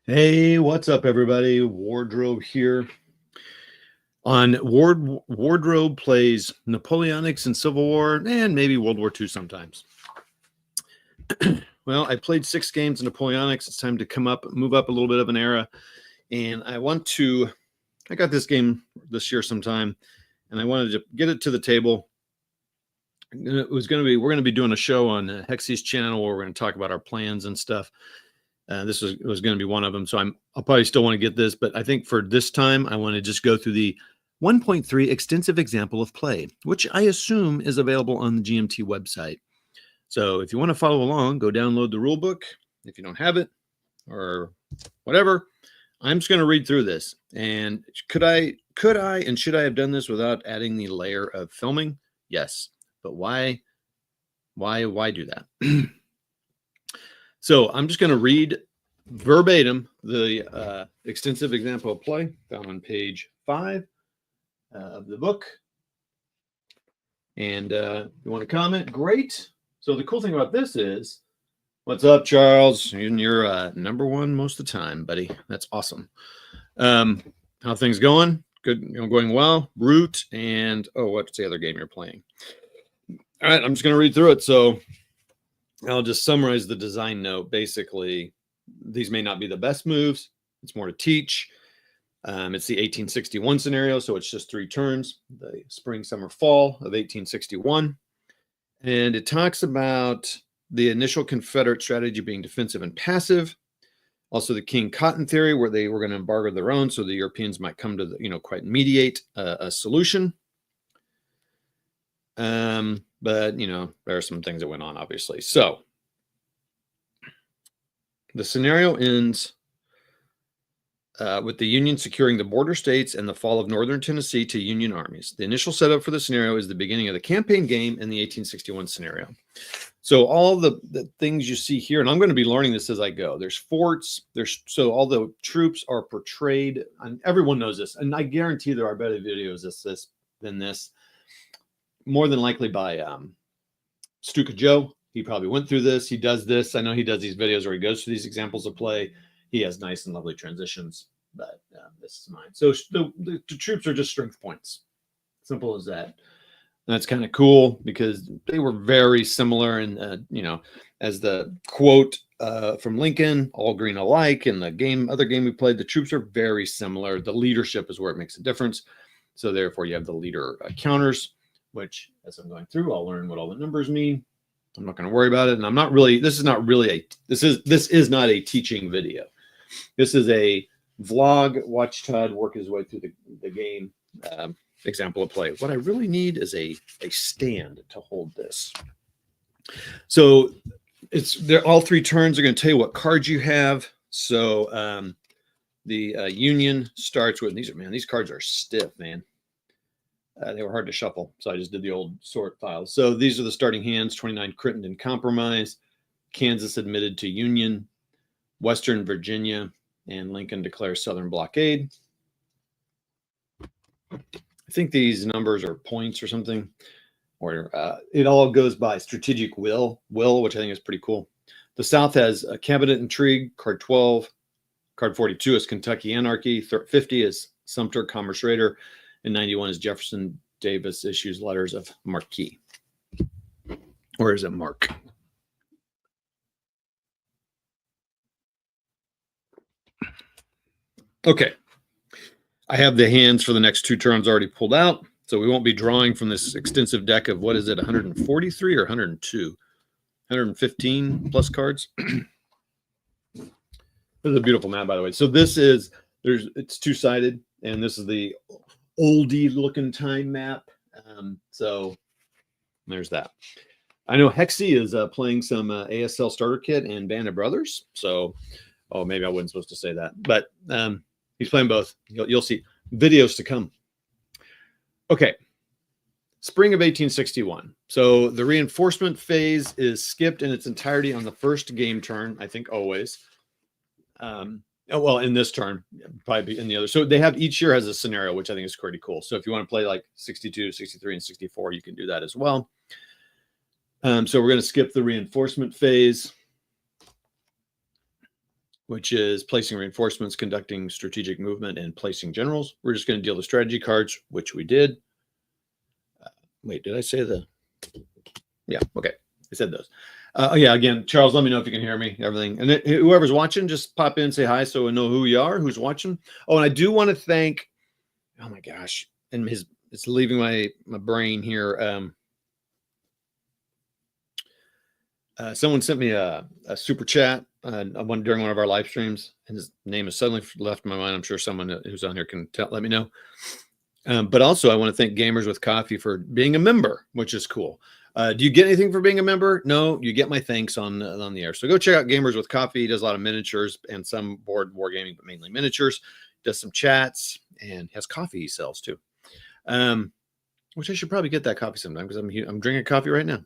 Hey, what's up, everybody? Wardrobe here. Wardrobe plays Napoleonics and Civil War and maybe World War II sometimes. Well, I played 6 games of Napoleonics. It's time to move up a little bit of an era. And I got this game this year sometime, and I wanted to get it to the table. We're going to be doing a show on Hexy's channel where we're going to talk about our plans and stuff. This was going to be one of them. So I'll probably still want to get this, but I think for this time, I want to just go through the 1.3 extensive example of play, which I assume is available on the GMT website. So if you want to follow along, go download the rule book. If you don't have it or whatever, I'm just going to read through this. And could I and should I have done this without adding the layer of filming? Yes. But why do that? So I'm just going to read verbatim the extensive example of play found on page 5 of the book. And if you want to comment, great. So the cool thing about this is, what's up, Charles? You're number one most of the time, buddy. That's awesome. How things going? Good, going well. Root and what's the other game you're playing? All right, I'm just going to read through it. So I'll just summarize the design note. Basically, these may not be the best moves. It's more to teach. It's the 1861 scenario, so it's just 3 turns, the spring, summer, fall of 1861. And it talks about the initial Confederate strategy being defensive and passive. Also the King Cotton theory, where they were going to embargo their own, so the Europeans might come to quite mediate a solution. But there are some things that went on, obviously. So the scenario ends with the Union securing the border states and the fall of northern Tennessee to Union armies. The initial setup for the scenario is the beginning of the campaign game in the 1861 scenario. So all the things you see here, and I'm going to be learning this as I go. There's forts. So all the troops are portrayed, and everyone knows this. And I guarantee there are better videos than this. More than likely by Stuka Joe. He probably went through this. He does this. I know he does these videos where he goes through these examples of play. He has nice and lovely transitions, but this is mine. So the troops are just strength points. Simple as that. And that's kind of cool because they were very similar. And, as the quote from Lincoln, all green alike, in the other game we played, the troops are very similar. The leadership is where it makes a difference. So therefore, you have the leader counters, which as I'm going through, I'll learn what all the numbers mean. I'm not going to worry about it. And this is not a teaching video. This is a vlog. Watch Todd work his way through the game example of play. What I really need is a stand to hold this. So all 3 turns are going to tell you what cards you have. So the Union starts with, these cards are stiff, man. They were hard to shuffle, so I just did the old sort files. So these are the starting hands: 29 Crittenden Compromise, Kansas admitted to Union, Western Virginia, and Lincoln declares Southern blockade. I think these numbers are points or something, or it all goes by strategic will, which I think is pretty cool. The South has a cabinet intrigue, card 12. Card 42 is Kentucky anarchy. 50 is Sumter, Commerce Raider. And 91 is Jefferson Davis issues letters of marque. Or is it Mark? Okay. I have the hands for the next 2 turns already pulled out. So we won't be drawing from this extensive deck of, 143 or 102? 115 plus cards. This is a beautiful map, by the way. So it's 2-sided, and this is the oldie looking time map. So there's that. I know Hexy is playing some ASL starter kit and Band of Brothers. So, maybe I wasn't supposed to say that, but he's playing both. You'll see videos to come. Okay. Spring of 1861. So the reinforcement phase is skipped in its entirety on the first game turn, I think always. In this turn, probably in the other. So they have, each year has a scenario, which I think is pretty cool. So if you want to play like 62, 63, and 64, you can do that as well. So we're going to skip the reinforcement phase. which is placing reinforcements, conducting strategic movement, and placing generals. We're just going to deal the strategy cards, which we did. Wait, did I say the? Yeah, okay. I said those. Oh, yeah, again, Charles, let me know if you can hear me, everything. And whoever's watching, just pop in, say hi so we know who you are, who's watching. Oh, and I do want to thank, oh my gosh, and it's leaving my brain here. Someone sent me a super chat during one of our live streams, and his name has suddenly left my mind. I'm sure someone who's on here can let me know. But also, I want to thank Gamers with Coffee for being a member, which is cool. Do you get anything for being a member? No, you get my thanks on the air. So go check out Gamers with Coffee. He does a lot of miniatures and some board wargaming, but mainly miniatures. Does some chats and has coffee he sells too. Which I should probably get that coffee sometime because I'm drinking coffee right now.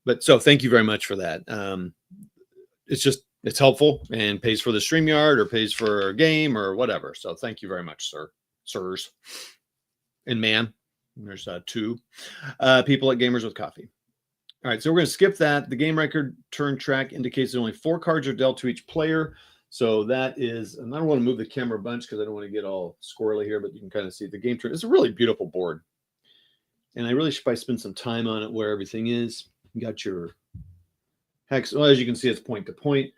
But so thank you very much for that. It's helpful and pays for the StreamYard or pays for a game or whatever. So thank you very much, sirs. And man, there's two people at Gamers with Coffee. All right, so we're going to skip that. The game record turn track indicates that only 4 cards are dealt to each player. So that is, and I don't want to move the camera a bunch because I don't want to get all squirrely here, but you can kind of see the game turn. It's a really beautiful board. And I really should probably spend some time on it where everything is. You got your hex. Well, as you can see, it's point to point.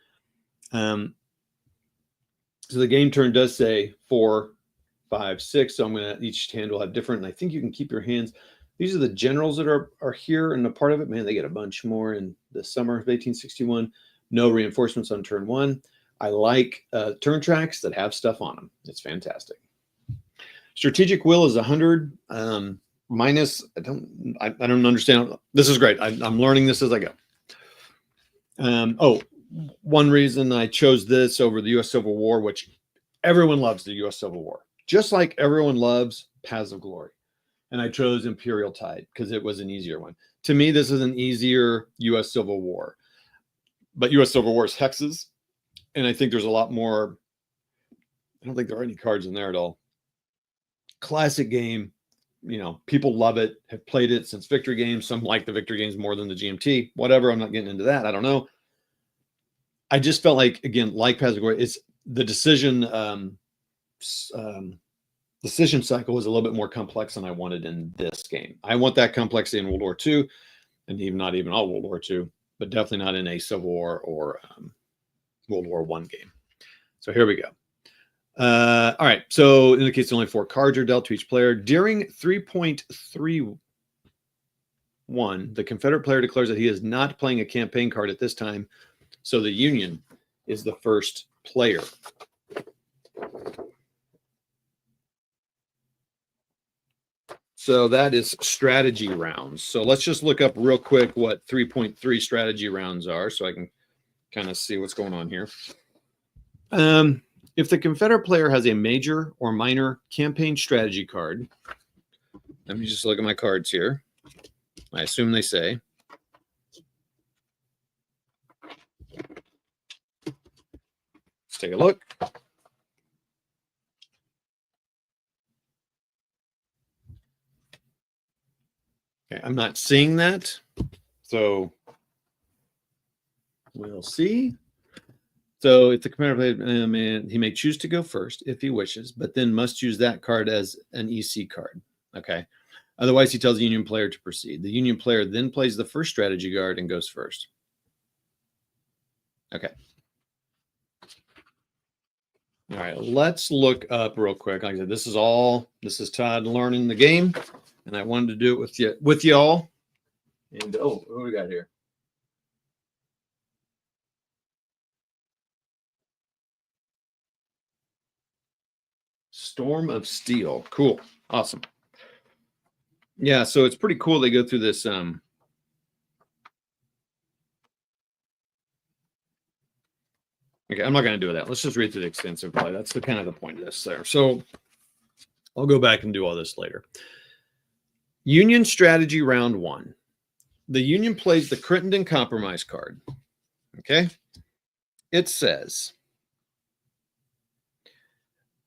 So the game turn does say 4, 5, 6. So I'm going to, each hand will have different. And I think you can keep your hands. These are the generals that are here and a part of it. Man, they get a bunch more in the summer of 1861. No reinforcements on turn 1. I like turn tracks that have stuff on them. It's fantastic. Strategic will is 100. Minus, I don't understand. This is great. I'm learning this as I go. One reason I chose this over the U.S. Civil War, which everyone loves the U.S. Civil War, just like everyone loves Paths of Glory. And I chose Imperial Tide because it was an easier one. To me, this is an easier U.S. Civil War. But U.S. Civil War is hexes. And I think there's a lot more. I don't think there are any cards in there at all. Classic game. You know, people love it, have played it since Victory games. Some like the Victory games more than the GMT. Whatever. I'm not getting into that. I don't know. I just felt like, again, like Paths of Glory, it's the decision cycle was a little bit more complex than I wanted in this game. I want that complexity in World War II, and even not even all World War II, but definitely not in a Civil War or World War I game. So here we go. All right. So it indicates only 4 cards are dealt to each player. During 3.31, the Confederate player declares that he is not playing a campaign card at this time. So the Union is the first player. So that is strategy rounds. So let's just look up real quick what 3.3 strategy rounds are so I can kind of see what's going on here. If the Confederate player has a major or minor campaign strategy card, let me just look at my cards here. I assume they say. Let's take a look. Okay, I'm not seeing that, so we'll see. So if the Confederate player, he may choose to go first if he wishes, but then must use that card as an EC card. Okay. Otherwise, he tells the Union player to proceed. The Union player then plays the first strategy card and goes first. Okay. All right, let's look up real quick. Like I said, this is Todd learning the game, and I wanted to do it with y'all. And what do we got here? Storm of Steel. Cool. Awesome. Yeah, so it's pretty cool. They go through this. Okay, I'm not going to do that. Let's just read through the extensive play. That's the kind of the point of this there. So I'll go back and do all this later. Union strategy round 1. The Union plays the Crittenden Compromise card. Okay. It says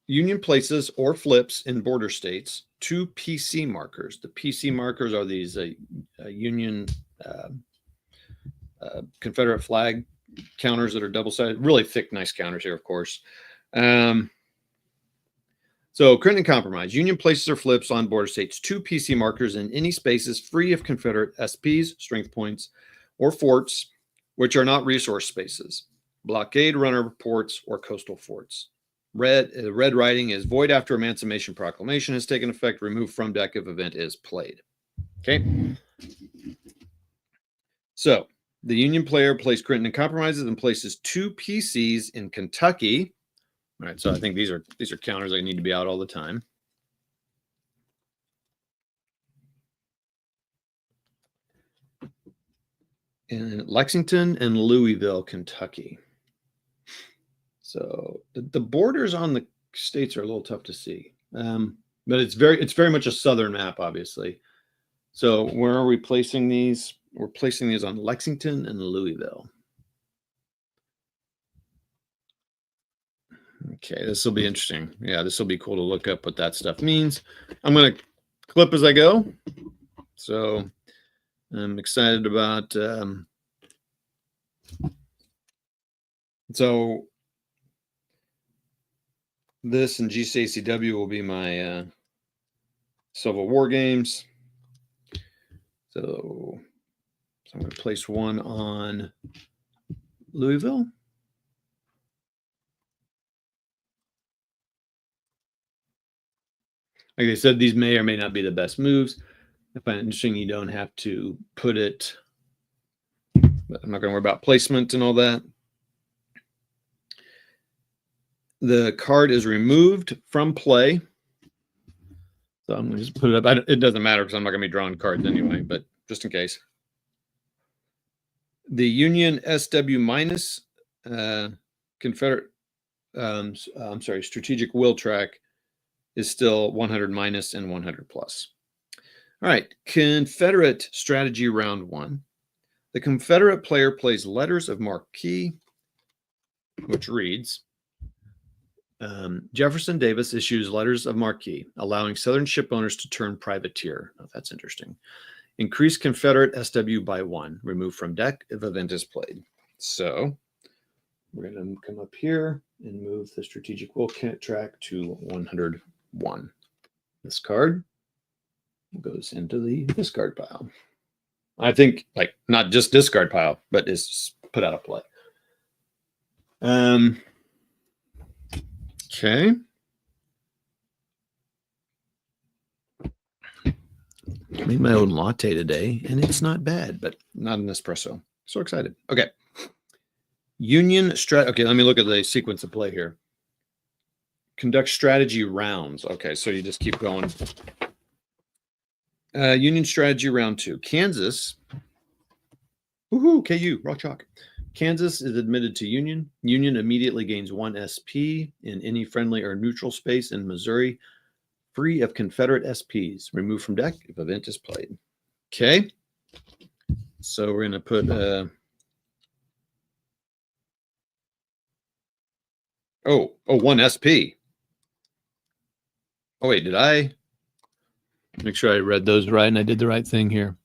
Union places or flips in border states 2 PC markers. The PC markers are these Union Confederate flag counters that are double-sided. Really thick, nice counters here, of course. So Crittenden Compromise. Union places or flips on border states 2 PC markers in any spaces free of Confederate SPs, strength points, or forts, which are not resource spaces, blockade runner ports, or coastal forts. Red writing is void after Emancipation Proclamation has taken effect, removed from deck if event is played. Okay. So the Union player plays Crittenden Compromises and places 2 PCs in Kentucky. All right, so I think these are counters that need to be out all the time. In Lexington and Louisville, Kentucky. So the borders on the states are a little tough to see, but it's very much a southern map, obviously. So where are we placing these? We're placing these on Lexington and Louisville. Okay, this will be interesting. Yeah, this will be cool to look up what that stuff means. I'm going to clip as I go. So I'm excited about so this and GCACW will be my Civil War games. So I'm going to place one on Louisville. Like I said, these may or may not be the best moves. I find it interesting you don't have to put it, but I'm not going to worry about placement and all that. The card is removed from play. So I'm going to just put it up. It doesn't matter because I'm not going to be drawing cards anyway, but just in case. The Union SW minus Confederate, I'm sorry, strategic will track is still 100 minus and 100 plus. All right, Confederate strategy round 1. The Confederate player plays letters of marquee, which reads, Jefferson Davis issues letters of marquee, allowing Southern ship owners to turn privateer. Oh, that's interesting. Increase Confederate SW by 1. Remove from deck if event is played. So we're going to come up here and move the strategic will track to 101. This card goes into the discard pile. I think, like, not just discard pile, but is put out of play. Okay. I made my own latte today, and it's not bad, but not an espresso. So excited. Okay. Union strat. Okay, let me look at the sequence of play here. Conduct strategy rounds. Okay, so you just keep going. Union strategy round 2. Kansas. Woohoo, KU, raw chalk. Kansas is admitted to Union. Union immediately gains 1 SP in any friendly or neutral space in Missouri, free of Confederate SPs. Removed from deck if event is played. Okay. So we're going to put one SP. Oh, wait, did I make sure I read those right and I did the right thing here?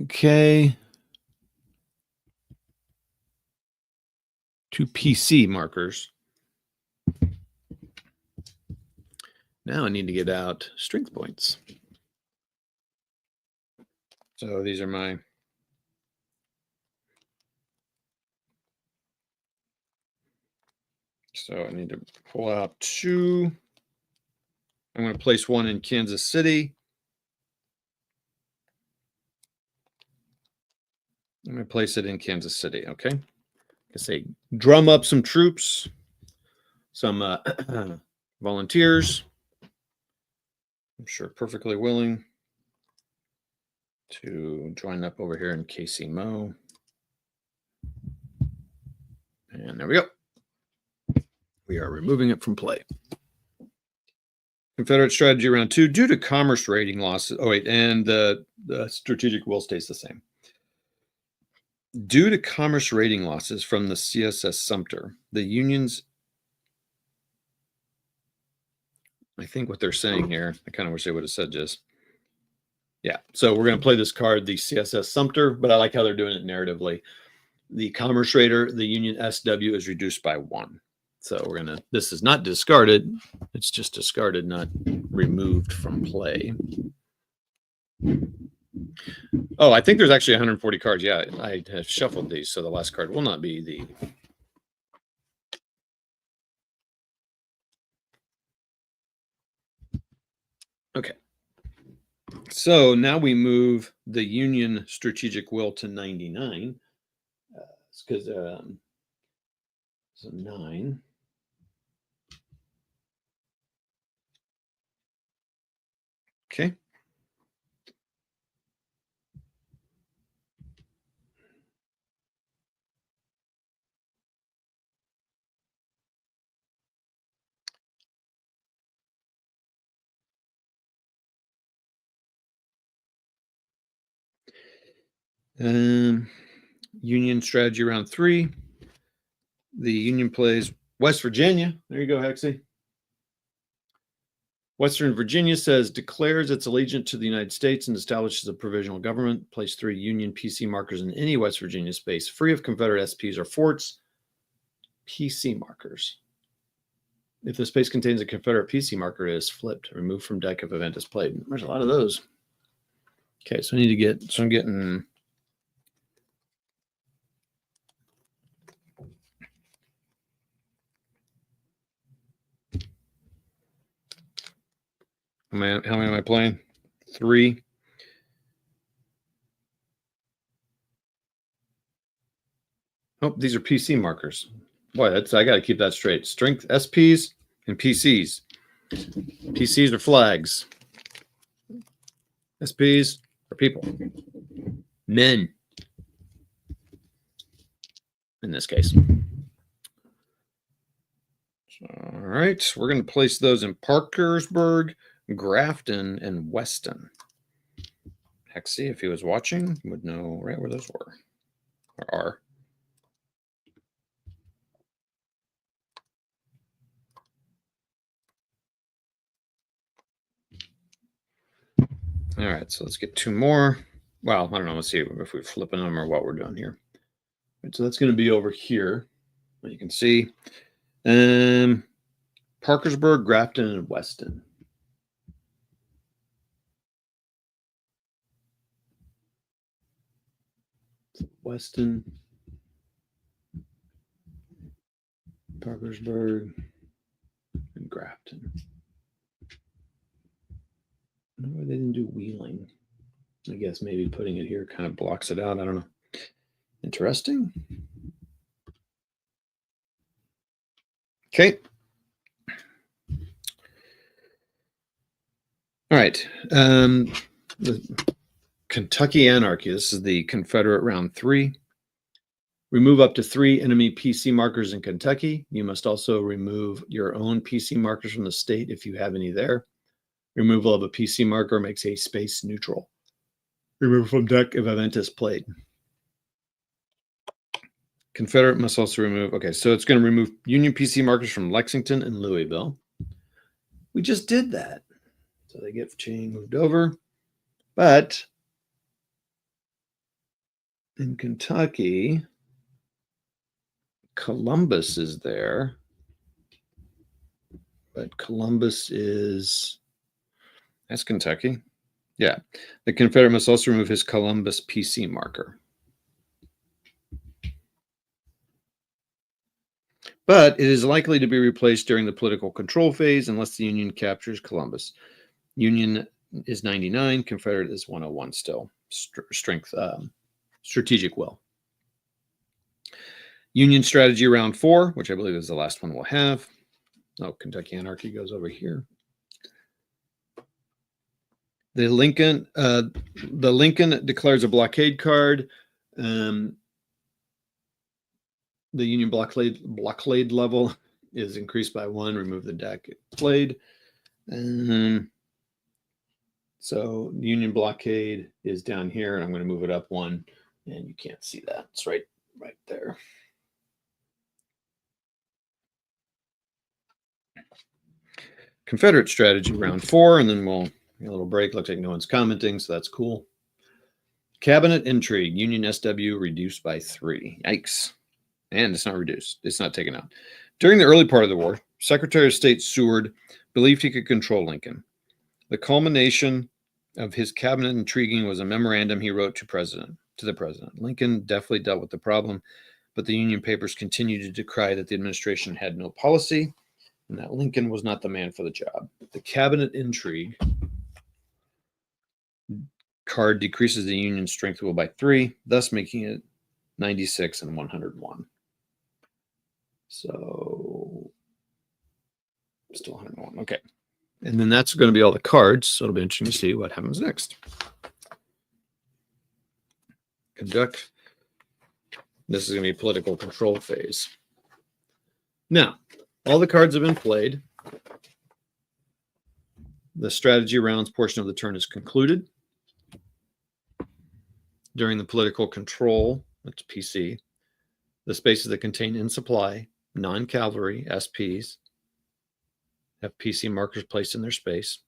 Okay. 2 PC markers. Now I need to get out strength points. So these are my So I need to pull out 2. I'm going to place 1 in Kansas City. I'm going to place it in Kansas City. Okay. I say drum up some troops, some volunteers. I'm sure perfectly willing to join up over here in KC Mo. And there we go. We are removing it from play. Confederate strategy round 2, due to commerce rating losses. Oh, wait, and the strategic will stays the same. Due to commerce rating losses from the CSS Sumter, the Union's, I think what they're saying here, I kind of wish they would have said just, Yeah, so we're going to play this card, the CSS Sumter, but I like how they're doing it narratively. The Commerce Raider, the Union SW is reduced by 1. So we're going to, this is not discarded. It's just discarded, not removed from play. Oh, I think there's actually 140 cards. Yeah, I have shuffled these, so the last card will not be the... Okay. So now we move the Union Strategic Will to 99. It's because so 9. Okay. Union strategy round 3. The Union plays West Virginia. There you go, Hexy. Western Virginia says declares its allegiance to the United States and establishes a provisional government. Place 3 Union PC markers in any West Virginia space free of Confederate SPs or forts. PC markers. If the space contains a Confederate PC marker, it is flipped, removed from deck if event is played. There's a lot of those. Okay, so I need to get, so I'm getting... How many am I playing? 3. Oh, these are PC markers. Boy, that's, I got to keep that straight. Strength SPs and PCs. PCs are flags. SPs are people. Men. In this case. All right, we're going to place those in Parkersburg, Grafton, and Weston. Hexy, if he was watching, would know right where those were or are. All right, so let's get 2 more. Well, I don't know. Let's see if we're flipping them or what we're doing here. Right, so that's going to be over here. You can see Parkersburg, Grafton, and Weston. Weston, Parkersburg, and Grafton. No, they didn't do Wheeling. I guess maybe putting it here kind of blocks it out. I don't know. Interesting. Okay. All right. The Kentucky Anarchy. This is the Confederate round 3. Remove up to 3 enemy PC markers in Kentucky. You must also remove your own PC markers from the state if you have any there. Removal of a PC marker makes a space neutral. Remove from deck if event is played. Confederate must also remove. Okay, so it's going to remove Union PC markers from Lexington and Louisville. We just did that. So they get moved over. But in Kentucky, Columbus is there. But Columbus is... That's Kentucky. Yeah. The Confederate must also remove his Columbus PC marker. But it is likely to be replaced during the political control phase unless the Union captures Columbus. Union is 99. Confederate is 101 still. Strength, strategic will. Union strategy round 4, which I believe is the last one we'll have. Oh, Kentucky Anarchy goes over here. The Lincoln declares a blockade card. The Union blockade level is increased by 1. Remove the deck it played. So Union blockade is down here, and I'm going to move it up 1, and you can't see that. It's right there. Confederate strategy round 4, and then we'll A little break. Looks like no one's commenting, so that's cool. Cabinet intrigue. Union SW reduced by 3. Yikes. And it's not reduced. It's not taken out. During the early part of the war, Secretary of State Seward believed he could control Lincoln. The culmination of his cabinet intriguing was a memorandum he wrote to the president. Lincoln definitely dealt with the problem, but the Union papers continued to decry that the administration had no policy and that Lincoln was not the man for the job. The cabinet intrigue card decreases the Union strength will by 3, thus making it 96 and 101. So still 101. Okay. And then that's going to be all the cards. So it'll be interesting to see what happens next. Conduct. This is going to be political control phase. Now, all the cards have been played. The strategy rounds portion of the turn is concluded. During the political control, that's PC, the spaces that contain in supply, non-cavalry, SPs, have PC markers placed in their space.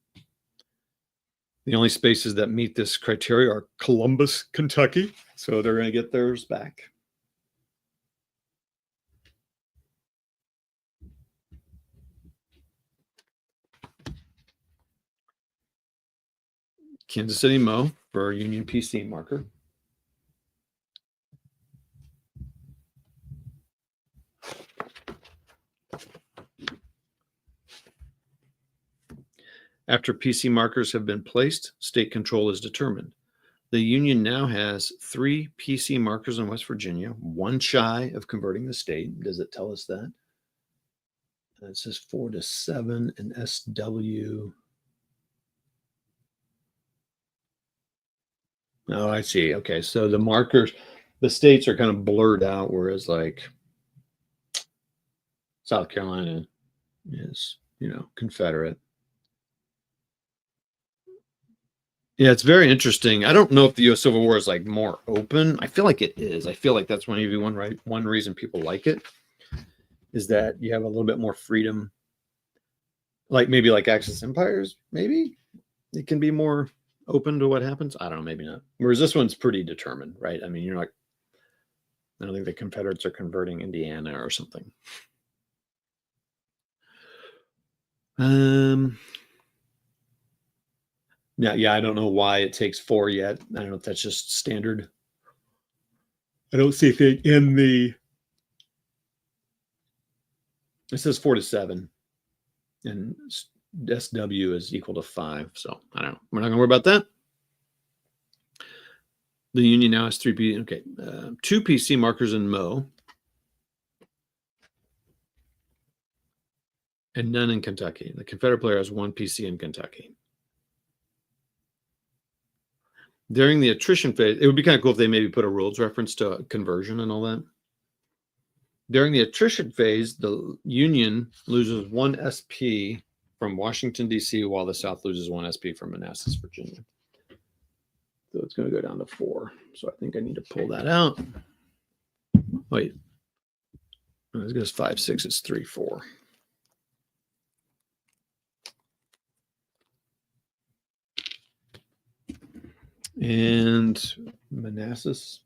The only spaces that meet this criteria are Columbus, Kentucky, so they're going to get theirs back. Kansas City Mo for Union PC marker. After PC markers have been placed, state control is determined. The Union now has 3 PC markers in West Virginia, 1 shy of converting the state. Does it tell us that? It says 4-7 and SW. Oh, I see. Okay, so the markers, the states are kind of blurred out, whereas like South Carolina is, Confederate. Yeah, it's very interesting. I don't know if the U.S. Civil War is like more open. I feel like it is. I feel like that's one reason people like it is that you have a little bit more freedom. Like maybe like Axis empires, maybe it can be more open to what happens. I don't know, maybe not. Whereas this one's pretty determined, right? I mean, I don't think the Confederates are converting Indiana or something. Yeah, I don't know why it takes 4 yet. I don't know if that's just standard. I don't see anything in the. It says 4-7, and SW is equal to 5. So I don't know. We're not going to worry about that. The Union now has 3 PC. Okay, 2 PC markers in Mo, and none in Kentucky. The Confederate player has 1 PC in Kentucky. During the attrition phase, it would be kind of cool if they maybe put a rules reference to conversion and all that. During the attrition phase, the Union loses 1 SP from Washington, D.C., while the South loses 1 SP from Manassas, Virginia. So it's going to go down to 4. So I think I need to pull that out. Wait. It goes 5, 6. It's 3, 4. And Manassas.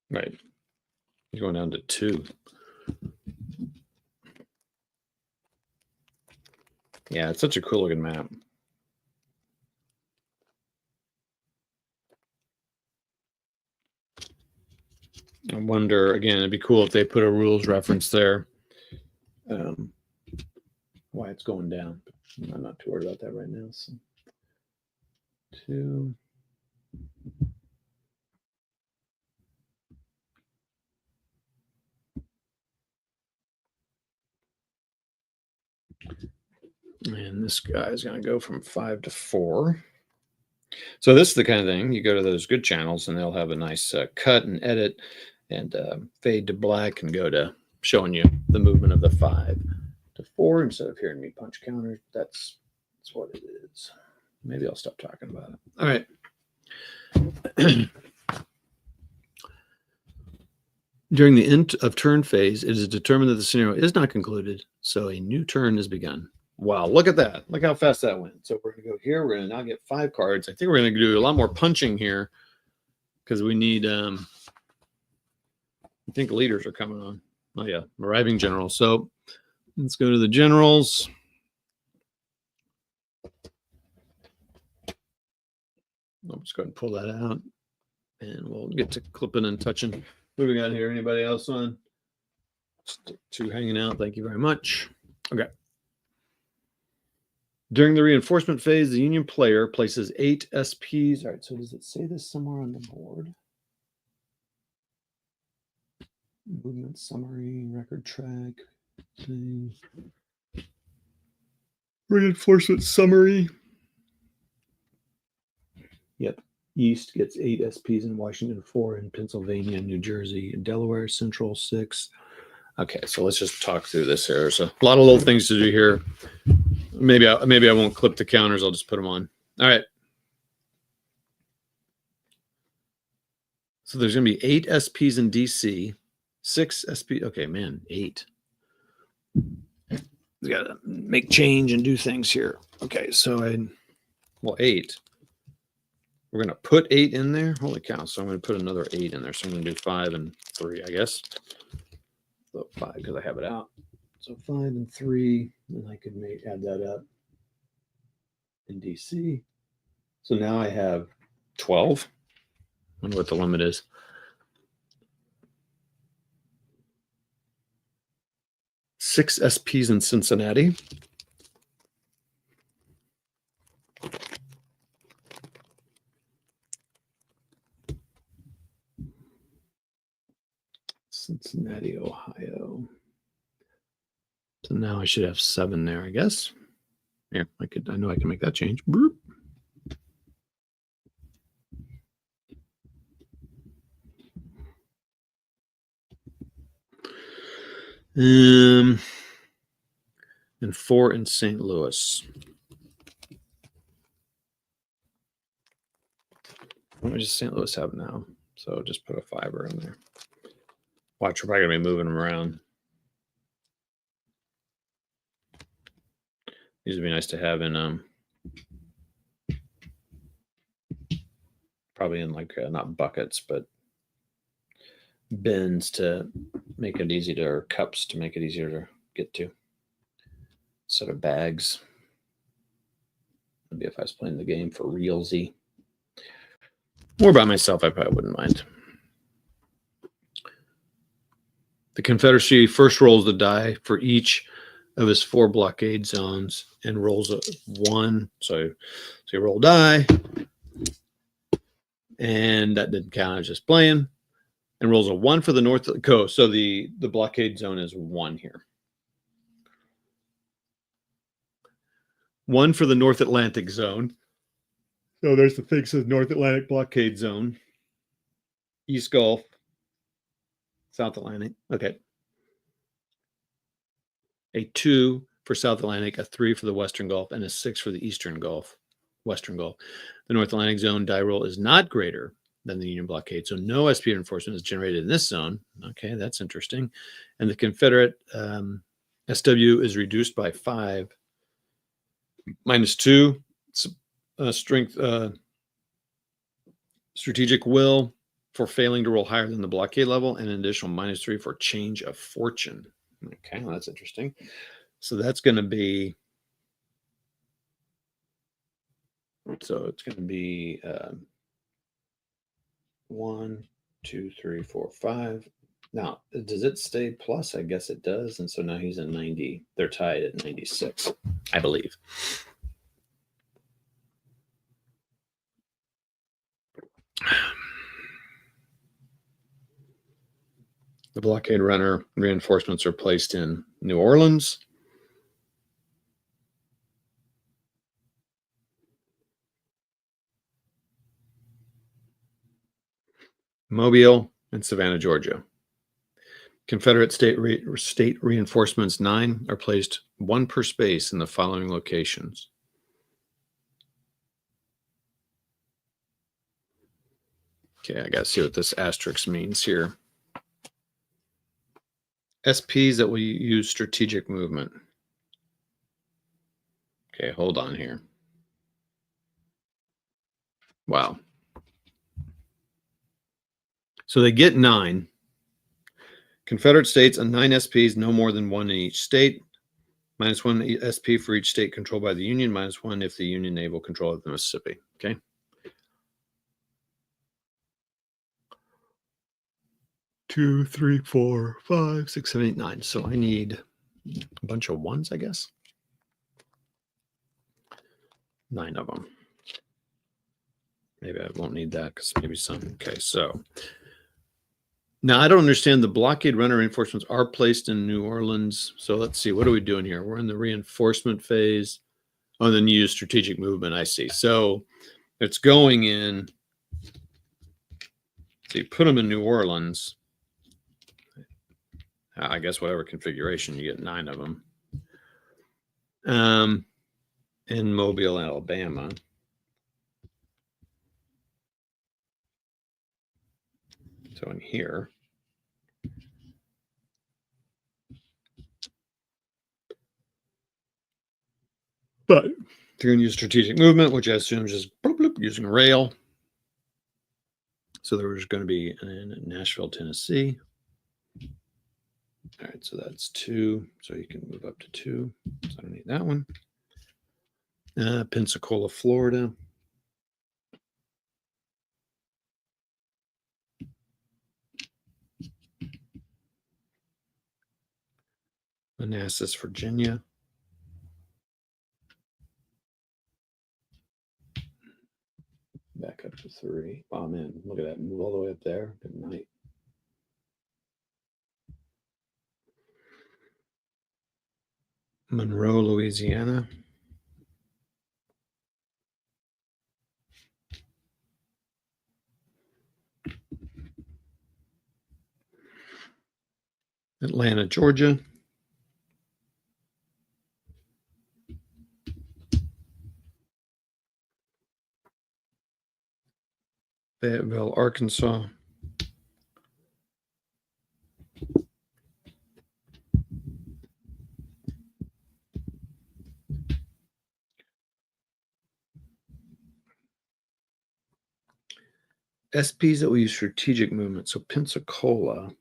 Right. You're going down to 2. Yeah, it's such a cool looking map. I wonder, again, it'd be cool if they put a rules reference there. Why it's going down. I'm not too worried about that right now. So 2. And this guy is going to go from 5 to 4. So this is the kind of thing, you go to those good channels and they'll have a nice cut and edit and fade to black and go to showing you the movement of the 5 to 4 instead of hearing me punch counters. That's what it is. Maybe I'll stop talking about it. All right. During the end of turn phase, it is determined that the scenario is not concluded, so a new turn is begun. Wow, look at that. Look how fast that went. So we're going to go here. We're going to now get 5 cards. I think we're going to do a lot more punching here because we need, I think leaders are coming on. Oh, yeah, arriving generals. So let's go to the generals. I'll just go ahead and pull that out, and we'll get to clipping and touching. What do we got here? Anybody else on? Stick to hanging out. Thank you very much. Okay. During the reinforcement phase, the Union player places 8 SPs. All right, so does it say this somewhere on the board? Movement summary, record track, thing. Reinforcement summary. Yep. East gets 8 SPs in Washington, 4 in Pennsylvania, New Jersey, and Delaware, Central 6. Okay, so let's just talk through this here. There's a lot of little things to do here. Maybe I won't clip the counters. I'll just put them on. All right. So there's going to be 8 SPs in DC, 6 SP. Okay, man, 8. We got to make change and do things here. Okay, so 8. We're going to put 8 in there. Holy cow. So I'm going to put another 8 in there. So I'm going to do 5 and 3, I guess. So 5 because I have it out. So 5 and 3. And I could add that up in DC. So now I have 12. I wonder what the limit is. Six SPs in Cincinnati. Cincinnati, Ohio. So now I should have 7 there, I guess. Yeah, I know I can make that change. Boop. And 4 in St. Louis. What does St. Louis have now? So just put a 5 in there. Watch, we're probably going to be moving them around. These would be nice to have in, probably in like, not buckets, but bins to make it easy to, or cups to make it easier to get to. Instead of bags. Maybe if I was playing the game for realsy. More by myself, I probably wouldn't mind. The Confederacy first rolls the die for each of his 4 blockade zones and rolls a 1. So you roll die, and that didn't count. I was just playing, and rolls a 1 for the North Coast. So the blockade zone is 1 here. 1 for the North Atlantic zone. So there's the thing says North Atlantic blockade zone. East Gulf. South Atlantic. Okay. A 2 for South Atlantic, a 3 for the Western Gulf, and a 6 for the Eastern Gulf, Western Gulf. The North Atlantic zone die roll is not greater than the Union blockade, so no SP reinforcement is generated in this zone. Okay, that's interesting. And the Confederate SW is reduced by 5, -2 strength, strategic will for failing to roll higher than the blockade level, and an additional -3 for change of fortune. Okay, well, that's interesting. So that's going to be, so it's going to be 1, 2, 3, 4, 5. Now, does it stay plus? I guess it does. And so now he's at 90. They're tied at 96, I believe. The blockade runner reinforcements are placed in New Orleans. Mobile, and Savannah, Georgia. Confederate state reinforcements 9 are placed 1 per space in the following locations. Okay, I got to see what this asterisk means here. SPs that will use strategic movement. Okay, hold on here. Wow. So they get 9. Confederate states and 9 SPs, no more than 1 in each state. -1 SP for each state controlled by the Union, -1 if the Union naval control of the Mississippi. Okay. Two, three, four, 5, 6, 7, 8, 9. So I need a bunch of 1s, I guess. 9 of them. Maybe I won't need that because maybe some. Okay, so now I don't understand. The blockade runner reinforcements are placed in New Orleans. So let's see. What are we doing here? We're in the reinforcement phase. Oh, then you use strategic movement. I see. So it's going in. So you put them in New Orleans. I guess whatever configuration, you get 9 of them. In Mobile, Alabama. So in here. But if you're going to use strategic movement, which I assume is just bloop, bloop, using rail. So there's going to be in Nashville, Tennessee. All right, so that's 2. So you can move up to 2. So I don't need that one. Pensacola, Florida. Manassas, Virginia. Back up to 3. Oh, man, look at that. Move all the way up there. Good night. Monroe, Louisiana. Atlanta, Georgia. Fayetteville, Arkansas. SPs that will use strategic movement. So Pensacola.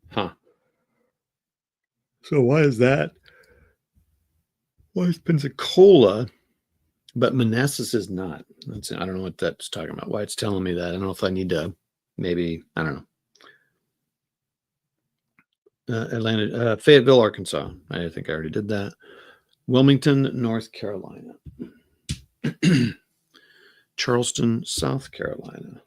Huh. So why is that? Why is Pensacola, but Manassas is not? I don't know what that's talking about. Why it's telling me that. I don't know if I need to maybe, I don't know. Fayetteville, Arkansas. I think I already did that. Wilmington, North Carolina. Charleston, South Carolina.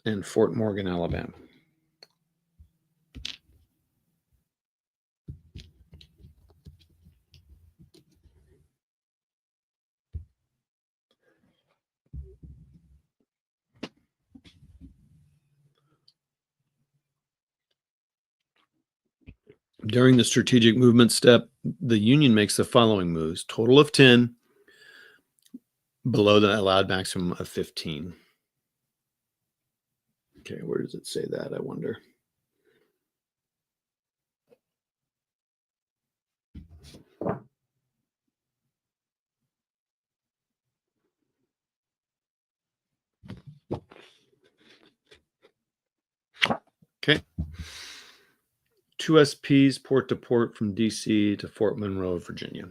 And Fort Morgan, Alabama. During the strategic movement step, the Union makes the following moves. Total of 10, below the allowed maximum of 15. Okay, where does it say that, I wonder? Okay. 2 SPs port to port from DC to Fort Monroe, Virginia.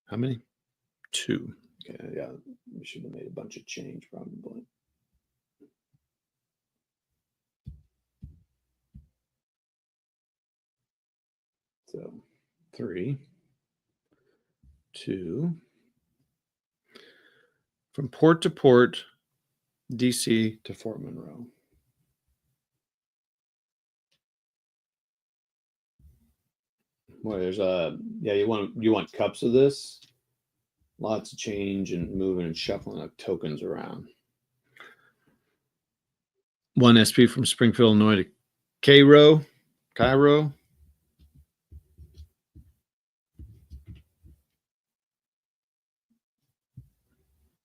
How many? 2. Okay, yeah, we should have made a bunch of change probably. So 3, 2. From port to port, DC to Fort Monroe. Boy, there's yeah, you want cups of this. Lots of change and moving and shuffling of tokens around. 1 SP from Springfield, Illinois to Cairo.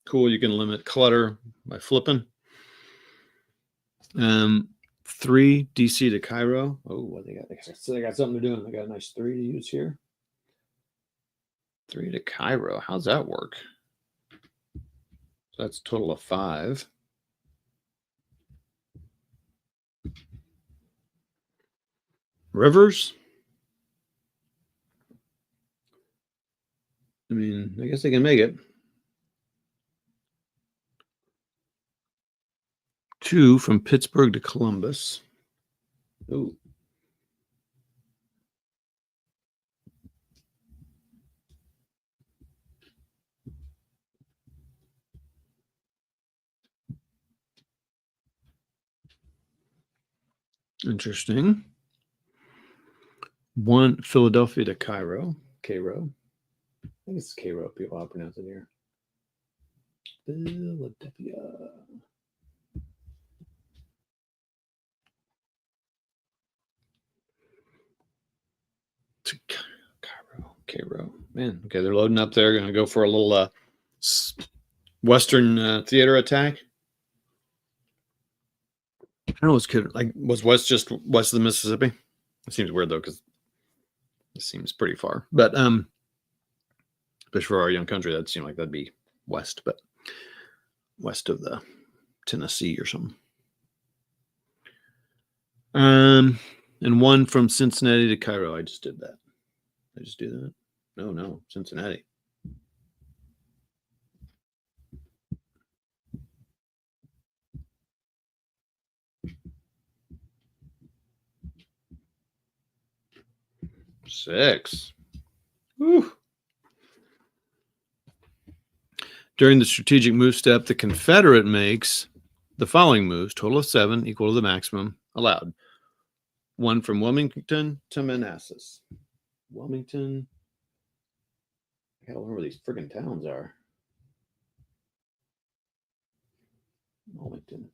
Cool, you can limit clutter by flipping. 3 DC to Cairo. Oh, what they got? They got something they're doing. They got a nice 3 to use here. 3 to Cairo. How's that work? So that's a total of 5. Rivers. I mean, I guess they can make it. 2 from Pittsburgh to Columbus. Ooh. Interesting. 1 Philadelphia to Cairo. Cairo. I think it's Cairo. People how pronounce it here. Philadelphia. To Cairo. Man, okay, they're loading up there. Going to go for a little Western theater attack. I don't know what's good. Like, was West just west of the Mississippi? It seems weird though, because it seems pretty far. But especially for our young country, that seemed like that'd be west, but west of the Tennessee or something. And 1 from Cincinnati to Cairo. I just did that. I just do that? No, Cincinnati. Six. Whew. During the strategic move step, the Confederate makes the following moves, total of 7, equal to the maximum allowed. 1 from Wilmington to Manassas. Wilmington. I gotta learn where these friggin' towns are. Wilmington.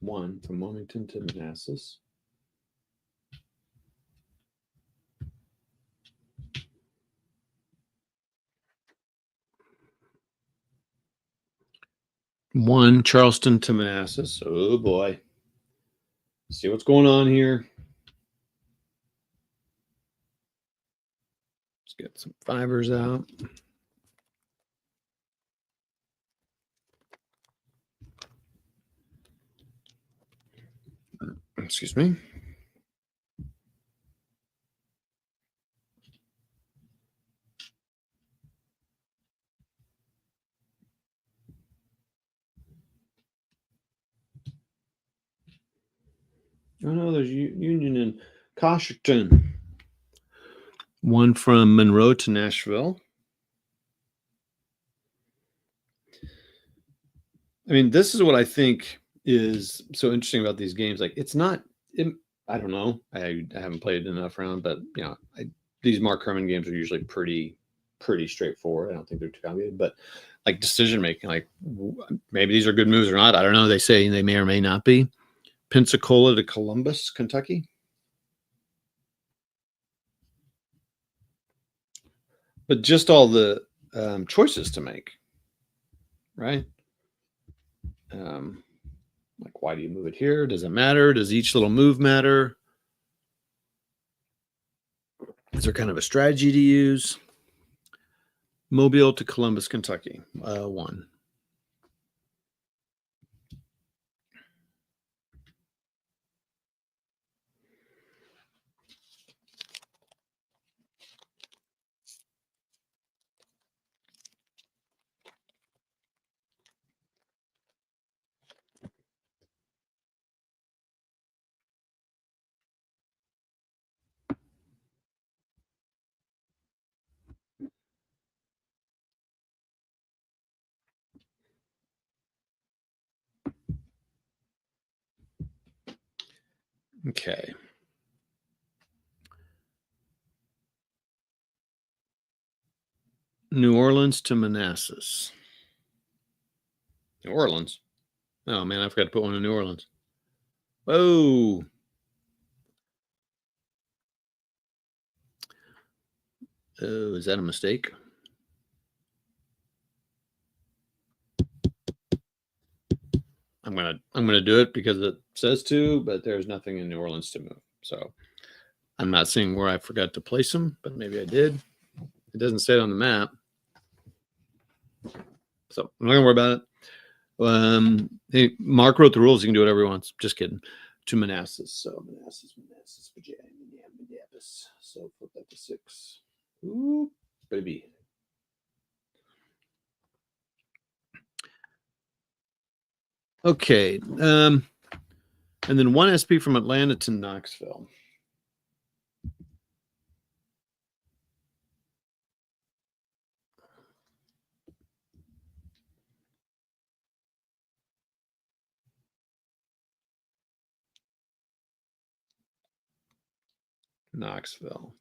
1 from Wilmington to Manassas. One Charleston to Manassas. Oh boy. See what's going on here. Let's get some fibers out. Excuse me. Oh no, there's Union in Coshington. 1 from Monroe to Nashville. I mean, this is what I think is so interesting about these games. Like, it's not. I don't know. I haven't played enough round, but you know, these Mark Herman games are usually pretty straightforward. I don't think they're too complicated, but like decision making, like maybe these are good moves or not. I don't know. They say they may or may not be. Pensacola to Columbus, Kentucky. But just all the choices to make, right? Like, why do you move it here? Does it matter? Does each little move matter? Is there kind of a strategy to use? Mobile to Columbus, Kentucky. 1. Okay. New Orleans to Manassas. New Orleans. Oh man, I forgot to put one in New Orleans. Whoa. Oh, is that a mistake? I'm gonna do it because it says to, but there's nothing in New Orleans to move. So I'm not seeing where I forgot to place them, but maybe I did. It doesn't say it on the map, so I'm not gonna worry about it. Hey, Mark wrote the rules. You can do whatever he wants. Just kidding. To Manassas. So Manassas, Virginia, Minneapolis. So flip that to 6. Ooh, baby. Okay. And then 1 SP from Atlanta to Knoxville. Knoxville.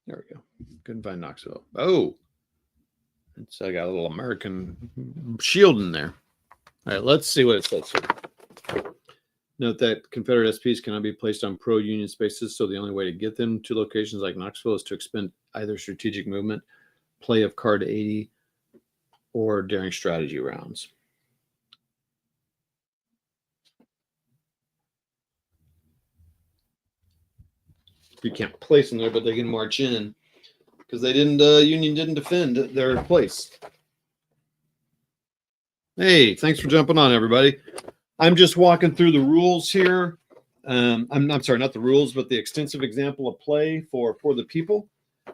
There we go. Couldn't find Knoxville. Oh, it's I got a little American shield in there. All right, let's see what it says here. Note that Confederate SPs cannot be placed on pro-Union spaces, so the only way to get them to locations like Knoxville is to expend either strategic movement, play of card 80, or daring strategy rounds. You can't place them there, but they can march in because they didn't. Union didn't defend their place. Hey, thanks for jumping on, everybody. I'm just walking through the rules here. I'm sorry, not the rules, but the extensive example of play for the people.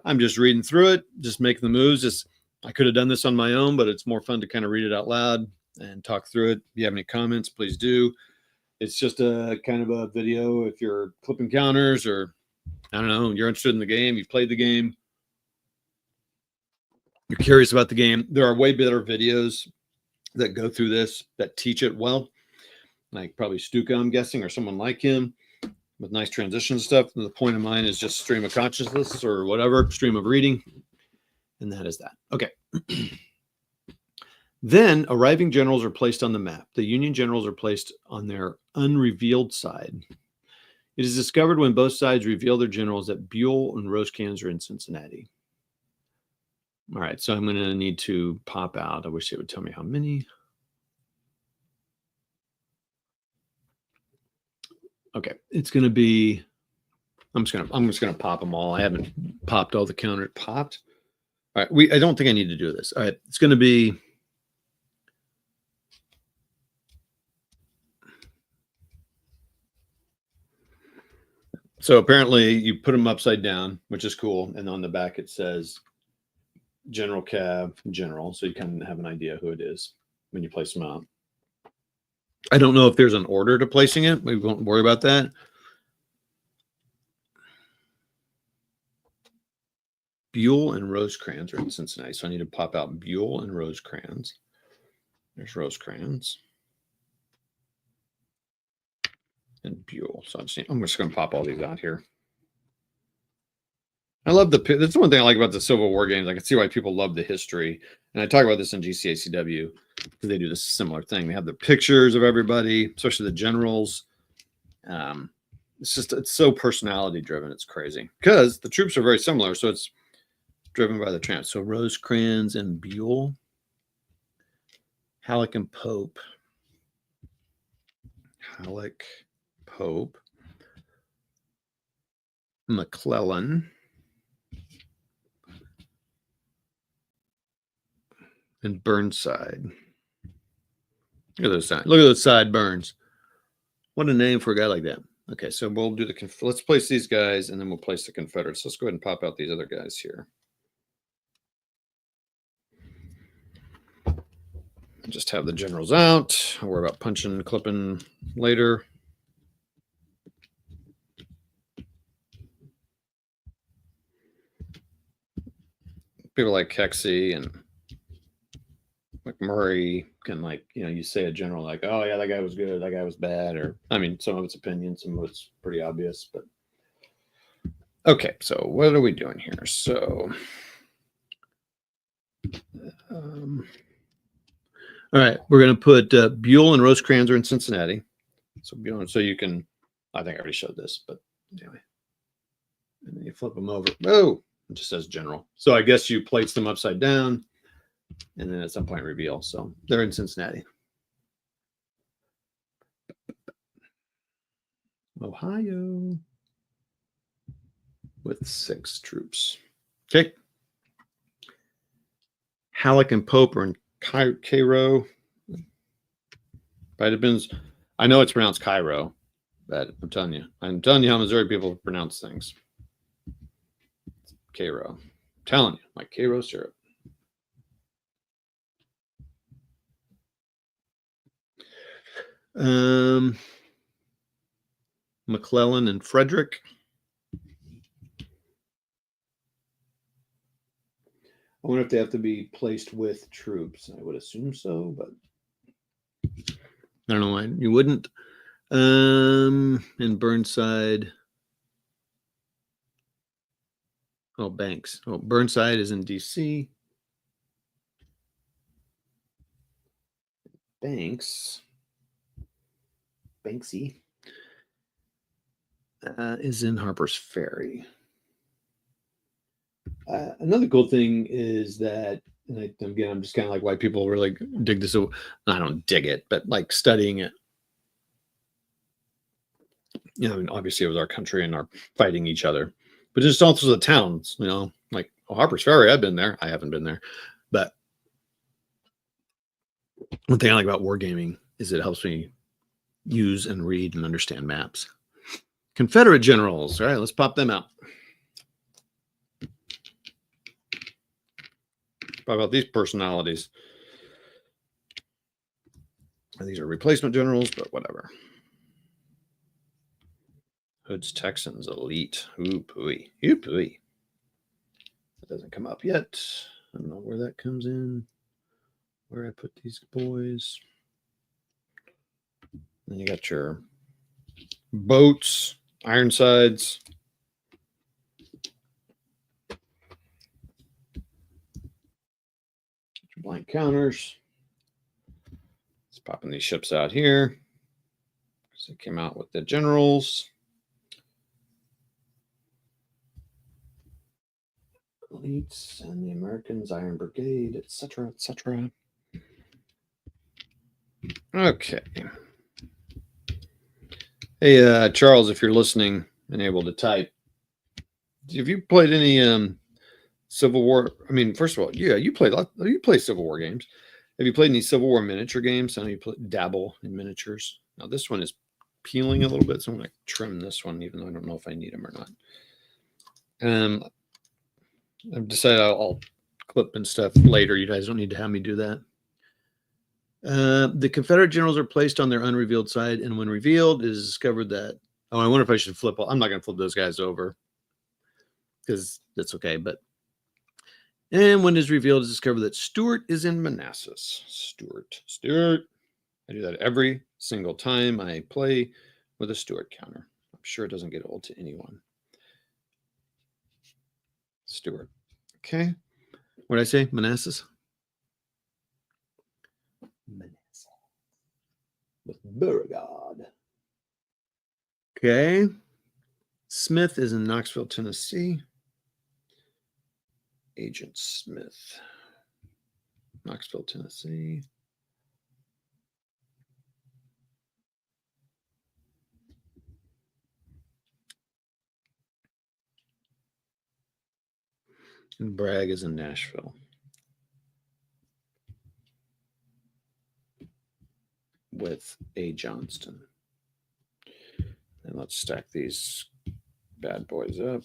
I'm just reading through it, just making the moves. I could have done this on my own, but it's more fun to kind of read it out loud and talk through it. If you have any comments, please do. It's just a kind of a video. If you're clipping counters or I don't know, you're interested in the game, you've played the game, you're curious about the game, there are way better videos that go through this that teach it well. Like probably Stuka, I'm guessing, or someone like him with nice transition stuff. And the point of mine is just stream of consciousness or whatever, stream of reading. And that is that. Okay. Then arriving generals are placed on the map. The Union generals are placed on their unrevealed side. It is discovered when both sides reveal their generals that Buell and Rosecrans are in Cincinnati. All right, so I'm going to need to pop out. I wish it would tell me how many. Okay, it's going to be. I'm just gonna pop them all. I haven't popped all the counter. Popped. All right, I don't think I need to do this. All right, it's going to be. So apparently you put them upside down, which is cool. And on the back it says General Cav General. So you kind of have an idea who it is when you place them out. I don't know if there's an order to placing it. We won't worry about that. Buell and Rosecrans are in Cincinnati. So I need to pop out Buell and Rosecrans. There's Rosecrans. And Buell. So I'm just going to pop all these out here. I love that's the one thing I like about the Civil War games. I can see why people love the history. And I talk about this in GCACW because they do this similar thing. They have the pictures of everybody, especially the generals. It's so personality driven. It's crazy because the troops are very similar. So it's driven by the tramp. So Rosecrans and Buell, Halleck and Pope. Halleck, Pope, McClellan, and Burnside. Look at those side. Look at those sideburns. What a name for a guy like that. Okay, so we'll do let's place these guys, and then we'll place the Confederates. Let's go ahead and pop out these other guys here. Just have the generals out. I'll worry about punching and clipping later. People like Kexey and McMurray can you say a general like, oh yeah, that guy was good, that guy was bad, or I mean, some of it's opinion, some of it's pretty obvious, but Okay, so what are we doing here? So, all right, we're going to put Buell and Rosecrans are in Cincinnati. So Buell, so you can, I think I already showed this, but anyway. And then you flip them over. Oh, it just says general. So I guess you place them upside down and then at some point reveal. So they're in Cincinnati. Ohio with 6 troops. Okay. Halleck and Pope are in Cairo. Vitamins. I know it's pronounced Cairo, but I'm telling you how Missouri people pronounce things. Cairo. I'm telling you, like Cairo syrup. McClellan and Frederick. I wonder if they have to be placed with troops. I would assume so, but I don't know why you wouldn't. And Burnside. Oh, Banks. Oh, Burnside is in D.C. Banksy is in Harper's Ferry. Another cool thing is that, and again, I'm just kind of like why people really dig this. I don't dig it, but like studying it. You know, obviously it was our country and our fighting each other, but just also the towns. You know, like Harper's Ferry. I've been there. I haven't been there, but one thing I like about wargaming is it helps me use and read and understand maps. Confederate generals. All right, let's pop them out. Talk about these personalities. These are replacement generals, but whatever. Hood's Texans, elite. Ooh, pooey. Ooh, pooey. That doesn't come up yet. I don't know where that comes in. Where I put these boys. Then you got your boats, Ironsides. Blank counters. Let's popping these ships out here. So it came out with the generals. Elites and the Americans, Iron Brigade, etc., etc. Okay. Hey, Charles, if you're listening and able to type, have you played any Civil War? I mean, first of all, yeah, you play Civil War games. Have you played any Civil War miniature games? I know you dabble in miniatures. Now this one is peeling a little bit, so I'm going to trim this one, even though I don't know if I need them or not. I've decided I'll clip and stuff later. You guys don't need to have me do that. The Confederate generals are placed on their unrevealed side, and when revealed, it is discovered that. Oh, I wonder if I should flip. I'm not going to flip those guys over because that's okay. And when it is revealed, it's discovered that Stuart is in Manassas. Stuart. I do that every single time I play with a Stuart counter. I'm sure it doesn't get old to anyone. Stuart. Okay. What did I say? Manassas? Manassas. With Beauregard. Okay. Smith is in Knoxville, Tennessee. Agent Smith. Knoxville, Tennessee. And Bragg is in Nashville. With A. Johnston. And let's stack these bad boys up.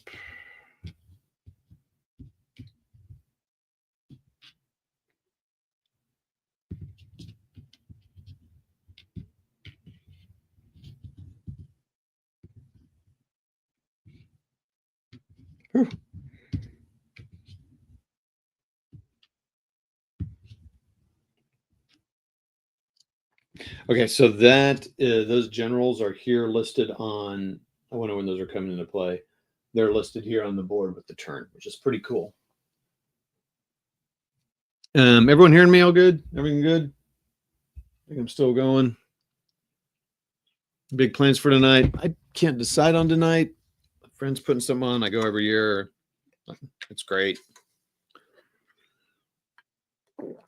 Whew. Okay, so that those generals are here listed on. I wonder when those are coming into play. they're listed here on the board with the turn, which is pretty cool. Everyone hearing me all good? Everything good? I think I'm still going. Big plans for tonight. I can't decide on tonight. A friend's putting something on. I go every year. It's great.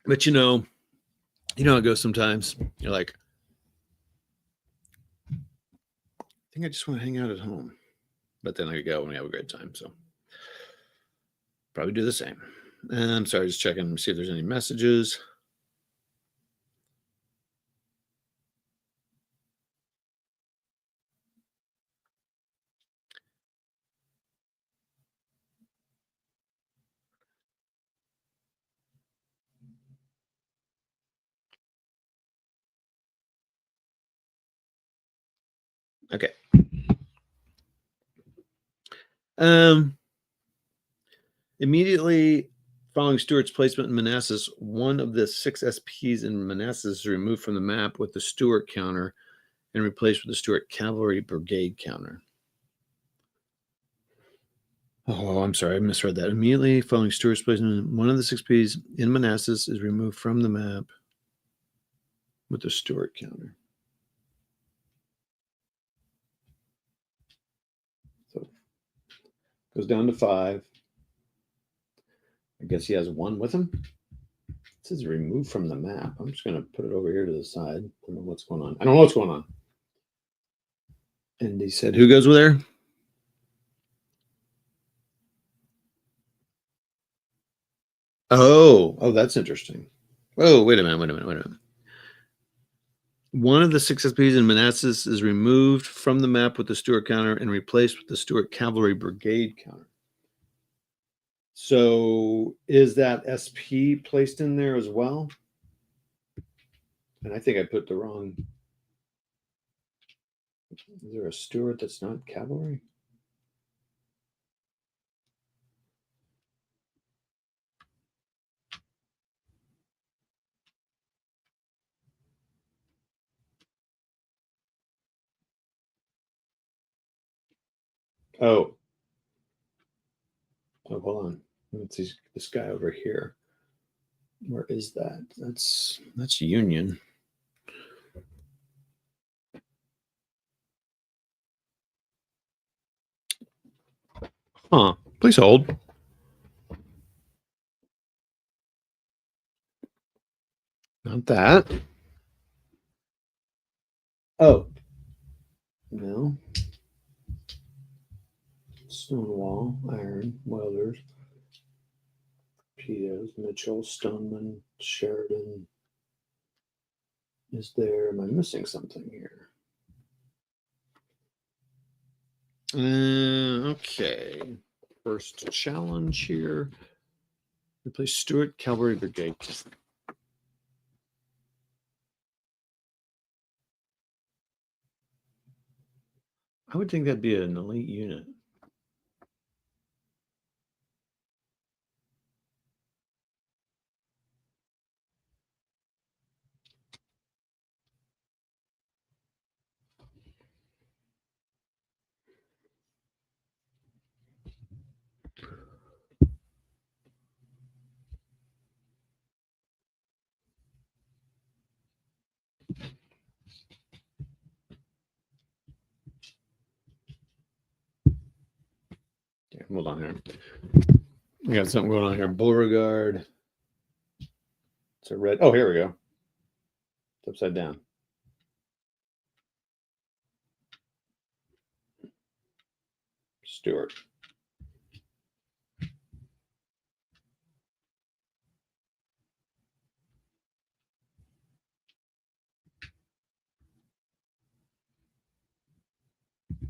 But you know how it goes sometimes. You're like, I think I just want to hang out at home. But then I go and we have a great time. So probably do the same. I'm sorry, just checking to see if there's any messages. Okay. Immediately following Stuart's placement in Manassas, one of the 6 SPs in Manassas is removed from the map with the Stuart counter and replaced with the Stuart Cavalry Brigade counter. Oh, I'm sorry, I misread that. Immediately following Stuart's placement, one of the 6 Ps in Manassas is removed from the map with the Stuart counter. So goes down to 5. I guess he has 1 with him. It says removed from the map. I'm just going to put it over here to the side. I don't know what's going on. I don't know what's going on. And he said, who goes with there? Oh, that's interesting. Oh, wait a minute. One of the 6 SPs in Manassas is removed from the map with the Stuart counter and replaced with the Stuart Cavalry Brigade counter. So is that SP placed in there as well? And I think I put the wrong. Is there a Stuart that's not cavalry? Oh, hold on. Let's see this guy over here. Where is that? That's Union. Huh. Please hold. Not that. Oh. No. Stonewall, Iron, Welders, Peters, Mitchell, Stoneman, Sheridan. Is there, am I missing something here? Okay. First challenge here. Replace Stuart Cavalry Brigade. I would think that'd be an elite unit. Yeah, hold on here. We got something going on here. Beauregard. It's a red. Oh, here we go. It's upside down. Stuart.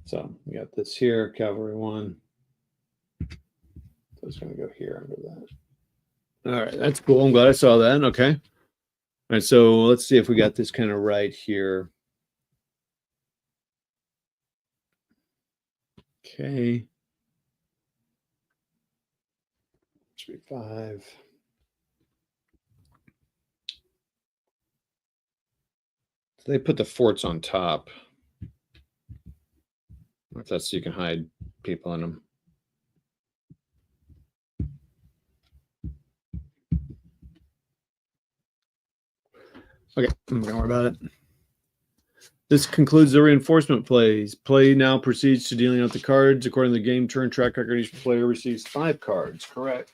So we got this here, Cavalry 1. So it's going to go here under that. All right, that's cool. I'm glad I saw that. Okay. All right, so let's see if we got this kind of right here. Okay. 3-5. So they put the forts on top. If that's so you can hide people in them. Okay, I'm not gonna worry about it. This concludes the reinforcement plays. Play now proceeds to dealing out the cards. According to the game turn track record, each player receives 5 cards. Correct.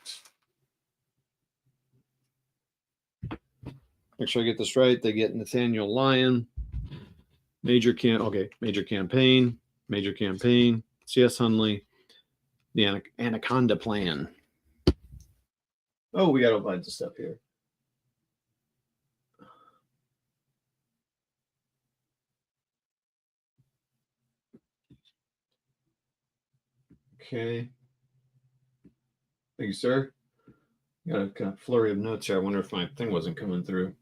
Make sure I get this right. They get Nathaniel Lyon, major campaign, C.S. Hunley, the Anaconda Plan. Oh, we got all kinds of stuff here. Okay. Thank you, sir. Got a kind of flurry of notes here. I wonder if my thing wasn't coming through.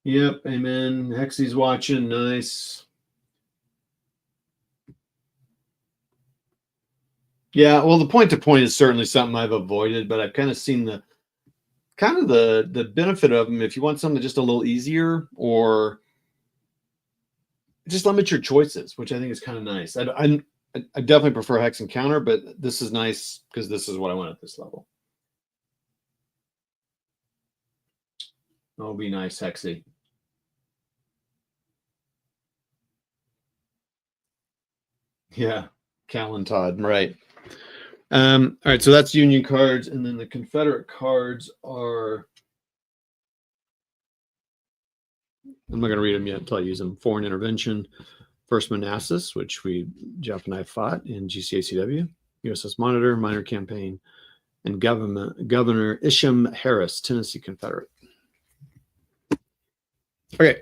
Yep, amen. Hexy's watching. Nice. Yeah, well, the point to point is certainly something I've avoided, but I've kind of seen the benefit of them if you want something just a little easier, or just limit your choices, which I think is kind of nice. I definitely prefer hex and counter, but this is nice because this is what I want at this level. Oh, be nice, Hexy. Yeah, Callan Todd, right. All right, so that's Union cards, and then the Confederate cards are. I'm not going to read them yet until I use them. Foreign Intervention, First Manassas, which Jeff and I fought in GCACW, USS Monitor, Minor Campaign, and Governor Isham Harris, Tennessee Confederate. Okay.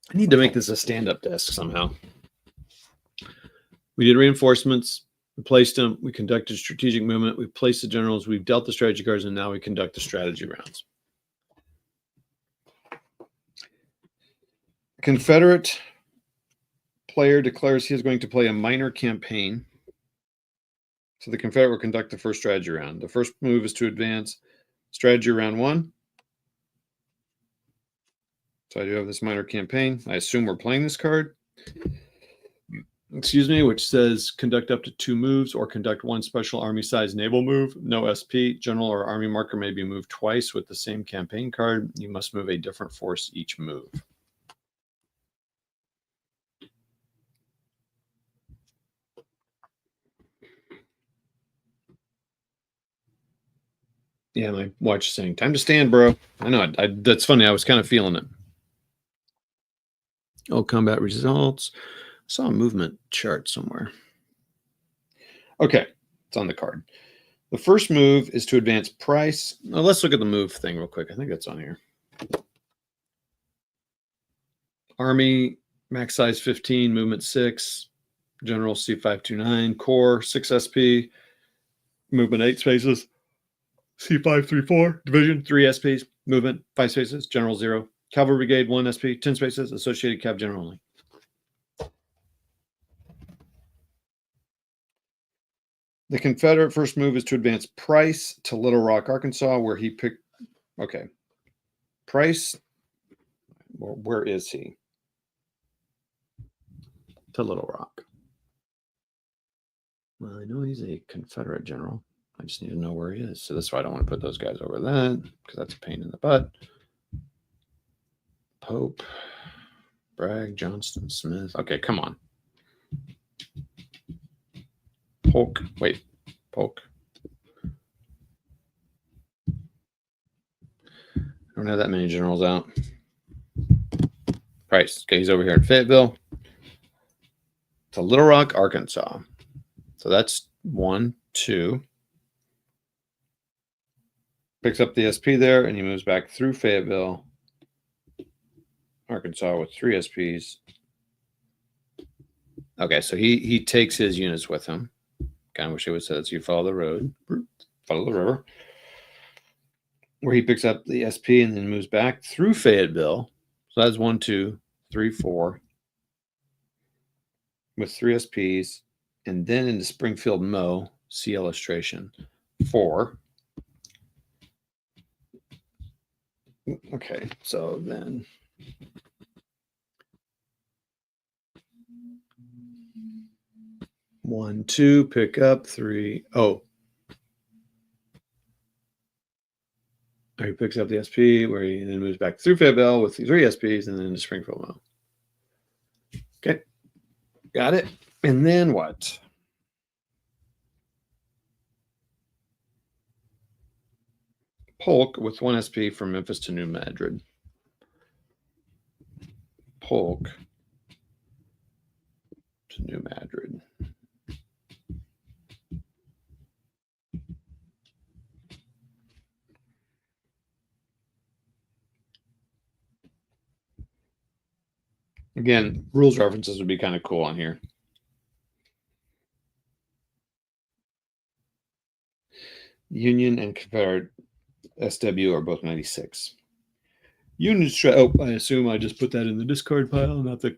I need to make this a stand-up desk somehow. We did reinforcements, we placed them, we conducted strategic movement, we placed the generals, we've dealt the strategy cards, and now we conduct the strategy rounds. Confederate player declares he is going to play a minor campaign. So the Confederate will conduct the first strategy round. The first move is to advance strategy round 1. So I do have this minor campaign. I assume we're playing this card. Excuse me, which says conduct up to 2 moves or conduct 1 special army-sized naval move. No SP. General or army marker may be moved twice with the same campaign card. You must move a different force each move. Yeah, my watch is saying, time to stand, bro. I know. That's funny. I was kind of feeling it. Oh, combat results. I saw a movement chart somewhere. Okay, it's on the card. The first move is to advance price. Now, let's look at the move thing real quick. I think that's on here. Army, max size 15, movement 6, general C529, core 6 SP, movement 8 spaces, C534, division 3 SPs, movement 5 spaces, general 0, cavalry brigade 1 SP, 10 spaces, associated cav general only. The Confederate first move is to advance Price to Little Rock, Arkansas, where he picked. Okay. Price, where is he? To Little Rock. Well, I know he's a Confederate general. I just need to know where he is. So that's why I don't want to put those guys over that, because that's a pain in the butt. Pope, Bragg, Johnston, Smith. Okay, come on. Polk. Wait, Polk. I don't have that many generals out. Price. Okay, he's over here in Fayetteville. To Little Rock, Arkansas. So that's 1, 2. Picks up the SP there, and he moves back through Fayetteville, Arkansas with 3 SPs. Okay, so he takes his units with him. Kind of wish I would say that. So you follow the road, follow the river, where he picks up the SP and then moves back through Fayetteville. So that's 1, 2, 3, 4 with 3 SPs, and then into Springfield Mo. See illustration 4. Okay, so then 1, 2, pick up 3. Oh. He picks up the SP, where he then moves back through Fayetteville with 3 SPs, and then to Springfield Mill. Okay, got it. And then what? Polk with 1 SP from Memphis to New Madrid. Polk to New Madrid. Again, rules references would be kind of cool on here. Union and Confederate SW are both 96. Union oh, I assume I just put that in the discard pile, not the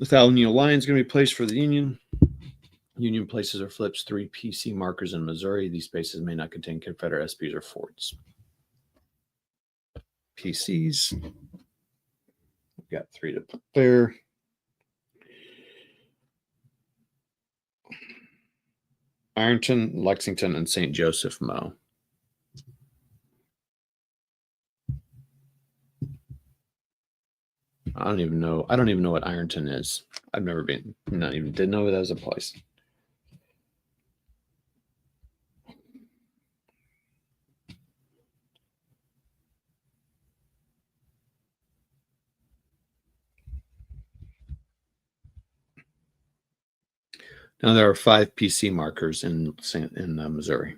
Thalial line is going to be placed for the Union. Union places or flips 3 PC markers in Missouri. These spaces may not contain Confederate SPs or forts. PCs. We've got 3 to put there. Ironton, Lexington, and St. Joseph Mo. I don't even know what Ironton is. I've never been. Didn't know that was a place. Now there are 5 PC markers in Missouri.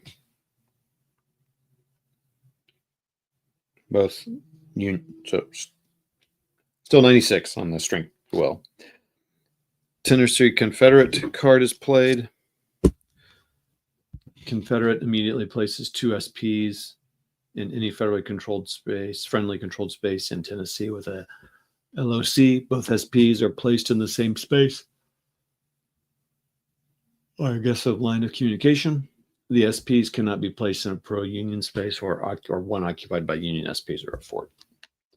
Both so still 96 on the strength. Well, Tennessee Confederate card is played. Confederate immediately places 2 SPs in any federally controlled space, friendly controlled space in Tennessee with a LOC. Both SPs are placed in the same space, or I guess a line of communication. The SPs cannot be placed in a pro-Union space or one occupied by Union SPs or a fort.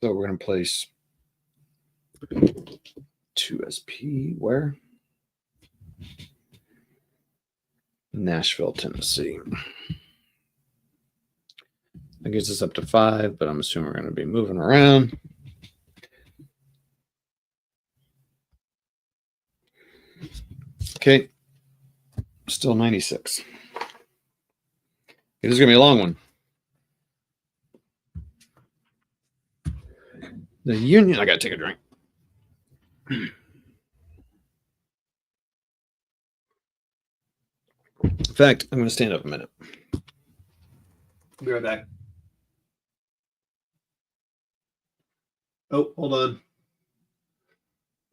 So we're going to place 2 SP where? Nashville, Tennessee. That gets us up to 5, but I'm assuming we're going to be moving around. Okay. Still 96. It is going to be a long one. The Union, I got to take a drink. In fact, I'm going to stand up a minute. I'll be right back. Oh, hold on.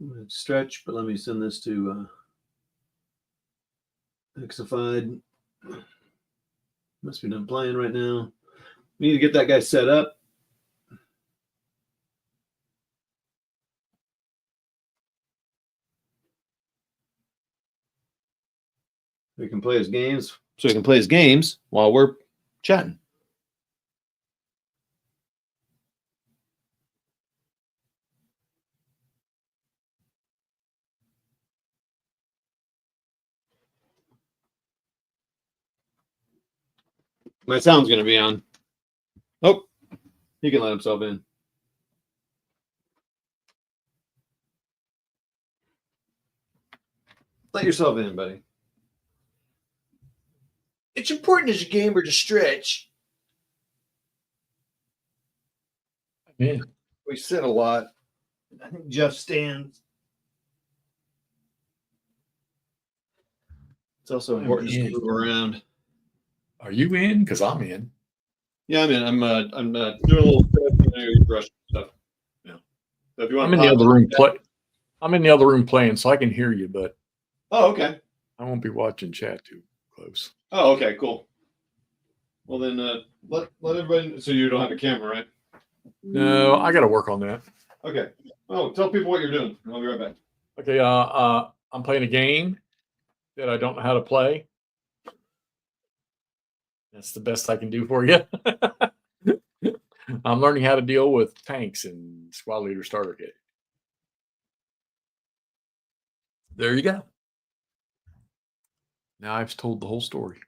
I'm going to stretch, but let me send this to Exified. Must be done playing right now. We need to get that guy set up. We can play his games. So he can play his games while we're chatting. My sound's going to be on. Oh, he can let himself in. Let yourself in, buddy. It's important as a gamer to stretch. Yeah. We sit a lot. I think Jeff stands. It's also important to move around. Are you in? Because I'm in. Yeah, I'm in. I'm doing a little brush stuff. Yeah. So if you want, I'm in the other room I'm in the other room playing, so I can hear you, but oh, okay. I won't be watching chat too close. Oh, okay, cool. Well then, let everybody. So you don't have a camera, right? No, I got to work on that. Okay. Oh, tell people what you're doing. I'll be right back. Okay. I'm playing a game that I don't know how to play. That's the best I can do for you. I'm learning how to deal with tanks in Squad Leader Starter Kit. There you go. Now I've told the whole story.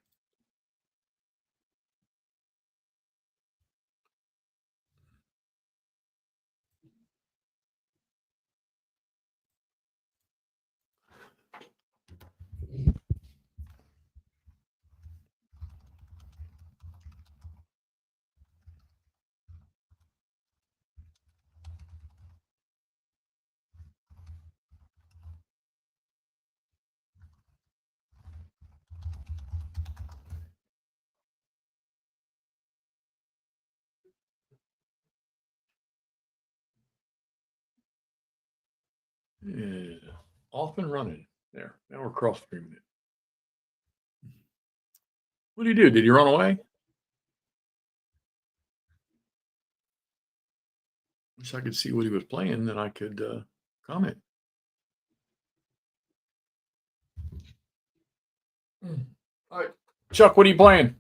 Yeah. Off and running. There. Now we're cross streaming it. What did he do? Did he run away? Wish I could see what he was playing, then I could comment. All right. Chuck, what are you playing?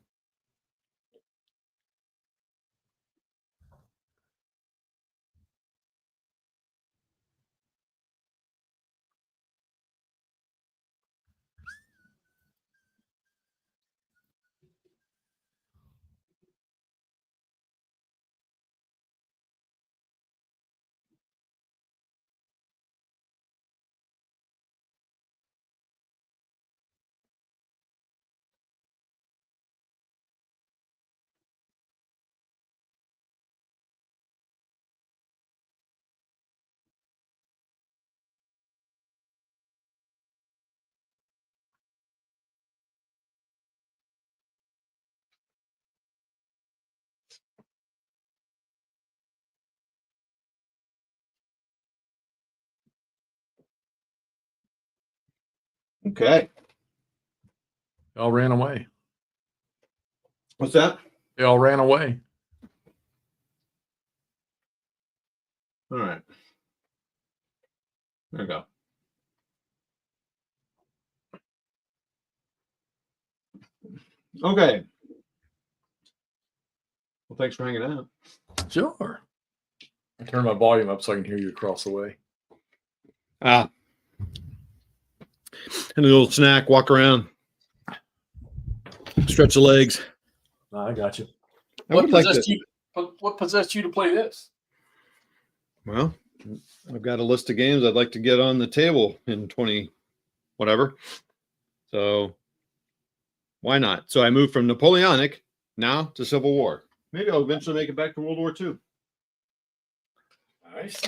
Okay. They all ran away. What's that? They all ran away. All right. There we go. Okay. Well, thanks for hanging out. Sure. I turn my volume up so I can hear you across the way. And a little snack, walk around, stretch the legs. I got you. What possessed you to play this? Well, I've got a list of games I'd like to get on the table in 20 whatever. So why not? So I moved from Napoleonic now to Civil War. Maybe I'll eventually make it back to World War II. Nice.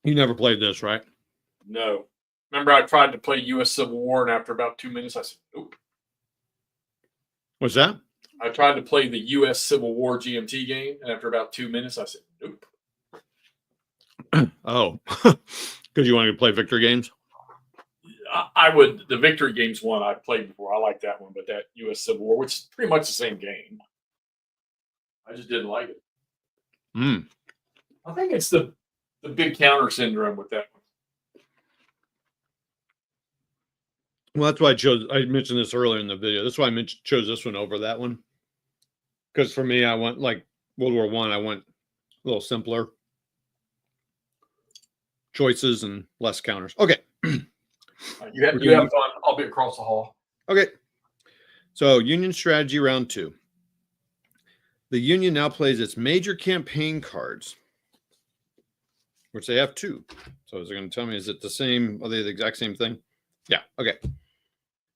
You never played this, right? No. Remember, I tried to play U.S. Civil War, and after about 2 minutes, I said, nope. What's that? I tried to play the U.S. Civil War GMT game, and after about 2 minutes, I said, nope. Oh, because you wanted to play victory games? I would. The victory games one I played before. I like that one, but that U.S. Civil War, which is pretty much the same game, I just didn't like it. I think it's the big counter syndrome with that one. Well, that's why I mentioned this earlier in the video. That's why I chose this one over that one. Because for me, I went like World War I. I went a little simpler choices and less counters. Okay. You have fun. I'll be across the hall. Okay. So Union strategy round 2. The Union now plays its major campaign cards, which they have 2. So is it going to tell me, is it the same? Are they the exact same thing? Yeah. Okay.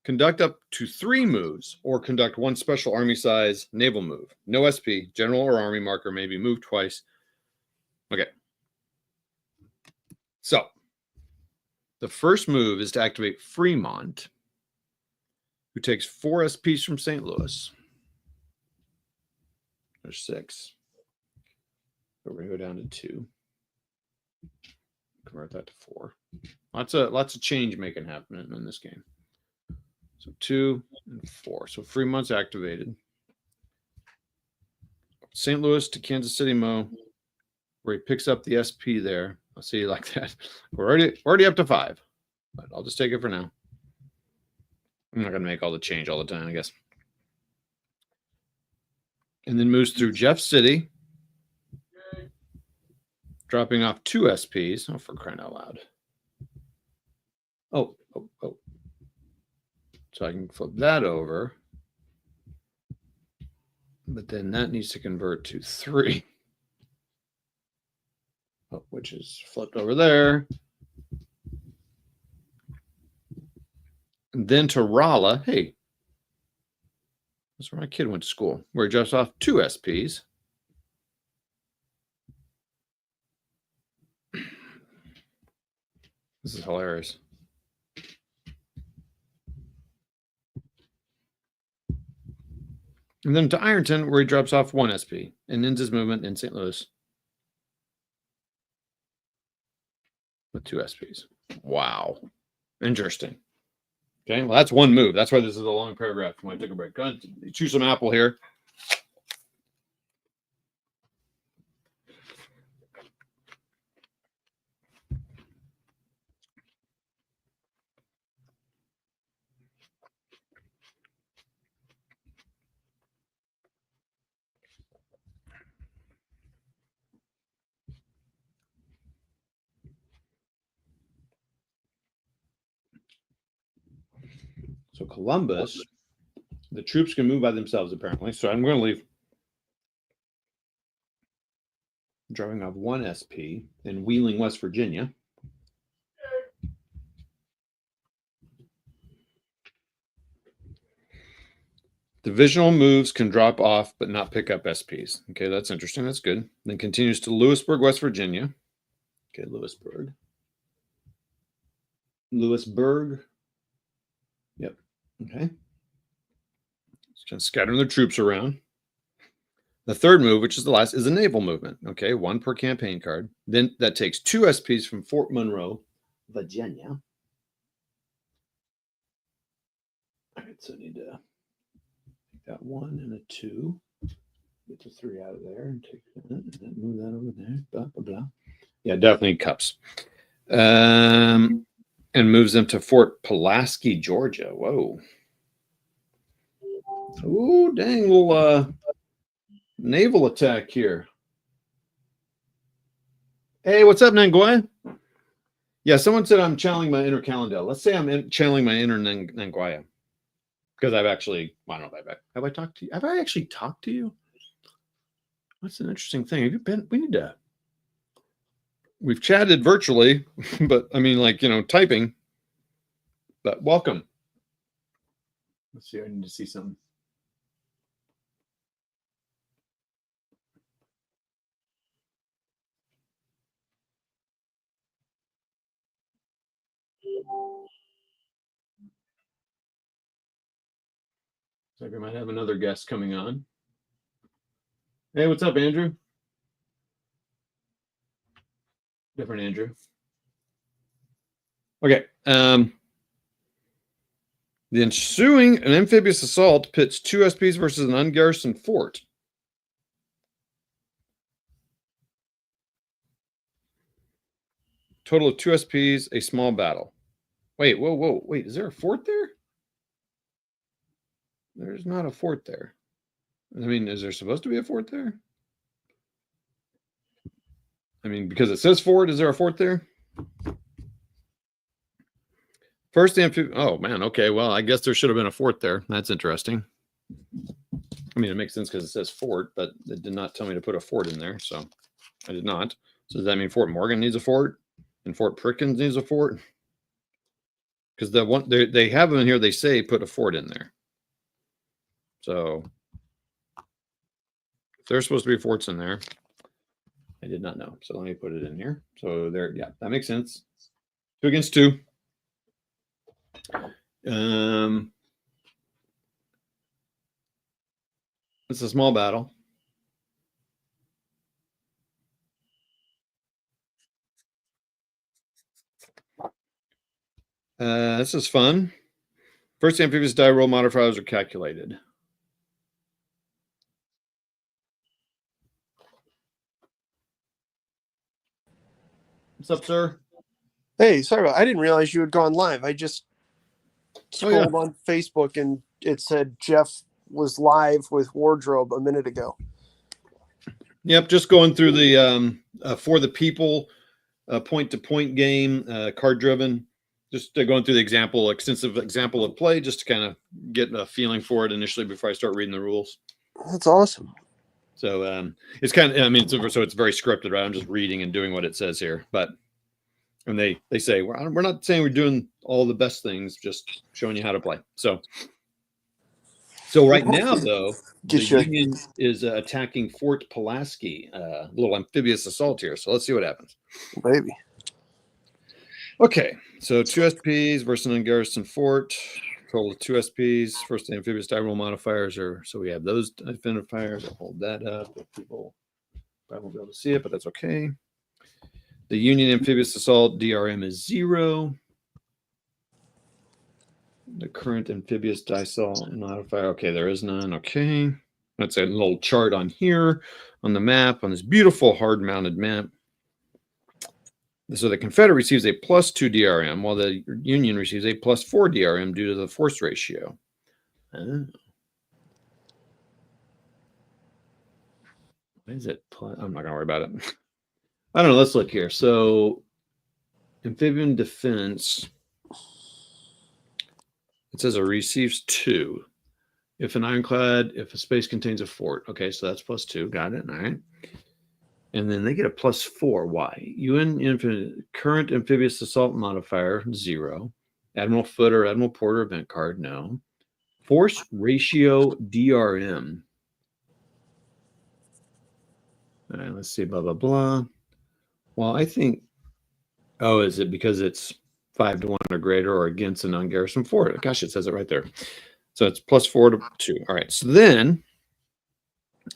Conduct up to 3 moves or conduct 1 special army size naval move. No SP, general or army marker may be moved twice. Okay. So the first move is to activate Fremont, who takes 4 SPs from St. Louis. There's 6. We're going to go down to 2. Convert that to 4. Lots of change making happening in this game. So 2 and 4. So Fremont's activated. St. Louis to Kansas City Mo, where he picks up the SP there. I'll see you like that. We're already up to 5, but I'll just take it for now. I'm not going to make all the change all the time, I guess. And then moves through Jeff City dropping off 2 SPs. Oh, for crying out loud. Oh. So I can flip that over. But then that needs to convert to 3. Oh, which is flipped over there. And then to Rolla. Hey, that's where my kid went to school, where he drops off 2 SPs. This is hilarious. And then to Ironton, where he drops off 1 SP and ends his movement in St. Louis with 2 SPs. Wow. Interesting. Okay, well, that's one move. That's why this is a long paragraph when I took a break. Go ahead, chew some apple here. So Columbus, the troops can move by themselves, apparently. So I'm going to leave. Dropping off 1 SP in Wheeling, West Virginia. Divisional moves can drop off but not pick up SPs. Okay, that's interesting. That's good. Then continues to Lewisburg, West Virginia. Okay, Lewisburg. Yep. Okay. Just kind of scattering their troops around. The third move, which is the last, is a naval movement. Okay, 1 per campaign card. Then that takes 2 SPs from Fort Monroe, Virginia. All right, so I need to take that 1 and a 2. Get the 3 out of there and take that and then move that over there. Blah, blah, blah. Yeah, definitely cups. And moves them to Fort Pulaski, Georgia. Whoa. Ooh, dang, little naval attack here. Hey, what's up, Nangoya? Yeah, someone said I'm channeling my inner Calendel. Let's say I'm channeling my inner Nangoya. Because I've actually, I don't know if have I talked to you? Have I actually talked to you? That's an interesting thing. Have you been? We've chatted virtually, but I mean, like, typing. But welcome. Let's see. I need to see something. So we might have another guest coming on. Hey, what's up, Andrew? Different Andrew. Okay. The ensuing an amphibious assault pits 2 SPs versus an ungarrisoned fort. Total of 2 SPs, a small battle. Wait, whoa. Wait, is there a fort there? There's not a fort there. I mean, is there supposed to be a fort there? I mean, because it says fort, is there a fort there? First amphibious. Oh, man. Okay. Well, I guess there should have been a fort there. That's interesting. I mean, it makes sense because it says fort, but it did not tell me to put a fort in there. So I did not. So does that mean Fort Morgan needs a fort and Fort Pickens needs a fort? Because the one they have them in here, they say put a fort in there. So if there's supposed to be forts in there, I did not know. So let me put it in here. So there, yeah, that makes sense. 2 against 2. It's a small battle. This is fun. First amphibious die roll modifiers are calculated. What's up, sir? Hey, sorry I didn't realize you had gone live. I just scrolled on Facebook and it said Jeff was live with Wardrobe a minute ago. Yep, just going through the for the people point-to-point game, card-driven. Just going through the extensive example of play, just to kind of get a feeling for it initially before I start reading the rules. That's awesome. So it's kind of, I mean, so it's very scripted, right? I'm just reading and doing what it says here. But and they say we're not saying we're doing all the best things, just showing you how to play. So right now, though, the Union is attacking Fort Pulaski, a little amphibious assault here. So let's see what happens. Baby. Okay, so 2 SPs versus an ungarrisoned fort. Total of 2 SPs. First, the amphibious die roll modifiers are, so we have those identifiers. I'll hold that up. People probably won't be able to see it, but that's okay. The Union amphibious assault DRM is 0. The current amphibious dice modifier, okay, there is none. Okay, that's a little chart on here on the map, on this beautiful hard-mounted map. So the Confederate receives a +2 DRM, while the Union receives a +4 DRM due to the force ratio. Oh. Why is it? I'm not going to worry about it. I don't know. Let's look here. So amphibian defense, it says it receives 2. If an ironclad, if a space contains a fort. Okay, so that's +2. Got it. All right. And then they get a +4. Why? Current amphibious assault modifier 0. Admiral Foote or Admiral Porter event card, no. Force ratio DRM. All right, let's see, blah, blah, blah. Well, I think, oh, is it because it's 5-1 or greater or against an ungarrisoned fort? Gosh, it says it right there. So it's +4 to 2. All right, so then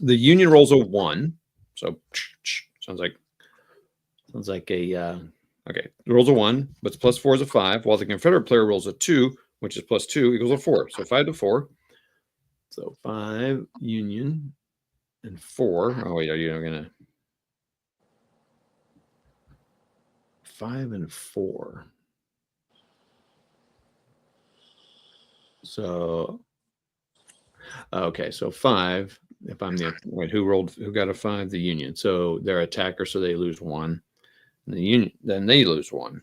the Union rolls a 1. So sounds like a okay. It rolls a 1, but it's +4 is a 5, while the Confederate player rolls a 2, which is +2 equals a 4. So 5 to 4. So 5 Union and 4. Oh wait, are you gonna 5 and 4? So okay, so 5. If I'm the wait, who got a 5? The Union. So they're attacker, so they lose 1. And the Union, then they lose 1.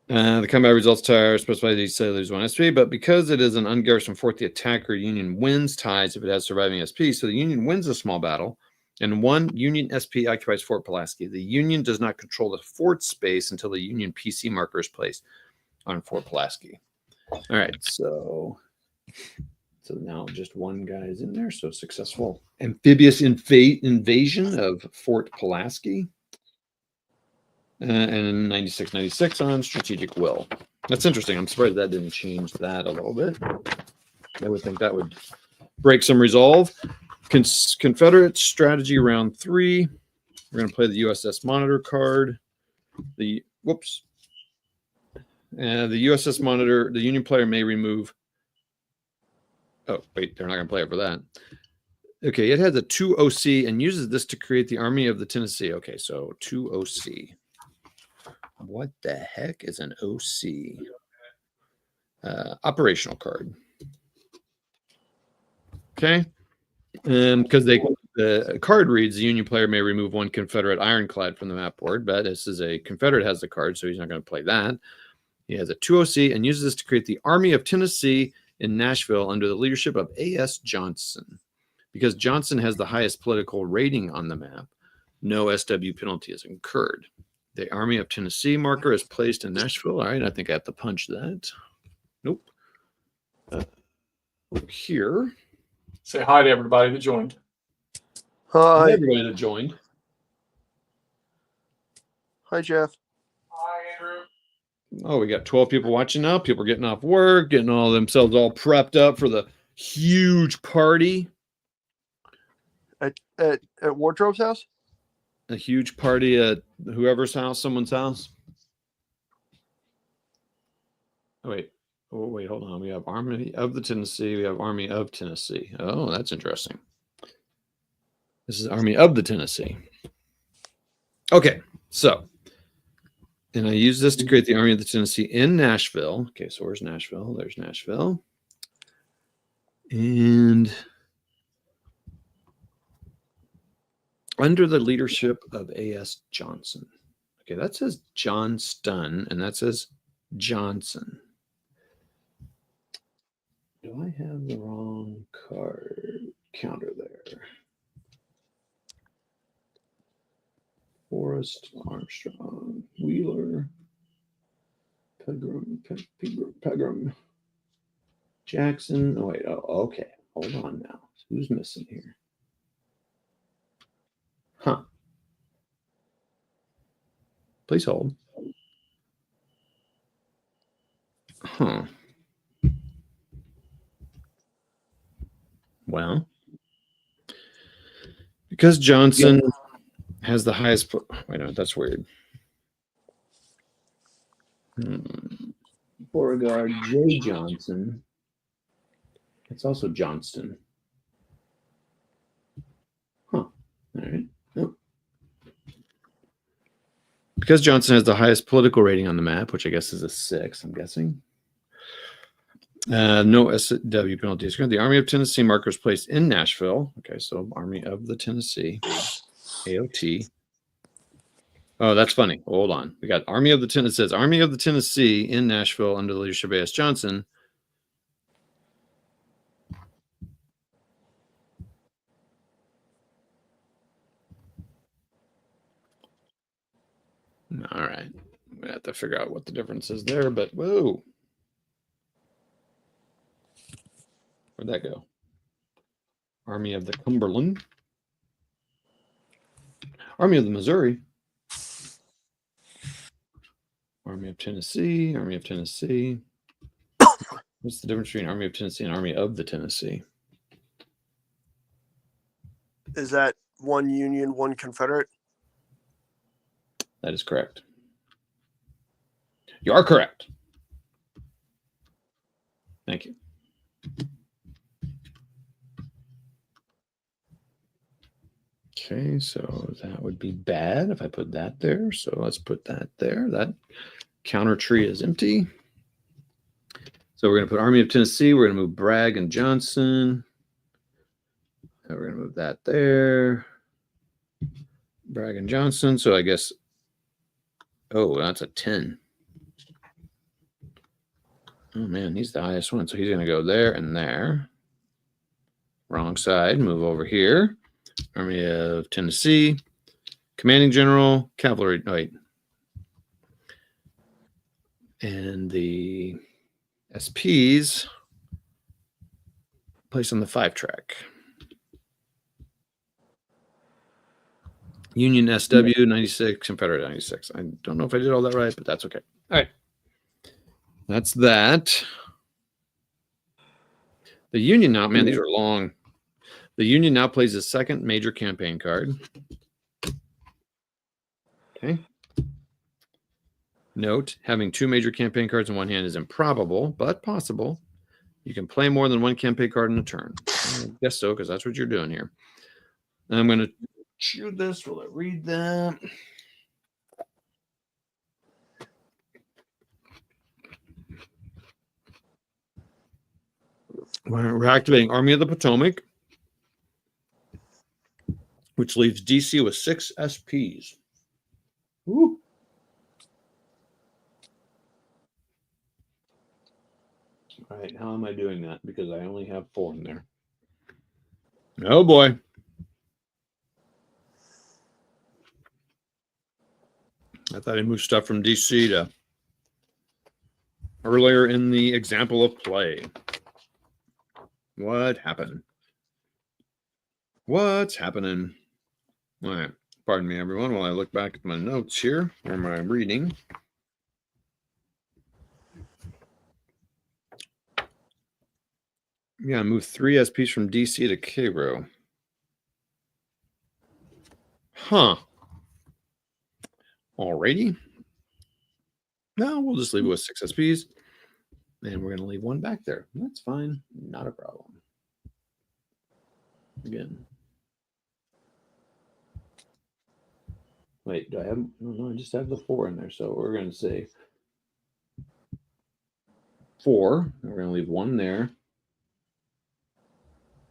The combat results tire specify they say lose 1 SP, but because it is an ungarrisoned fort, the attacker Union wins ties if it has surviving SP. So the Union wins a small battle, and 1 Union SP occupies Fort Pulaski. The Union does not control the fort space until the Union PC marker is placed on Fort Pulaski. All right, so now just 1 guy is in there. So successful amphibious invasion of Fort Pulaski. And 96 on strategic will. That's interesting. I'm surprised that didn't change that a little bit. I would think that would break some resolve. Confederate strategy round 3. We're going to play the USS Monitor card. The USS Monitor, the Union player may remove. Oh, wait, they're not going to play it for that. Okay, it has a 2 OC and uses this to create the Army of the Tennessee. Okay, so 2 OC. What the heck is an OC? Operational card. Okay. Because the card reads, the Union player may remove 1 Confederate ironclad from the map board, but this is a Confederate has the card, so he's not going to play that. He has a 2 OC and uses this to create the Army of Tennessee in Nashville under the leadership of A.S. Johnson. Because Johnson has the highest political rating on the map, no SW penalty is incurred. The Army of Tennessee marker is placed in Nashville. All right, I think I have to punch that. Nope. Here. Say hi to everybody that joined. Hi. Everybody that joined. Hi, Jeff. Hi, Andrew. Oh, we got 12 people watching now. People are getting off work, getting all themselves all prepped up for the huge party. At Wardrobe's house? A huge party at whoever's house, someone's house. Oh, wait, hold on. We have Army of the Tennessee. We have Army of Tennessee. Oh, that's interesting. This is Army of the Tennessee. Okay, so, and I use this to create the Army of the Tennessee in Nashville. Okay, so where's Nashville? There's Nashville. And under the leadership of A.S. Johnson. Okay, that says Johnston, and that says Johnson. Do I have the wrong card counter there? Forrest, Armstrong, Wheeler, Pegram, Jackson. Oh, wait. Oh, okay. Hold on now. Who's missing here? Huh. Please hold. Huh. Well, because Johnson has the highest. Wait a minute. That's weird. Beauregard J. Johnson. It's also Johnston. Huh. All right. Oh. Because Johnson has the highest political rating on the map, which I guess is a 6, I'm guessing. No SW penalties. The Army of Tennessee markers placed in Nashville. Okay, so Army of the Tennessee, AOT. Oh, that's funny. Hold on. We got Army of the Tennessee. It says Army of the Tennessee in Nashville under the leadership of A.S. Johnson. All right. I'm going to have to figure out what the difference is there, but whoa. Where'd that go? Army of the Cumberland. Army of the Missouri. Army of Tennessee. Army of Tennessee. What's the difference between Army of Tennessee and Army of the Tennessee? Is that one Union, one Confederate? That is correct. You are correct. Thank you. Okay, so that would be bad if I put that there. So let's put that there. That counter tree is empty. So we're going to put Army of Tennessee. We're going to move Bragg and Johnson. And we're going to move that there. Bragg and Johnson. So I guess, oh, that's a 10. Oh, man, he's the highest one. So he's going to go there and there. Wrong side. Move over here. Army of Tennessee. Commanding General, Cavalry. Wait. And the SPs placed on the 5-track. Union SW 96, Confederate 96. I don't know if I did all that right, but that's okay. All right. That's that. The Union now, man, these are long. The Union now plays a second major campaign card. Okay. Note, having 2 major campaign cards in one hand is improbable, but possible. You can play more than 1 campaign card in a turn. I guess so, because that's what you're doing here. And I'm going to chew this while I read that. We're activating Army of the Potomac, which leaves DC with 6 SPs. Woo. All right, how am I doing that? Because I only have 4 in there. Oh, boy. I thought I moved stuff from DC to earlier in the example of play. What happened? What's happening? All right. Pardon me, everyone, while I look back at my notes here or my reading. Yeah, I moved 3 SPs from DC to Cairo. Huh. Alrighty. No, we'll just leave it with 6 SPs. And we're going to leave 1 back there. That's fine. Not a problem. Again. Wait, do I have? No, I just have the 4 in there. So we're going to say 4. We're going to leave 1 there.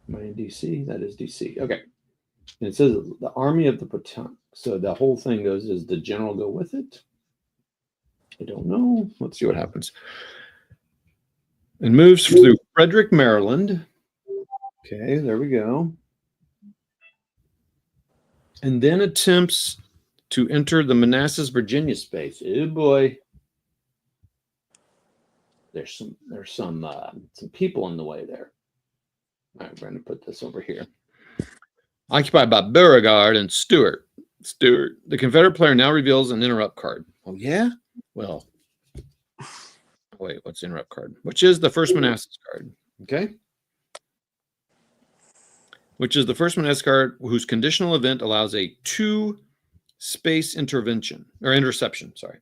Am I in DC? That is DC. Okay. And it says the Army of the Potomac. So the whole thing goes, does the general go with it? I don't know. Let's see what happens. It moves through Frederick, Maryland. Okay, there we go. And then attempts to enter the Manassas, Virginia space. Oh boy. There's some people in the way there. All right, we're going to put this over here. Occupied by Beauregard and Stewart. The Confederate player now reveals an interrupt card. Oh, yeah? Well, wait, what's interrupt card? Which is the first Manassas card. Okay. Which is the first Manassas card whose conditional event allows a 2-space interception. Sorry.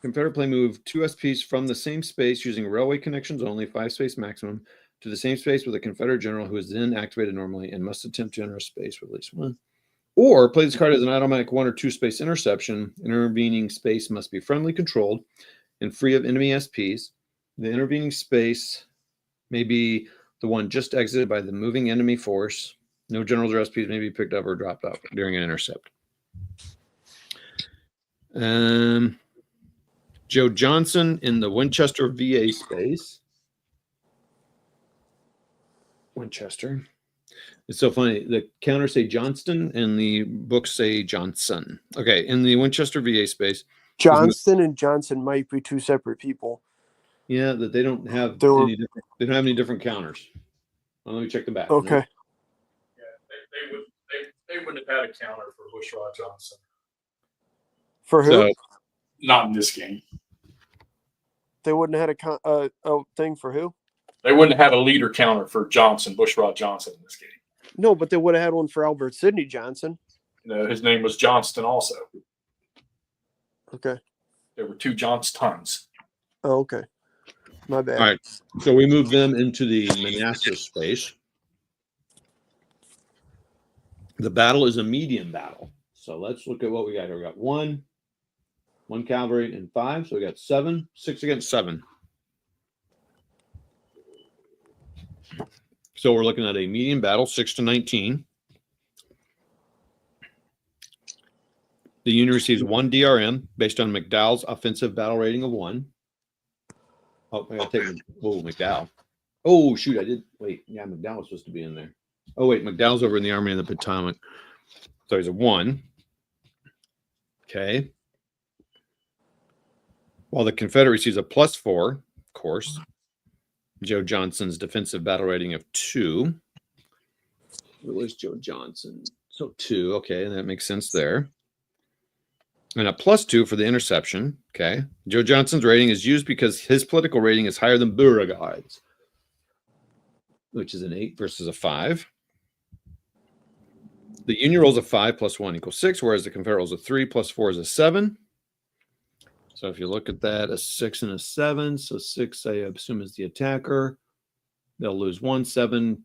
Confederate player move 2 SPs from the same space using railway connections only, 5-space maximum, to the same space with a Confederate general who is then activated normally and must attempt to enter a space with at least 1. Or play this card as an automatic 1 or 2 space interception. Intervening space must be friendly controlled and free of enemy SPs. The intervening space may be the one just exited by the moving enemy force. No generals or SPs may be picked up or dropped off during an intercept. Joe Johnson in the Winchester VA space. Winchester. It's so funny. The counters say Johnston and the books say Johnson. Okay, in the Winchester VA space. Johnston and Johnson might be 2 separate people. Yeah, that they don't have any different. They don't have any different counters. Well, let me check the back. Okay. No. Yeah, they wouldn't have had a counter for Bushrod Johnson. For who? So, Not in this game. They wouldn't have had a thing for who? They wouldn't have had a leader counter for Bushrod Johnson in this game. No, but they would have had one for Albert Sidney Johnson. His name was Johnston also. Okay. There were 2 Johnstons. Oh, okay. My bad. all right. So we move them into the Manassas space. The battle is a medium battle. So let's look at what we got here. We got 1 cavalry, and 5. So we got 7, 6 against 7. So we're looking at a medium battle, 6-19. The Union receives 1 DRM based on McDowell's offensive battle rating of 1. Oh, I got to take McDowell. Oh, shoot, I did. Wait, yeah, McDowell was supposed to be in there. Oh, wait, McDowell's over in the Army of the Potomac. So he's a 1. Okay. While the Confederate receives a +4, of course. Joe Johnson's defensive battle rating of 2. Where was Joe Johnson? So 2. Okay, that makes sense there. And a +2 for the interception. Okay. Joe Johnson's rating is used because his political rating is higher than Beauregard's, which is an 8 versus a 5. The Union rolls a 5 + 1 = 6, whereas the Confederate rolls a 3 + 4 is a 7. So if you look at that, a 6 and a 7. So 6, I assume, is the attacker. They'll lose 1, 7.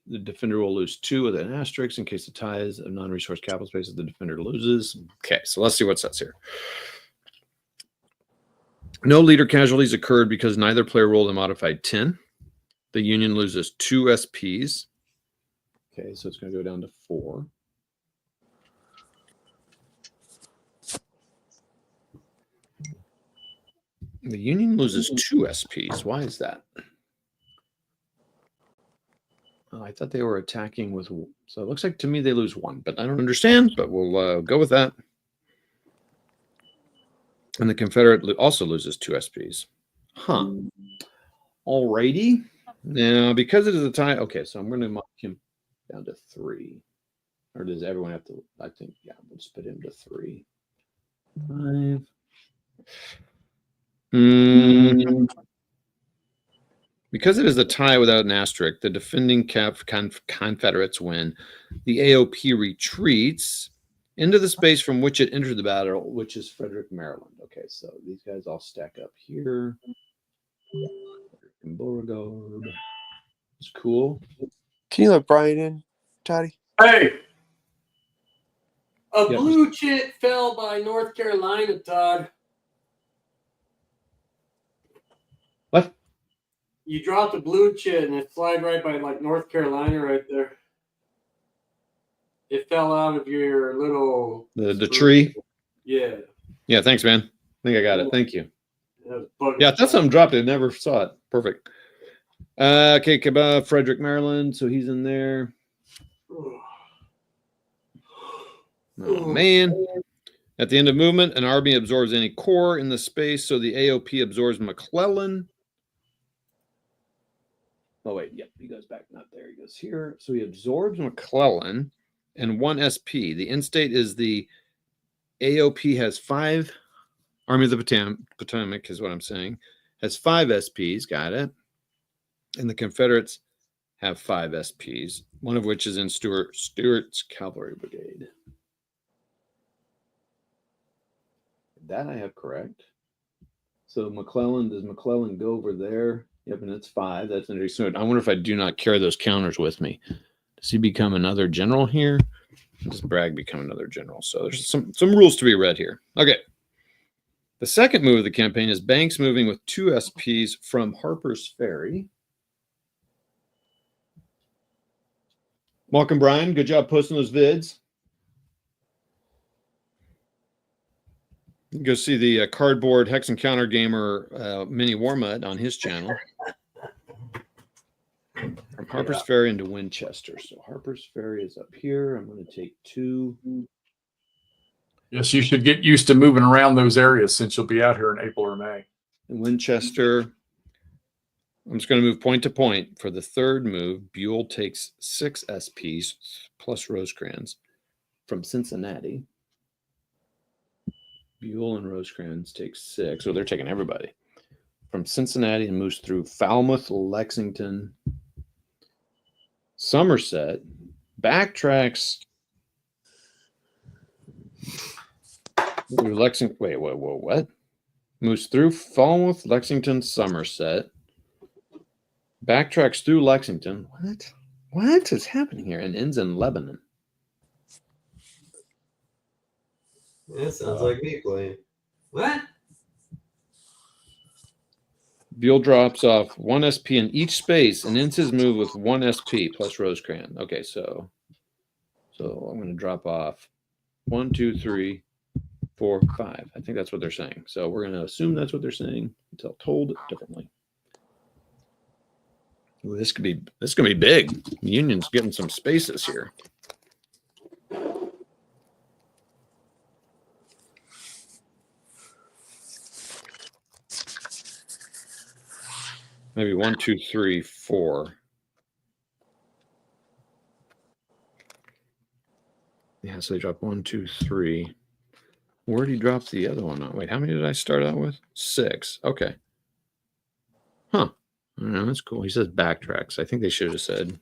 The defender will lose 2 with an asterisk in case the tie is a non-resource capital space that the defender loses. Okay, so let's see what says here. No leader casualties occurred because neither player rolled a modified 10. The Union loses 2 SPs. Okay, so it's going to go down to 4. The Union loses 2 SPs. Why is that? Oh, I thought they were attacking with... So it looks like to me they lose 1, but I don't understand, but we'll go with that. And the Confederate also loses 2 SPs. Huh. Alrighty. Now, because it is a tie... Okay, so I'm going to mark him down to 3. Or does everyone have to... I think, yeah, we'll just put him to 3. 5... Because it is a tie without an asterisk, the defending Confederates win. The AOP retreats into the space from which it entered the battle, which is Frederick, Maryland. Okay, so these guys all stack up here. Beauregard. It's cool. Can you let Brian in, Toddy? Hey, A blue chit fell by North Carolina, Todd. What? You dropped a blue chit and it flied right by like North Carolina right there. It fell out of your little The tree. Yeah. Yeah, thanks, man. I think I got it. Thank you. Bug Yeah, that's something dropped it. Never saw it. Perfect. Okay, Frederick, Maryland. So he's in there. Oh, man. At the end of movement, an army absorbs any core in the space, so the AOP absorbs McClellan. Oh, wait. Yep, he goes back. Not there. He goes here. So he absorbs McClellan and 1 SP. The end state is the AOP has 5. Army of the Potomac is what I'm saying. Has 5 SPs. Got it. And the Confederates have 5 SPs, one of which is in Stuart's Cavalry Brigade. That I have correct. So McClellan, does McClellan go over there? Yep, and it's 5. That's interesting. I wonder if I do not carry those counters with me. Does he become another general here? Does Bragg become another general? So there's some rules to be read here. Okay. The second move of the campaign is Banks moving with 2 SPs from Harper's Ferry. Welcome, Brian. Good job posting those vids. You can go see the Cardboard Hex and Counter Gamer mini Warmut on his channel. From Harper's Ferry into Winchester. So Harper's Ferry is up here. I'm going to take 2. Yes, you should get used to moving around those areas since you'll be out here in April or May. In Winchester, I'm just going to move point to point. For the third move, Buell takes 6 SPs plus Rosecrans from Cincinnati. Buell and Rosecrans take 6. So they're taking everybody from Cincinnati and moves through Falmouth, Lexington, Somerset, backtracks through Lexington. Wait, what? Moves through Falmouth, Lexington, Somerset, backtracks through Lexington. What is happening here? And ends in Lebanon. That sounds like me playing. What? Buell drops off 1 SP in each space and ends his move with 1 SP plus Rosecrans. Okay, so I'm going to drop off 1, 2, 3, 4, 5. I think that's what they're saying. So we're going to assume that's what they're saying until told differently. Ooh, this could be big. The Union's getting some spaces here. Maybe 1, 2, 3, 4. Yeah, so they drop 1, 2, 3. Where did he drop the other one? Wait, how many did I start out with? 6. Okay. Huh. I don't know. That's cool. He says backtracks. I think they should have said.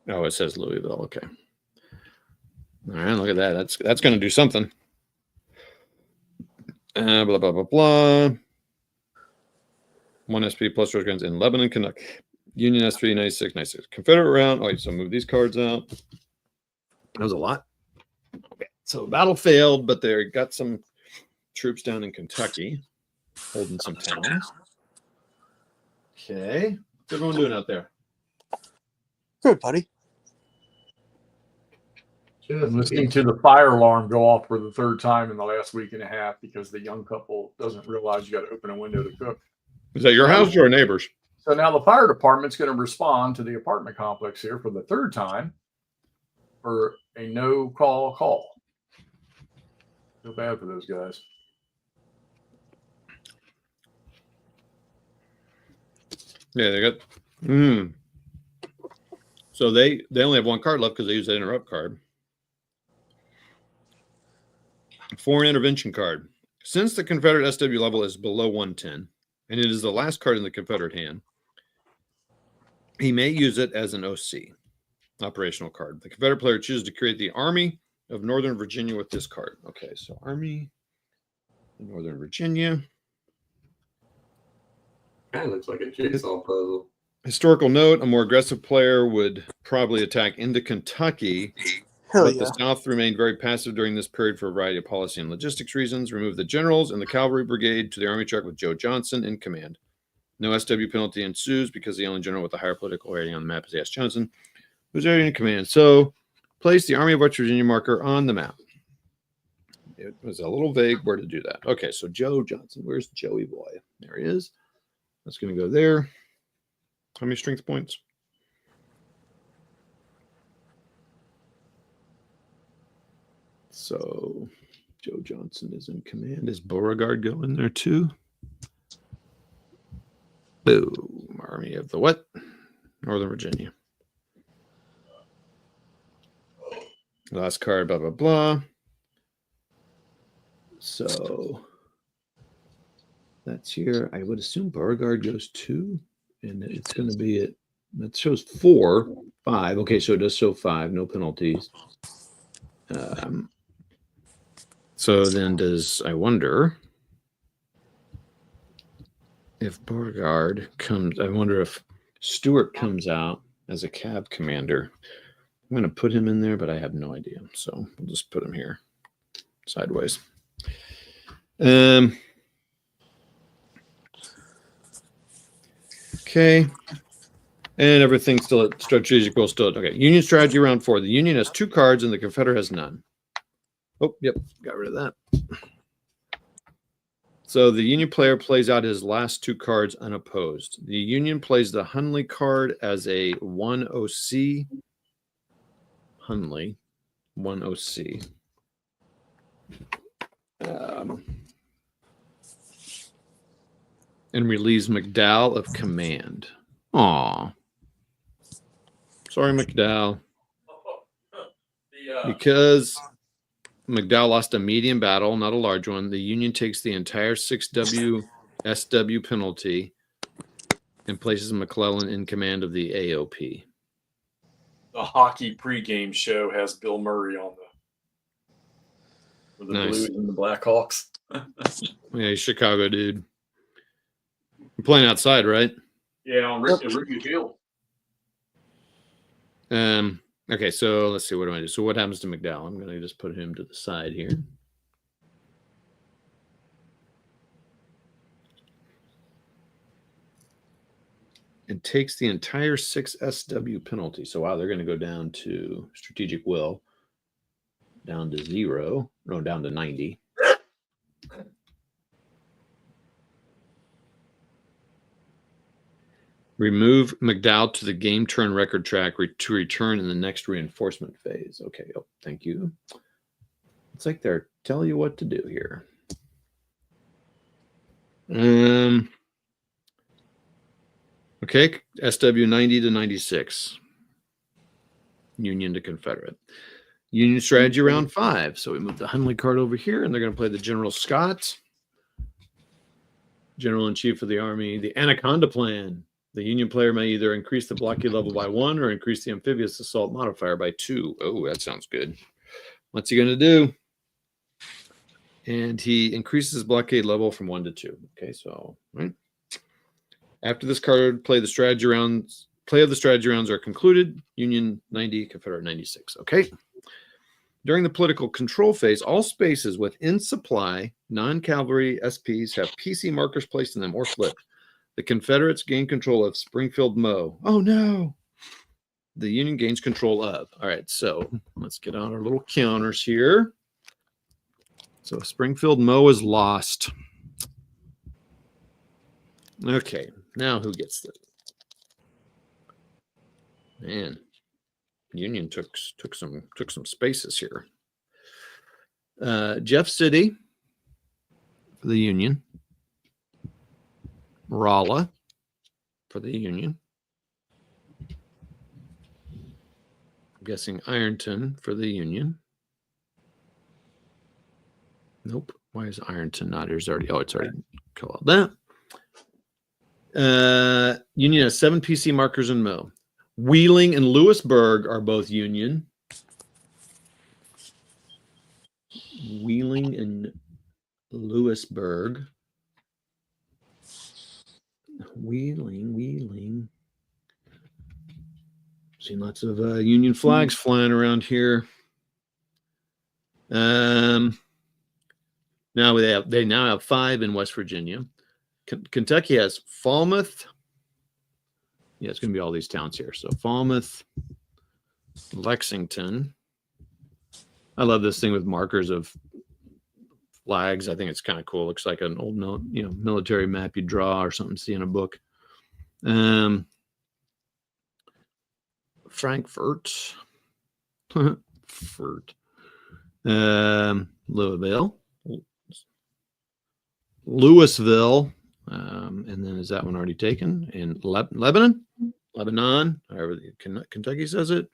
Oh, it says Louisville. Okay. All right. Look at that. That's going to do something. Blah, blah, blah, blah. 1 SP plus Rosecrans in Lebanon, Kentucky. Union S3, 96, 96. Confederate round. Oh, wait, so move these cards out. That was a lot. Okay. So battle failed, but they got some troops down in Kentucky holding some towns. Okay. What's everyone doing out there? Good, buddy. I'm listening to the fire alarm go off for the 3rd time in the last week and a half because the young couple doesn't realize you got to open a window to cook. Is that your house or a neighbor's? So now the fire department's going to respond to the apartment complex here for the 3rd time for a no-call call. Feel bad for those guys. Yeah, they got. So they only have 1 card left because they use the interrupt card. Foreign intervention card. Since the Confederate SW level is below 110, and it is the last card in the Confederate hand, he may use it as an OC, operational card. The Confederate player chooses to create the Army of Northern Virginia with this card. Okay, so Army of Northern Virginia. Kind of looks like a jigsaw puzzle. Historical note, a more aggressive player would probably attack into Kentucky. Hell But yeah. the South remained very passive during this period for a variety of policy and logistics reasons. Remove the generals and the cavalry brigade to the Army truck with Joe Johnson in command. No SW penalty ensues because the only general with a higher political rating on the map is S. Johnson. Who's already in command? So place the Army of West Virginia marker on the map. It was a little vague where to do that. Okay, so Joe Johnson. Where's Joey boy? There he is. That's going to go there. How many strength points? So Joe Johnson is in command. Is Beauregard going there too? Boom. Army of the what? Northern Virginia. Last card, blah, blah, blah. So that's here. I would assume Beauregard goes 2, and it's going to be at, that shows 4, 5. Okay, so it does show 5, no penalties. So then I wonder if Beauregard comes, I wonder if Stewart comes out as a cab commander. I'm going to put him in there, but I have no idea. So we'll just put him here sideways. Okay. And everything's still at strategic goal still. Okay. Union strategy round 4. The Union has 2 cards and the Confederate has none. Oh, yep. Got rid of that. So the Union player plays out his last 2 cards unopposed. The Union plays the Hunley card as a 1OC. Hunley, 1OC. And relieves McDowell of command. Aw. Sorry, McDowell. Because McDowell lost a medium battle, not a large one, the Union takes the entire 6W SW penalty and places McClellan in command of the AOP. The hockey pregame show has Bill Murray on the Nice. Blues and the Blackhawks. Yeah, he's Chicago dude. We're playing outside, right? Yeah, on Wrigley Field. Okay, so let's see. What do I do? So what happens to McDowell? I'm going to just put him to the side here. And takes the entire 6 SW penalty. So, wow, they're going to go down to strategic will, down to 0, no, down to 90. Remove McDowell to the game turn record track to return in the next reinforcement phase. Okay, oh, thank you. It's like they're telling you what to do here. Okay, SW 90 to 96. Union to Confederate. Union strategy round 5. So we move the Hunley card over here, and they're going to play the General Scott, General-in-Chief of the Army, the Anaconda Plan. The Union player may either increase the blockade level by 1 or increase the amphibious assault modifier by 2. Oh, that sounds good. What's he going to do? And he increases blockade level from 1 to 2. Okay, so right after this card, play of the strategy rounds are concluded. Union 90, Confederate 96. Okay. During the political control phase, all spaces within supply non-cavalry SPs have PC markers placed in them or flipped. The Confederates gain control of Springfield Mo. Oh no. The Union gains control of. All right, so let's get on our little counters here. So Springfield Mo is lost. Okay, now who gets it? Man, Union took some spaces here. Jeff City for the Union. Rolla for the Union. I'm guessing Ironton for the Union. Nope. Why is Ironton not? It's already called that. Union has 7 PC markers in Mo. Wheeling and Lewisburg are both Union. Wheeling and Lewisburg. Wheeling. Seen lots of Union flags flying around here. Now they now have 5 in West Virginia. Kentucky has Falmouth. Yeah, it's going to be all these towns here. So Falmouth, Lexington. I love this thing with markers of flags. I think it's kind of cool. Looks like an old, military map you draw or something, see in a book. Frankfurt. Furt. Louisville. Louisville. And then is that one already taken? In Lebanon? However Kentucky says it.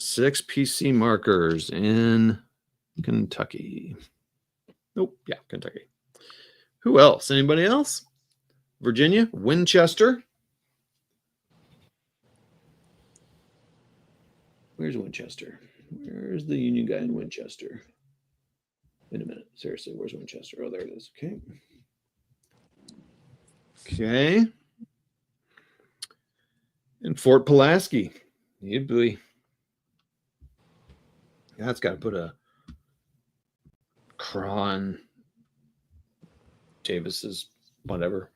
6 PC markers in Kentucky. Nope. Yeah, Kentucky. Who else? Anybody else? Virginia? Winchester? Where's Winchester? Where's the Union guy in Winchester? Wait a minute. Seriously, where's Winchester? Oh, there it is. Okay. Okay. And Fort Pulaski. Yeah, boy. That's got to put a cron Davis's whatever.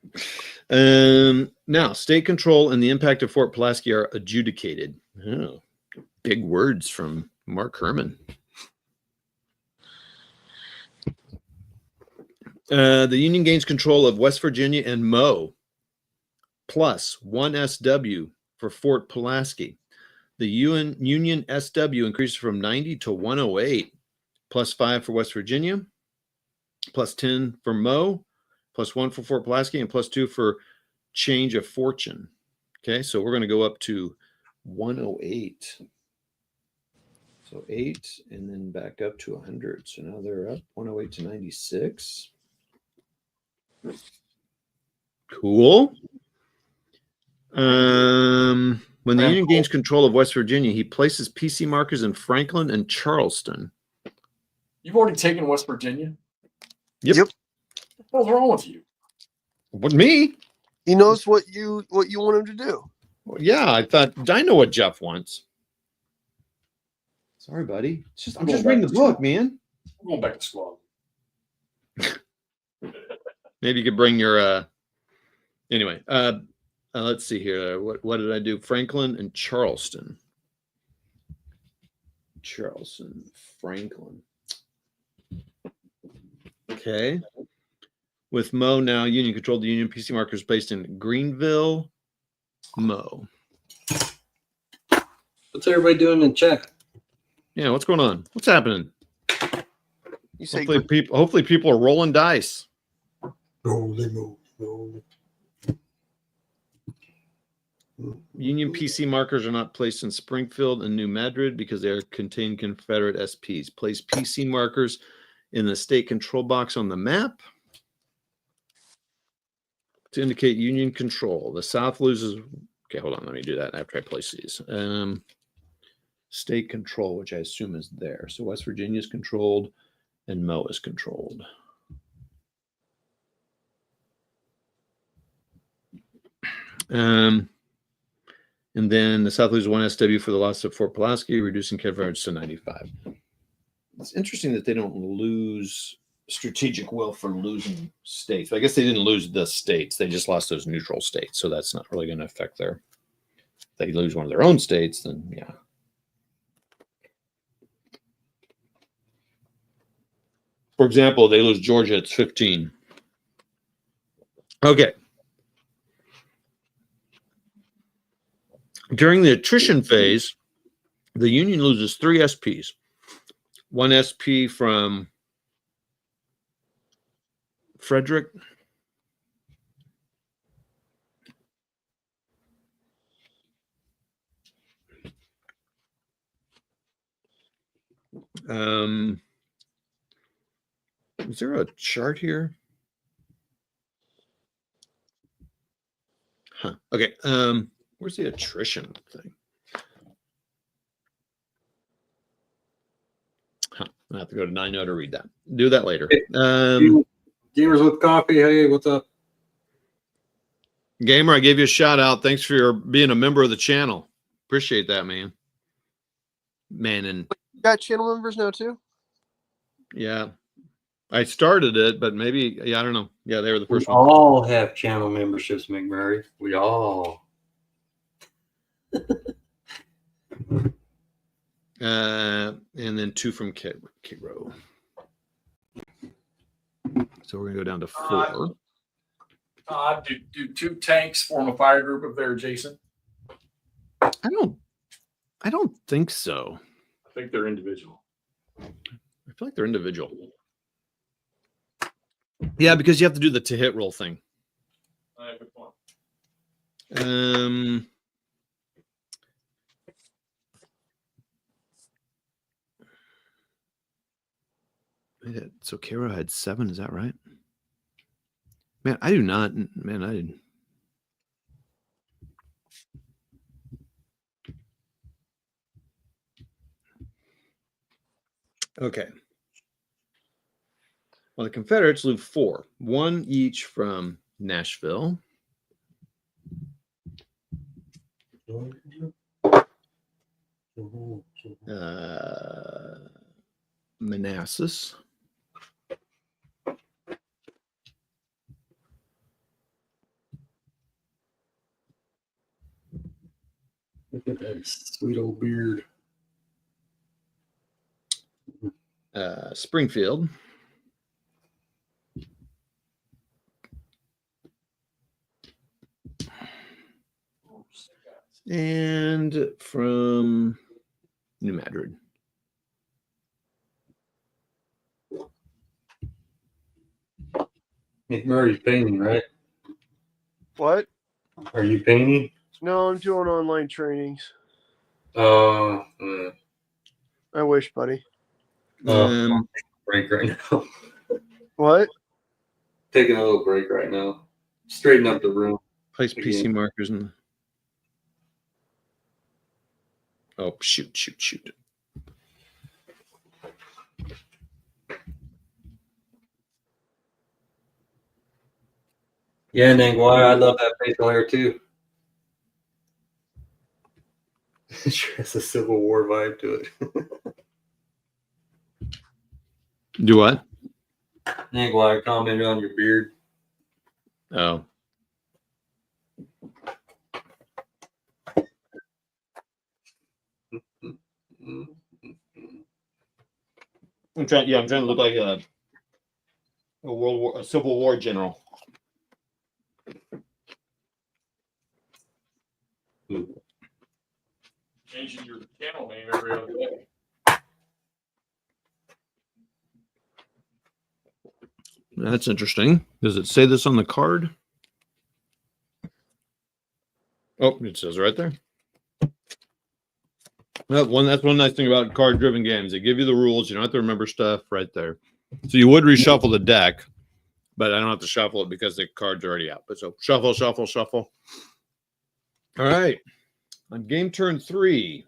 Now, state control and the impact of Fort Pulaski are adjudicated. Oh, big words from Mark Herman. The Union gains control of West Virginia and Mo, plus 1 SW for Fort Pulaski. The Union SW increases from 90 to 108, plus 5 for West Virginia, plus 10 for Mo, plus 1 for Fort Pulaski, and plus 2 for change of fortune. Okay, so we're going to go up to 108. So 8 and then back up to 100. So now they're up 108 to 96. Cool. When the Union gains control of West Virginia, he places PC markers in Franklin and Charleston. You've already taken West Virginia? Yep. Yep. What's wrong with you? What, me? He knows what you want him to do. Well, yeah, I know what Jeff wants. Sorry, buddy. I'm just reading the book, man. I'm going back to squad. Maybe you could bring your anyway. Let's see here. What did I do? Franklin and Charleston. Franklin. Okay. With Mo now, Union controlled the Union PC markers based in Greenville, Mo. What's everybody doing in chat? Yeah, what's going on? What's happening? You say Hopefully people are rolling dice. Union PC markers are not placed in Springfield and New Madrid because they contain Confederate SPs. Place PC markers in the state control box on the map to indicate Union control. The South loses. Okay, hold on. Let me do that after I place these. State control, which I assume is there. So West Virginia is controlled and Mo is controlled. And then the South loses 1 SW for the loss of Fort Pulaski, reducing Confederates to 95. It's interesting that they don't lose strategic will for losing states. I guess they didn't lose the states. They just lost those neutral states. So that's not really going to affect their... If they lose one of their own states, then yeah. For example, they lose Georgia, it's 15. Okay. During the attrition phase, the Union loses 3 SPs. 1 SP from Frederick. Is there a chart here? Huh. Okay. Where's the attrition thing? Huh. I have to go to 9.0 to read that. Do that later. Gamers with coffee. Hey, what's up? Gamer, I gave you a shout out. Thanks for being a member of the channel. Appreciate that, man. And you got channel members now too? Yeah. I started it, but maybe, yeah, I don't know. Yeah, they were the first We one. all have channel memberships, McMurray. We all. And then 2 from Cairo. So we're gonna go down to 4. Todd, do 2 tanks form a fire group if they're adjacent? I don't think so. I think they're individual. I feel like they're individual. Yeah, because you have to do the to hit roll thing. Good point. So Cairo had 7, is that right? Man, I do not. Man, I didn't. Okay. Well, the Confederates lose 4, 1 each from Nashville. Manassas. Look at that sweet old beard. Springfield. And from New Madrid. McMurray's painting, right? What? Are you painting? No, I'm doing online trainings. Uh, I wish, buddy. break right now. What? Taking a little break right now. Straighten up the room. Place PC markers in. Oh, shoot. Yeah, Nangwai, I love that facial hair too. Sure has a Civil War vibe to it. Do what? Nangwai commented on your beard. Oh. I'm trying to look like a Civil War general. Changing your channel name every other day. That's interesting. Does it say this on the card? Oh, it says right there. Well, that's one nice thing about card-driven games. They give you the rules. You don't have to remember stuff right there. So you would reshuffle the deck, but I don't have to shuffle it because the card's already out. But so shuffle. All right. On game turn 3.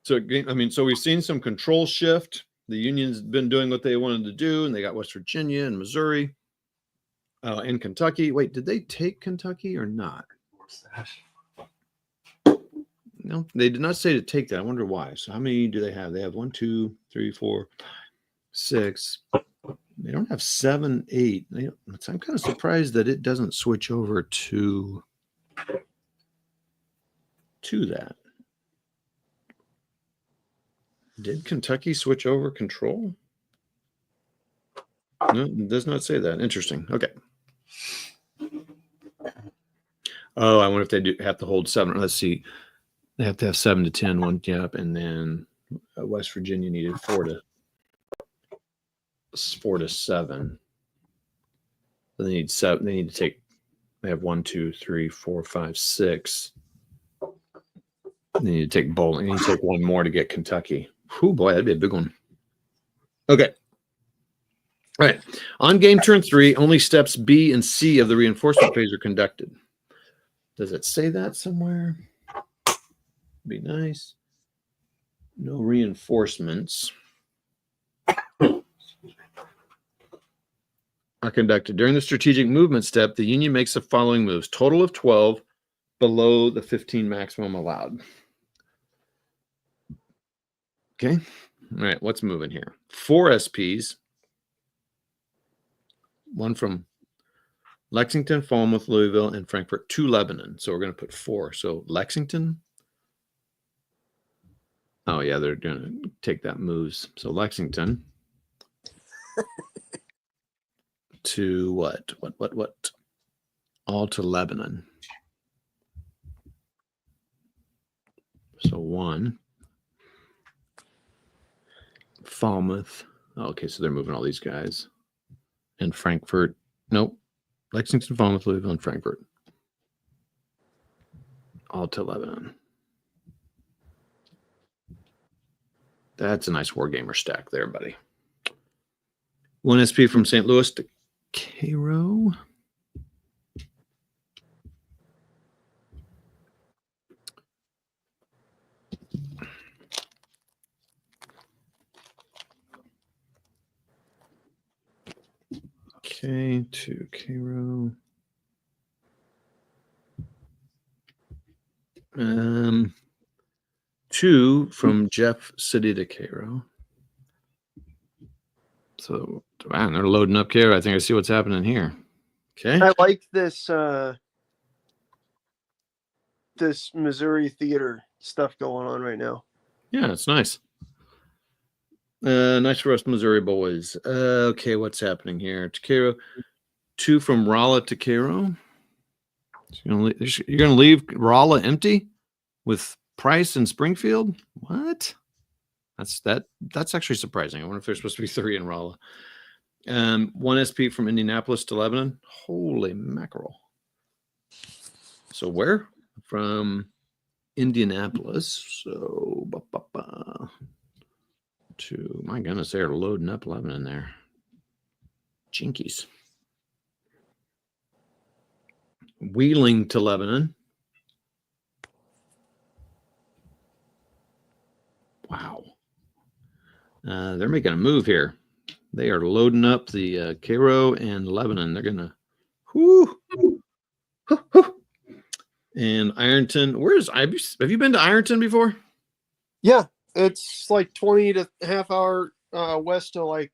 So we've seen some control shift. The Union's been doing what they wanted to do, and they got West Virginia and Missouri and Kentucky. Wait, did they take Kentucky or not? No, they did not say to take that. I wonder why. So how many do they have? They have 1, 2, 3, 4, 6. They don't have 7, 8. I'm kind of surprised that it doesn't switch over to that. Did Kentucky switch over control? No, it does not say that. Interesting. Okay. Oh, I wonder if they do have to hold 7. Let's see. They have to have 7 to 10. One, yep, and then West Virginia needed 4 to 7. So they need 7. They need to take. They have 1, 2, 3, 4, 5, 6. They need to take bowling. They need to take 1 more to get Kentucky. Oh boy, that'd be a big one. Okay. All right. On game turn 3, only steps B and C of the reinforcement phase are conducted. Does it say that somewhere? Be nice. No reinforcements are conducted. During the strategic movement step, the Union makes the following moves. Total of 12 below the 15 maximum allowed. Okay. All right. What's moving here? 4 SPs. 1 from Lexington, Falmouth, Louisville, and Frankfurt to Lebanon. So we're going to put 4. So Lexington, Oh, yeah, they're going to take that moves. So Lexington to what? What? All to Lebanon. So 1. Falmouth. Okay, so they're moving all these guys. And Frankfurt. Nope. Lexington, Falmouth, Louisville, and Frankfurt. All to Lebanon. That's a nice Wargamer stack there, buddy. 1 SP from St. Louis to Cairo. Okay, to Cairo. 2 from Jeff City to Cairo. So, man, they're loading up Cairo. I think I see what's happening here. Okay. I like this this Missouri theater stuff going on right now. Yeah, it's nice. Nice for us Missouri boys. Okay, what's happening here? To Cairo. 2 from Rolla to Cairo. So you're gonna leave Rolla empty with Price and Springfield? What? That's actually surprising. I wonder if there's supposed to be 3 in Rolla. 1 SP from Indianapolis to Lebanon. Holy mackerel. So where? From Indianapolis. So to, my goodness, they're loading up Lebanon there. Jinkies. Wheeling to Lebanon. Wow. They're making a move here. They are loading up the Cairo and Lebanon. They're going to, whoo. And Ironton. Have you been to Ironton before? Yeah, it's like 20 to half hour west of like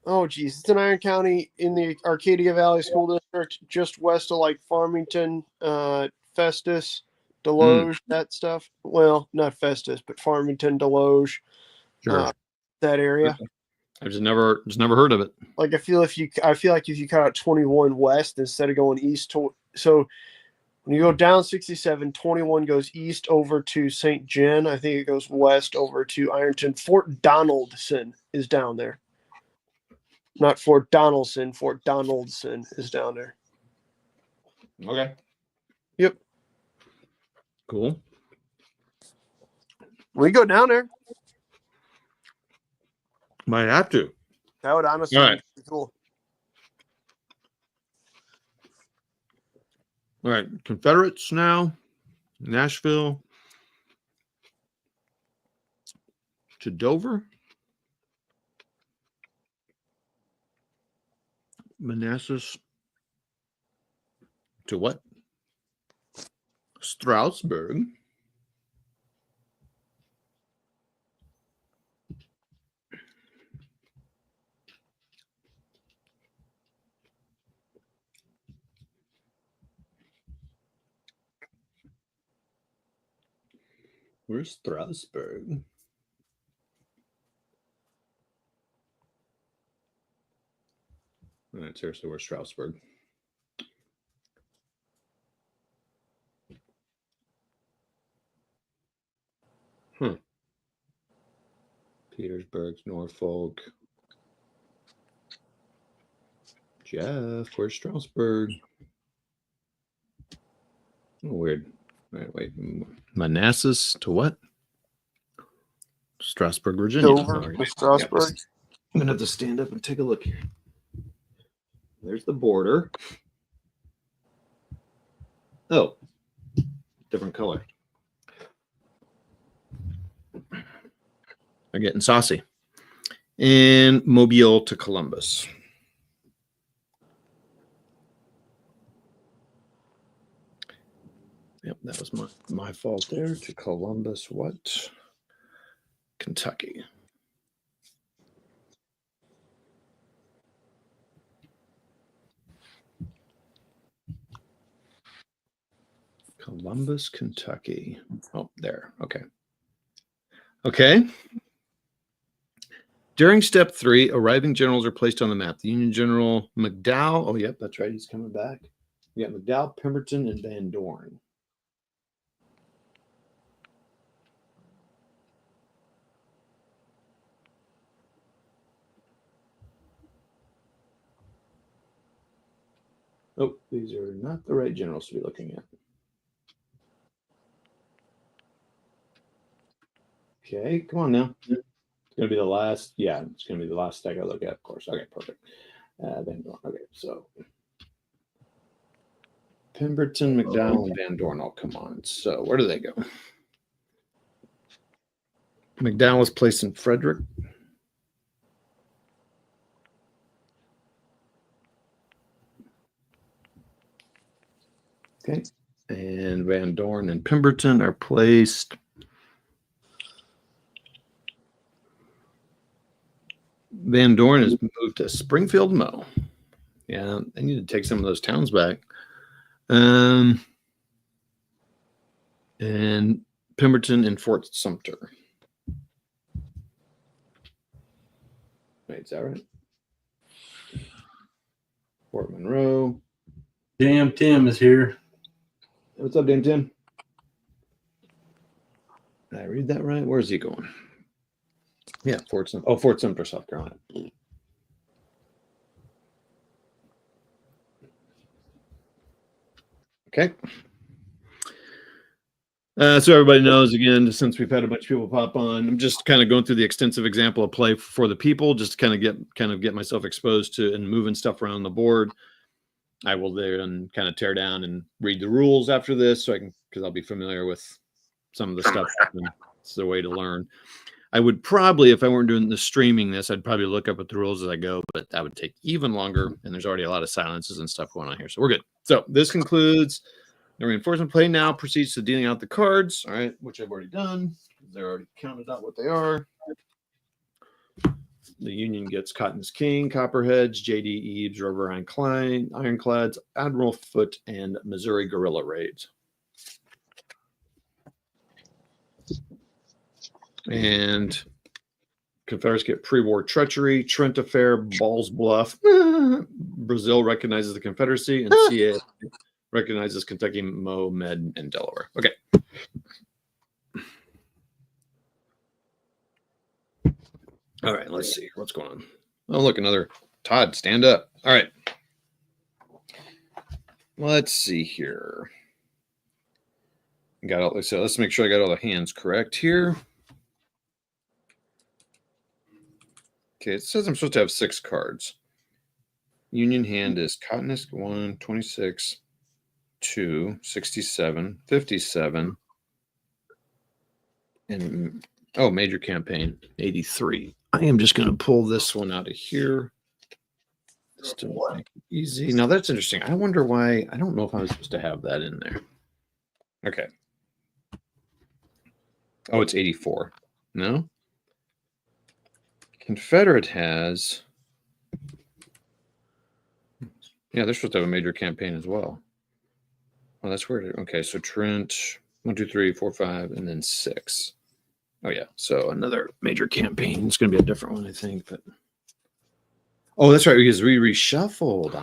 it's in Iron County in the Arcadia Valley School District, just west of like Farmington, Festus, Deloge, that stuff. Well, not Festus, but Farmington, Deloge, Sure. that area. I've just never heard of it. Like I feel like if you cut out 21 west instead of going east to, so when you go down 67, 21 goes east over to St. John. I think it goes west over to Ironton. Fort Donaldson is down there. Not Fort Donaldson. Fort Donaldson is down there. Okay. Yep. Cool. We go down there. Might have to. That would honestly All right. be cool. All right. Confederates now. Nashville to Dover. Manassas to what? Strasbourg. Where's Strasbourg? All right, seriously, where's Strasbourg? Petersburg, Norfolk. Jeff, where's Strasbourg? Oh, weird. Wait. Manassas to what? Strasbourg, Virginia. Dover to Strasbourg. I'm gonna have to stand up and take a look here. There's the border. Oh, different color. They're getting saucy. And Mobile to Columbus. Yep, that was my fault there. To Columbus, what? Kentucky. Columbus, Kentucky. Oh, there. Okay. Okay. During step 3, arriving generals are placed on the map. The Union General McDowell. Oh, yep, that's right. He's coming back. We got McDowell, Pemberton, and Van Dorn. Oh, these are not the right generals to be looking at. Okay, come on now. It's going to be the last. Yeah, it's going to be the last stack I look at, of course. Okay, perfect. Van Dorn. Okay, so Pemberton, McDowell, and Van Dorn. Oh, come on. So where do they go? McDowell is placed in Frederick. Okay. And Van Dorn and Pemberton are placed. Van Dorn is moved to Springfield, Mo. Yeah, I need to take some of those towns back. And Pemberton and Fort Sumter. Wait, is that right? Fort Monroe. Damn, Tim is here. What's up, Dan Tim? Did I read that right? Where's he going? Yeah, Fort Sumter. Oh, Fort Sumter, South Carolina. Okay. So everybody knows, again, since we've had a bunch of people pop on, I'm just kind of going through the extensive example of play for the people, just to kind of get myself exposed to and moving stuff around the board. I will then kind of tear down and read the rules after this, so I can, because I'll be familiar with some of the stuff. It's the way to learn. I would probably, if I weren't doing the streaming this, I'd probably look up at the rules as I go, but that would take even longer. And there's already a lot of silences and stuff going on here. So we're good. So this concludes the reinforcement play. Now proceeds to dealing out the cards. All right, which I've already done. They're already counted out what they are. The Union gets Cotton's King, Copperheads, J.D. Eaves, Rover Ironclads, Admiral Foote, and Missouri Guerrilla Raids. And Confederates get pre-war treachery, Trent Affair, Balls Bluff. Brazil recognizes the Confederacy, and CA recognizes Kentucky, Mo, Med, and Delaware. Okay. All right, let's see what's going on. Oh, look, another Todd, stand up. All right. Let's see here. Got all, so let's make sure I got all the hands correct here. Okay, it says I'm supposed to have 6 cards. Union hand is Cottonist 1, 26, 2, 67, 57, and oh, major campaign 83. I am just going to pull this one out of here just to make it easy. Now that's interesting. I wonder why. I don't know if I was supposed to have that in there. Okay. Oh, it's 84. No. Confederate has. Yeah, they're supposed to have a major campaign as well. Oh, that's weird. Okay, so Trent, 1, 2, 3, 4, 5, and then 6. Oh yeah, so another major campaign. It's going to be a different one, I think. But oh, that's right, because we reshuffled.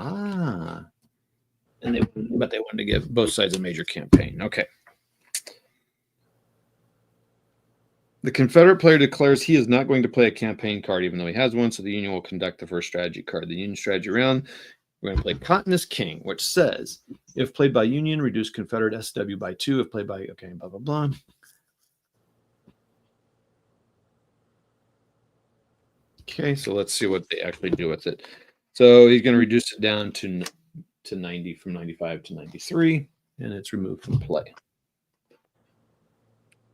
And but they wanted to give both sides a major campaign. Okay. The Confederate player declares he is not going to play a campaign card, even though he has one. So the Union will conduct the first strategy card. The Union strategy round. We're going to play Cottonist King, which says, if played by Union, reduce Confederate SW by 2. If played by, okay, blah, blah, blah. Okay, so let's see what they actually do with it. So he's going to reduce it down to 90, from 95 to 93, and it's removed from play.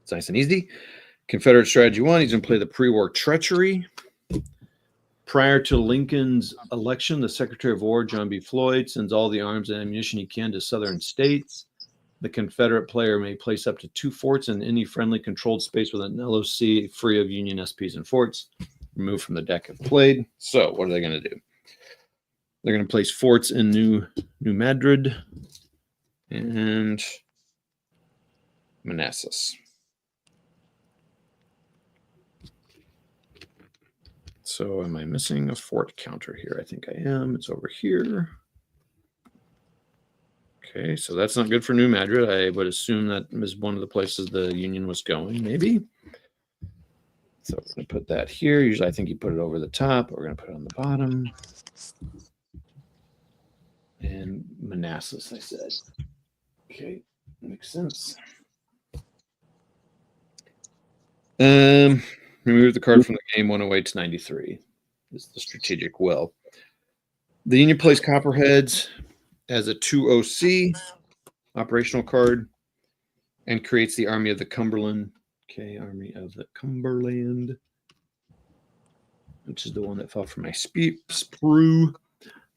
It's nice and easy. Confederate strategy 1, he's going to play the pre-war treachery. Prior to Lincoln's election, the Secretary of War, John B. Floyd, sends all the arms and ammunition he can to southern states. The Confederate player may place up to 2 forts in any friendly controlled space with an LOC free of Union SPs and forts. Removed from the deck if played. So what are they going to do? They're going to place forts in New Madrid and Manassas. So am I missing a fort counter here? I think I am. It's over here. Okay, so that's not good for New Madrid. I would assume that is one of the places the Union was going, maybe. So we're going to put that here. Usually I think you put it over the top. We're going to put it on the bottom. And Manassas, I said. Okay, makes sense. Remove the card from the game 108 to 93. This is the strategic will. The Union plays Copperheads as a 2OC operational card and creates the Army of the Cumberland. Okay, Army of the Cumberland, which is the one that fell from my sprue.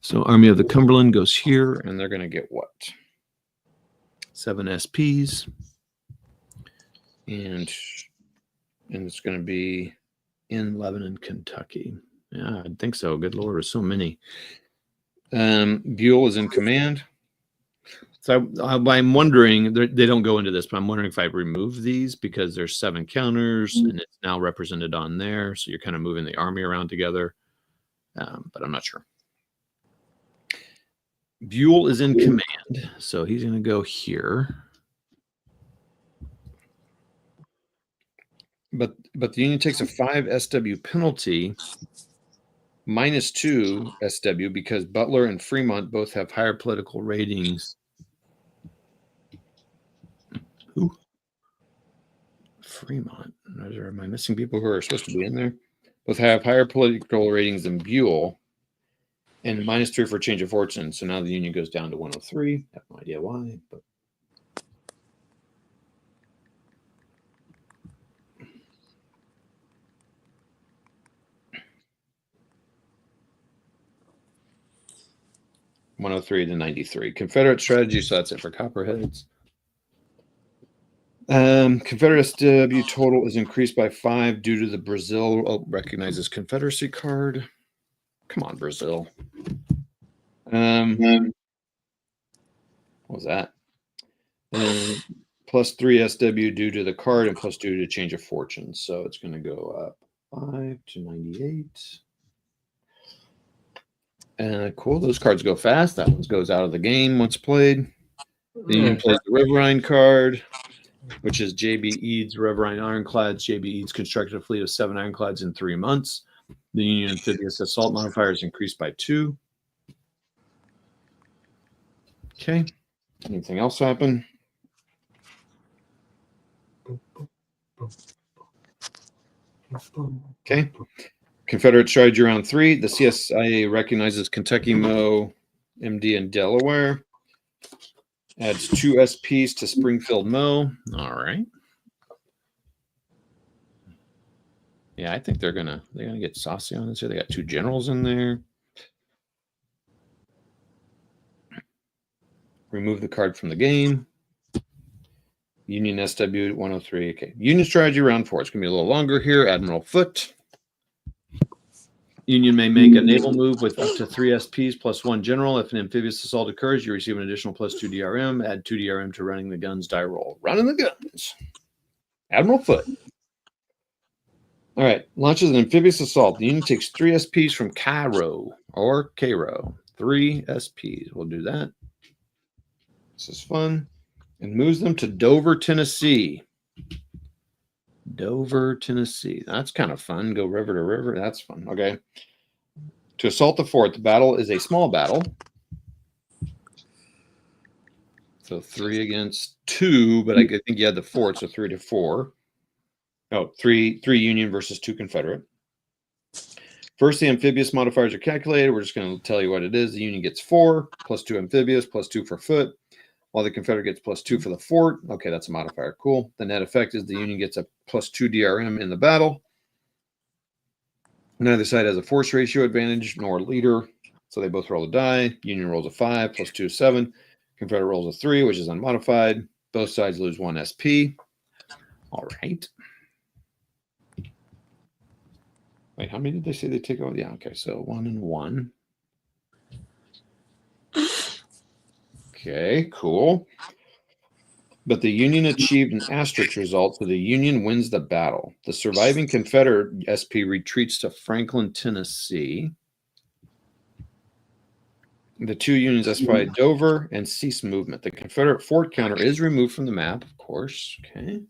So Army of the Cumberland goes here, and they're going to get what? 7 SPs. And it's going to be in Lebanon, Kentucky. Yeah, I think so. Good Lord, there's so many. Buell is in command. So I'm wondering, they don't go into this, but I'm wondering if I remove these because there's 7 counters and it's now represented on there. So you're kind of moving the army around together, but I'm not sure. Buell is in command, so he's going to go here. But the Union takes a 5 SW penalty, -2 SW, because Butler and Fremont both have higher political ratings. Who? Fremont. Am I missing people who are supposed to be in there? Both have higher political ratings than Buell, and -3 for change of fortune. So now the Union goes down to 103. I have no idea why, but. (103 to 93). Confederate strategy, so that's it for Copperheads. Confederate SW total is increased by 5 due to the Brazil recognizes Confederacy card. Come on, Brazil. What was that? +3 SW due to the card and +2 to change of fortune. So it's going to go up 5 to 98. Cool. Those cards go fast. That one goes out of the game once played. The Union plays the Riverine card, which is J.B. Eads Riverine Ironclads. J.B. Eads constructed a fleet of 7 ironclads in 3 months. The Union amphibious assault modifier is increased by 2. Okay. Anything else happen? Okay. Confederate strategy round 3. The CSIA recognizes Kentucky, Mo, MD, and Delaware. Adds 2 SPs to Springfield, Mo. All right. Yeah, I think they're gonna get saucy on this here. They got 2 generals in there. Remove the card from the game. Union SW 103. Okay. Union strategy round 4. It's gonna be a little longer here. Admiral Foote. Union may make a naval move with up to 3 SPs +1 general. If an amphibious assault occurs, you receive an additional +2 DRM. Add 2 DRM to running the guns die roll. Running the guns. Admiral Foote. All right. Launches an amphibious assault. The Union takes 3 SPs from Cairo or Cairo. 3 SPs. We'll do that. This is fun. And moves them to Dover, Tennessee. Dover, Tennessee. That's kind of fun. Go river to river. That's fun. Okay. To assault the fort, the battle is a small battle. So 3 against 2, but I think you had the fort, so 3 to 4. Oh, 3 Union versus 2 Confederate. First, the amphibious modifiers are calculated. We're just going to tell you what it is. The Union gets 4, +2 amphibious, +2 for foot, while the Confederate gets +2 for the fort. Okay, that's a modifier. Cool. The net effect is the Union gets a +2 DRM in the battle. Neither side has a force ratio advantage nor leader, so they both roll a die. Union rolls a 5, +2 is 7. Confederate rolls a 3, which is unmodified. Both sides lose 1 SP. All right. Wait, how many did they say they take over? Yeah, okay, so 1 and 1. Okay, cool. but the Union achieved an asterisk result, so the Union wins the battle. The surviving Confederate SP retreats to Franklin, Tennessee. The two Unions occupy Dover and cease movement. The Confederate fort counter is removed from the map, of course. Okay.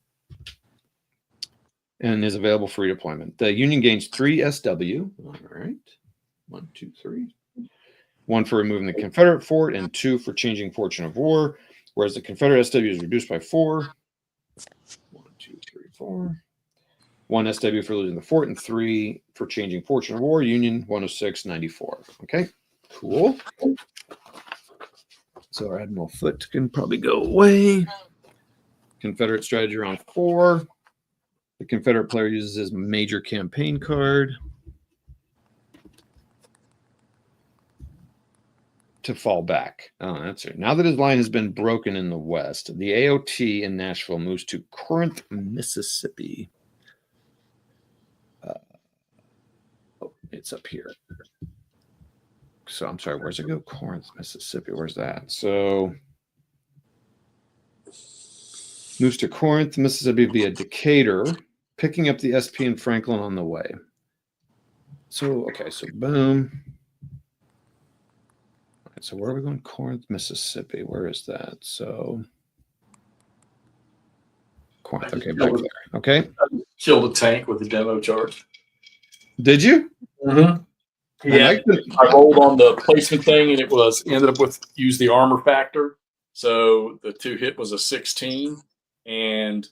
And is available for redeployment. The Union gains 3 SW. All right. 1, 2, 3. 1 for removing the Confederate fort and 2 for changing fortune of war, whereas the Confederate SW is reduced by 4. 1, 2, 3, 4. 1 SW for losing the fort and 3 for changing fortune of war. Union 106, 94. Okay, cool. So our Admiral Foote can probably go away. Confederate strategy round 4. The Confederate player uses his major campaign card to fall back. Oh, that's it. Now that his line has been broken in the west, the AOT in Nashville moves to Corinth, Mississippi. Oh, it's up here. So I'm sorry, where's it go? Corinth, Mississippi. Where's that? So moves to Corinth, Mississippi via Decatur, picking up the SP in Franklin on the way. So, okay, so boom. All right, so where are we going? Corinth, Mississippi. Where is that? So Corinth, okay, back there. Okay. Killed a tank with a demo charge. Did you? Mm-hmm. Yeah, I rolled on the placement thing, and it ended up with use the armor factor. So the 2 hit was a 16, and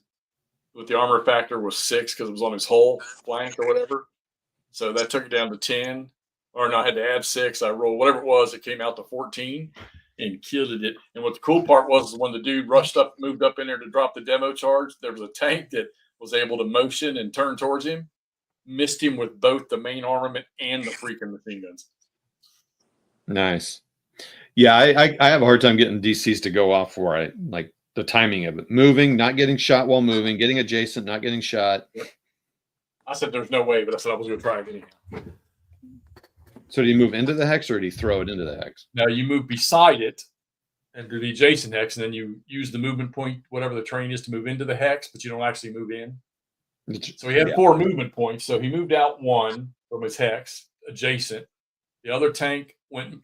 with the armor factor was 6 because it was on his whole flank or whatever. So that took it down to 10. Or no, I had to add 6. I rolled whatever it was. It came out to 14 and killed it. And what the cool part was when the dude moved up in there to drop the demo charge, there was a tank that was able to motion and turn towards him. Missed him with both the main armament and the freaking machine guns. Nice. Yeah, I have a hard time getting DCs to go off for it. Like the timing of it. Moving, not getting shot while moving, getting adjacent, not getting shot. I said there's no way, but I said I was going to try it anyhow. So do you move into the hex or do you throw it into the hex? Now you move beside it and do the adjacent hex, and then you use the movement point, whatever the terrain is, to move into the hex, but you don't actually move in. So he had 4 movement points. So he moved out 1 from his hex adjacent. The other tank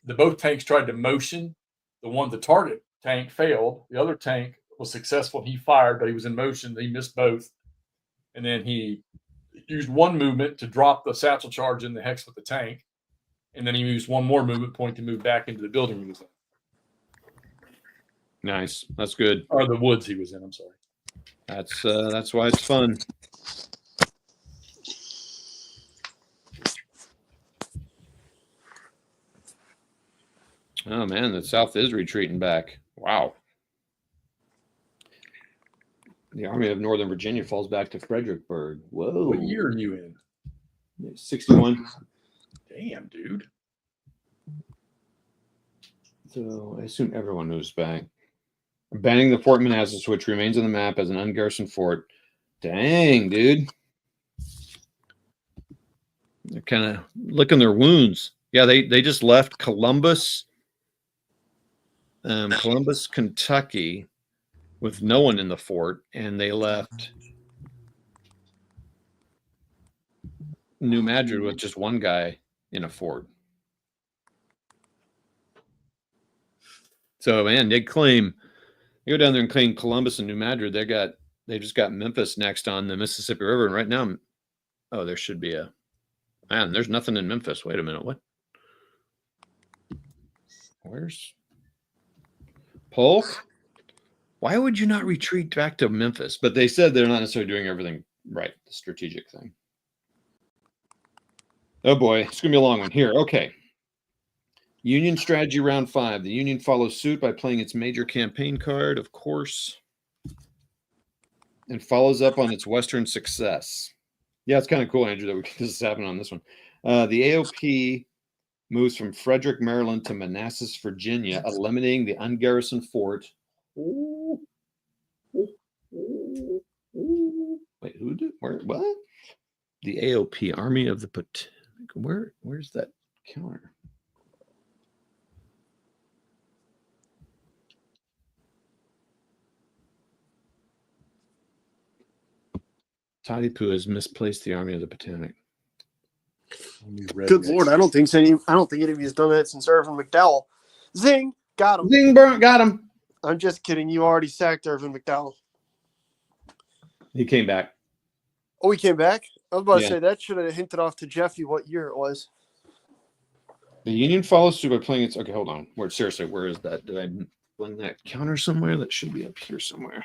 both tanks tried to motion. The target tank failed. The other tank was successful. He fired, but he was in motion. He missed both. And then he used 1 movement to drop the satchel charge in the hex with the tank. And then he used 1 more movement point to move back into the building he was in. Nice. That's good. Or the woods he was in, I'm sorry. That's why it's fun. Oh man, the South is retreating back. Wow. The Army of Northern Virginia falls back to Fredericksburg. Whoa. What year are you in? 61. Damn, dude. So I assume everyone moves back. Banning the Fort Manassas, which remains on the map as an ungarrisoned fort. Dang, dude. They're kind of licking their wounds. Yeah, they just left Columbus, Kentucky, with no one in the fort, and they left New Madrid with just 1 guy in a fort. So man, they go down there and claim Columbus and New Madrid. They just got Memphis next on the Mississippi River, and right now, oh, there should be there's nothing in Memphis. Wait a minute, what? Where's Polk? Why would you not retreat back to Memphis? But they said they're not necessarily doing everything right, the strategic thing. Oh boy, it's gonna be a long one here. Okay. Union strategy round 5. The Union follows suit by playing its major campaign card, of course, and follows up on its Western success. Yeah, it's kind of cool, Andrew, that this is happening on this one. The AOP moves from Frederick, Maryland to Manassas, Virginia, eliminating the ungarrisoned fort. Ooh. Wait, who did? Where? What? The AOP, Army of the Potomac. Where's that counter? Toddy Poo has misplaced the Army of the Potomac. Good Lord, I don't think any of you has done that since Irvin McDowell. Zing, got him. Ding, burn, got him. I'm just kidding. You already sacked Irvin McDowell. He came back. Oh, he came back? I was about to Yeah. say that should have hinted off to Jeffy what year it was. The Union follows through by playing its. Okay, hold on. Where is that? Did I bring that counter somewhere? That should be up here somewhere.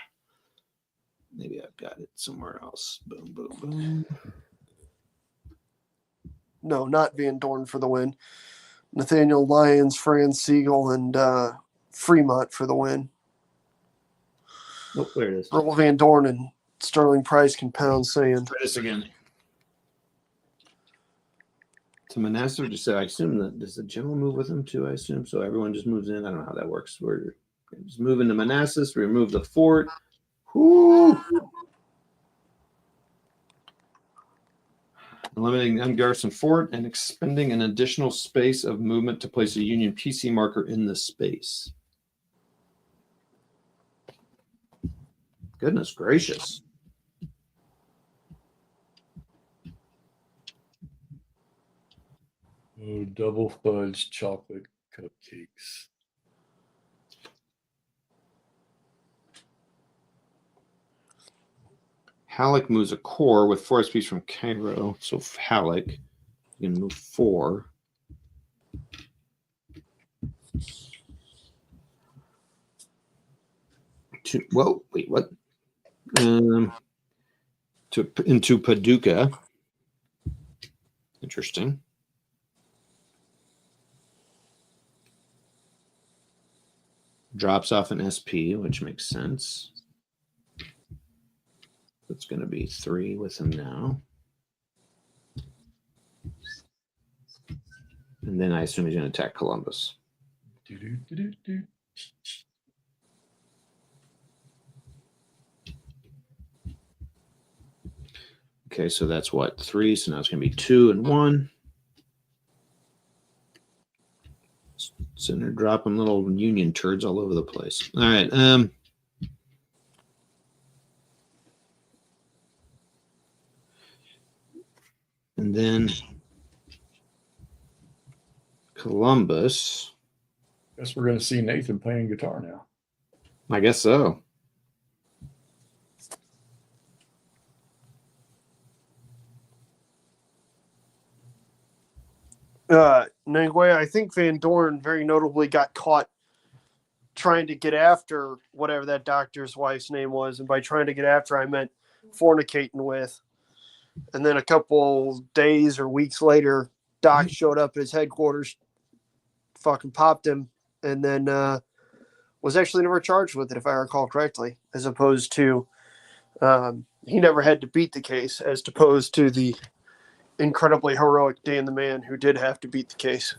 Maybe I've got it somewhere else. Boom, boom, boom. No, not Van Dorn for the win. Nathaniel Lyons, Franz Siegel, and Fremont for the win. Oh, there it is. Earl Van Dorn and Sterling Price can pound sand. Try this again. To Manassas, just I assume that does the general move with him too? I assume so. Everyone just moves in. I don't know how that works. We're just moving to Manassas. Remove the fort. Whoo! Eliminating ungarrisoned fort and expending an additional space of movement to place a Union PC marker in the space. Goodness gracious. Oh, double fudge chocolate cupcakes. Halleck moves a core with forest piece from Cairo. So Halleck, you can move 4. Whoa, wait, what? Into Paducah. Interesting. Drops off an SP, which makes sense. It's going to be 3 with him now. And then I assume he's going to attack Columbus. Okay, so that's what? 3. So now it's going to be 2 and 1. Sitting there dropping little Union turds all over the place. All right. And then Columbus. Guess we're going to see Nathan playing guitar now. I guess so. Nangway, I think Van Dorn very notably got caught trying to get after whatever that doctor's wife's name was. And by trying to get after, I meant fornicating with. And then a couple days or weeks later, Doc showed up at his headquarters, fucking popped him, and then was actually never charged with it, if I recall correctly, as opposed to he never had to beat the case, as opposed to the incredibly heroic Dan the Man who did have to beat the case.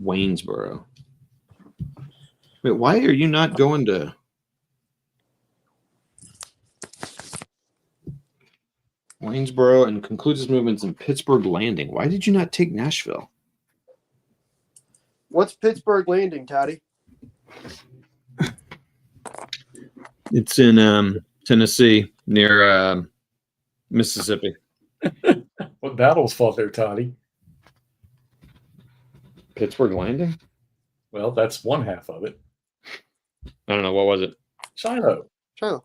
Waynesboro. Wait, why are you not going to Waynesboro and concludes his movements in Pittsburgh Landing? Why did you not take Nashville? What's Pittsburgh Landing, Toddy? It's in Tennessee near Mississippi. What battles fought there, Toddy? Pittsburgh Landing? Well, that's one half of it. I don't know. What was it? Shiloh. Shiloh.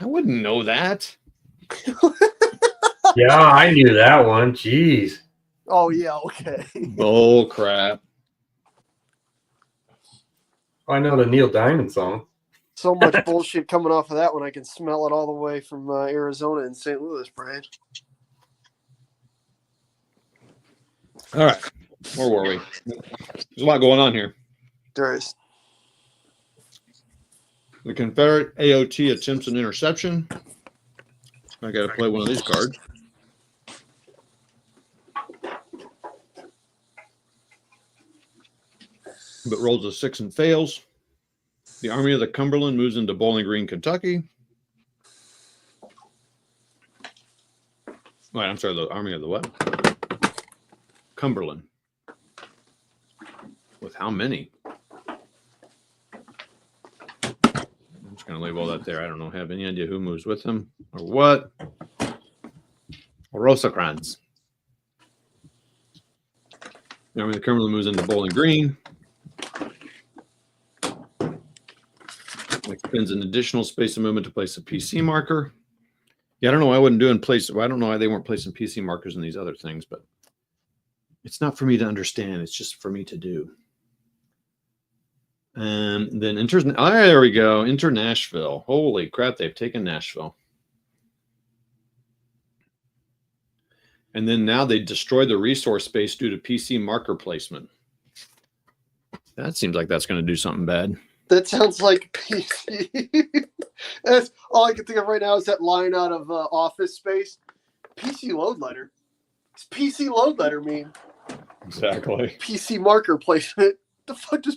I wouldn't know that. Yeah, I knew that one. Jeez. Oh, yeah, okay. Bull crap. I know the Neil Diamond song. So much bullshit coming off of that one. I can smell it all the way from Arizona and St. Louis, Brian. All right. Where were we? There's a lot going on here. There is. The Confederate AOT attempts an interception. I got to play one of these cards. But rolls a 6 and fails. The Army of the Cumberland moves into Bowling Green, Kentucky. Wait, I'm sorry, the Army of the what? Cumberland. With how many? going to leave all that there. I don't know. Have any idea who moves with him or what? Rosecrans. The Army of the Cumberland moves into Bowling Green. It spends an additional space of movement to place a PC marker. Yeah, I don't know why I wouldn't do in place. I don't know why they weren't placing PC markers in these other things, but it's not for me to understand. It's just for me to do. And then there we go. Enter Nashville. Holy crap, they've taken Nashville. And then now they destroy the resource space due to PC marker placement. That seems like that's going to do something bad. That sounds like PC. That's all I can think of right now is that line out of Office Space. PC load letter. It's PC load letter mean? Exactly. PC marker placement. The fuck does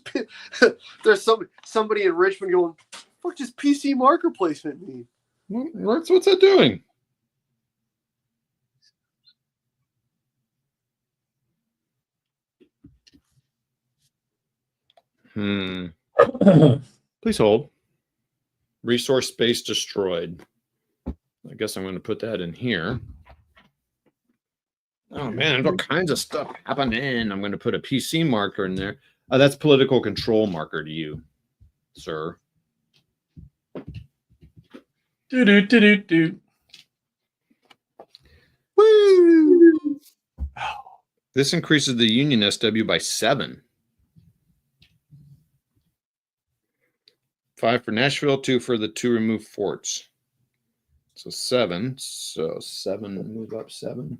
there's somebody in Richmond going, what does PC marker placement mean? What's that doing? Please hold. Resource space destroyed. I guess I'm going to put that in here. Oh man, there's all kinds of stuff happening. I'm going to put a PC marker in there. That's political control marker to you, sir. Do. Woo! This increases the Union SW by 7. 5 for Nashville, 2 for the 2 removed forts. So 7. So 7, move up 7.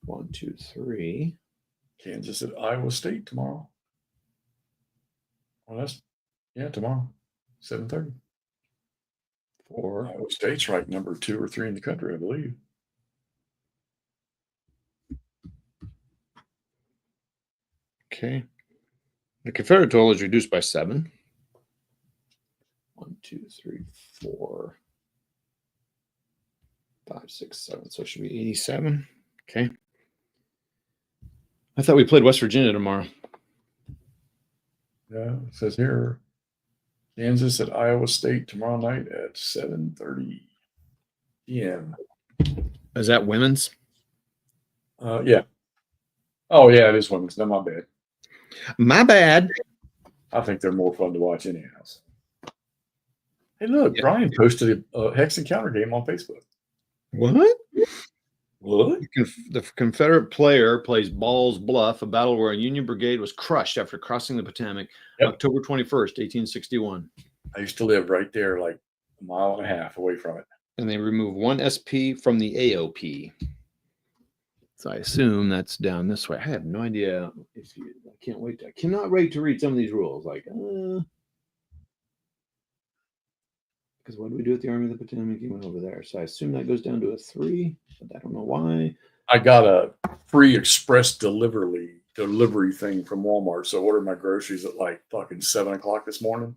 1, 2, 3. Kansas at Iowa State tomorrow. Well, tomorrow, 7:30. 4. Iowa State's ranked number 2 or 3 in the country, I believe. Okay. The Confederate total is reduced by 7. 1, 2, 3, 4, 5, 6, 7. So it should be 87. Okay. I thought we played West Virginia tomorrow. Yeah, it says here, Kansas at Iowa State tomorrow night at 7:30 p.m. Is that women's? Yeah. Oh, yeah, it is women's. No, my bad. My bad. I think they're more fun to watch anyhow. Hey, look, Yeah. Brian posted a Hex Encounter game on Facebook. What? What? The Confederate player plays Ball's Bluff, a battle where a Union brigade was crushed after crossing the Potomac, October 21st, 1861. I used to live right there, like a mile and a half away from it. And they remove 1 SP from the AOP. So I assume that's down this way. I have no idea. I can't wait. I cannot wait to read some of these rules. Because what do we do with the Army of the Potomac? He went over there. So I assume that goes down to a 3, but I don't know why. I got a free express delivery thing from Walmart. So I ordered my groceries at like fucking 7 o'clock this morning,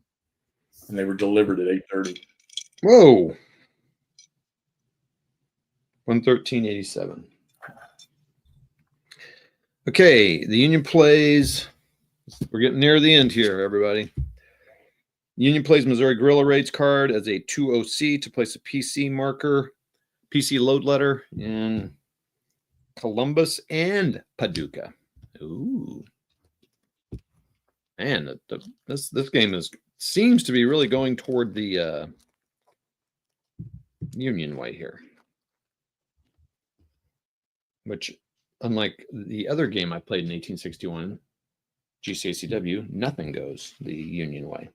and they were delivered at 8:30. Whoa. 113.87. Okay, the Union plays. We're getting near the end here, everybody. Union plays Missouri Guerrilla Raids card as a 2OC to place a PC marker, PC load letter in Columbus and Paducah. Ooh. Man, this game seems to be really going toward the Union way here. Which, unlike the other game I played in 1861, GCACW, nothing goes the Union way.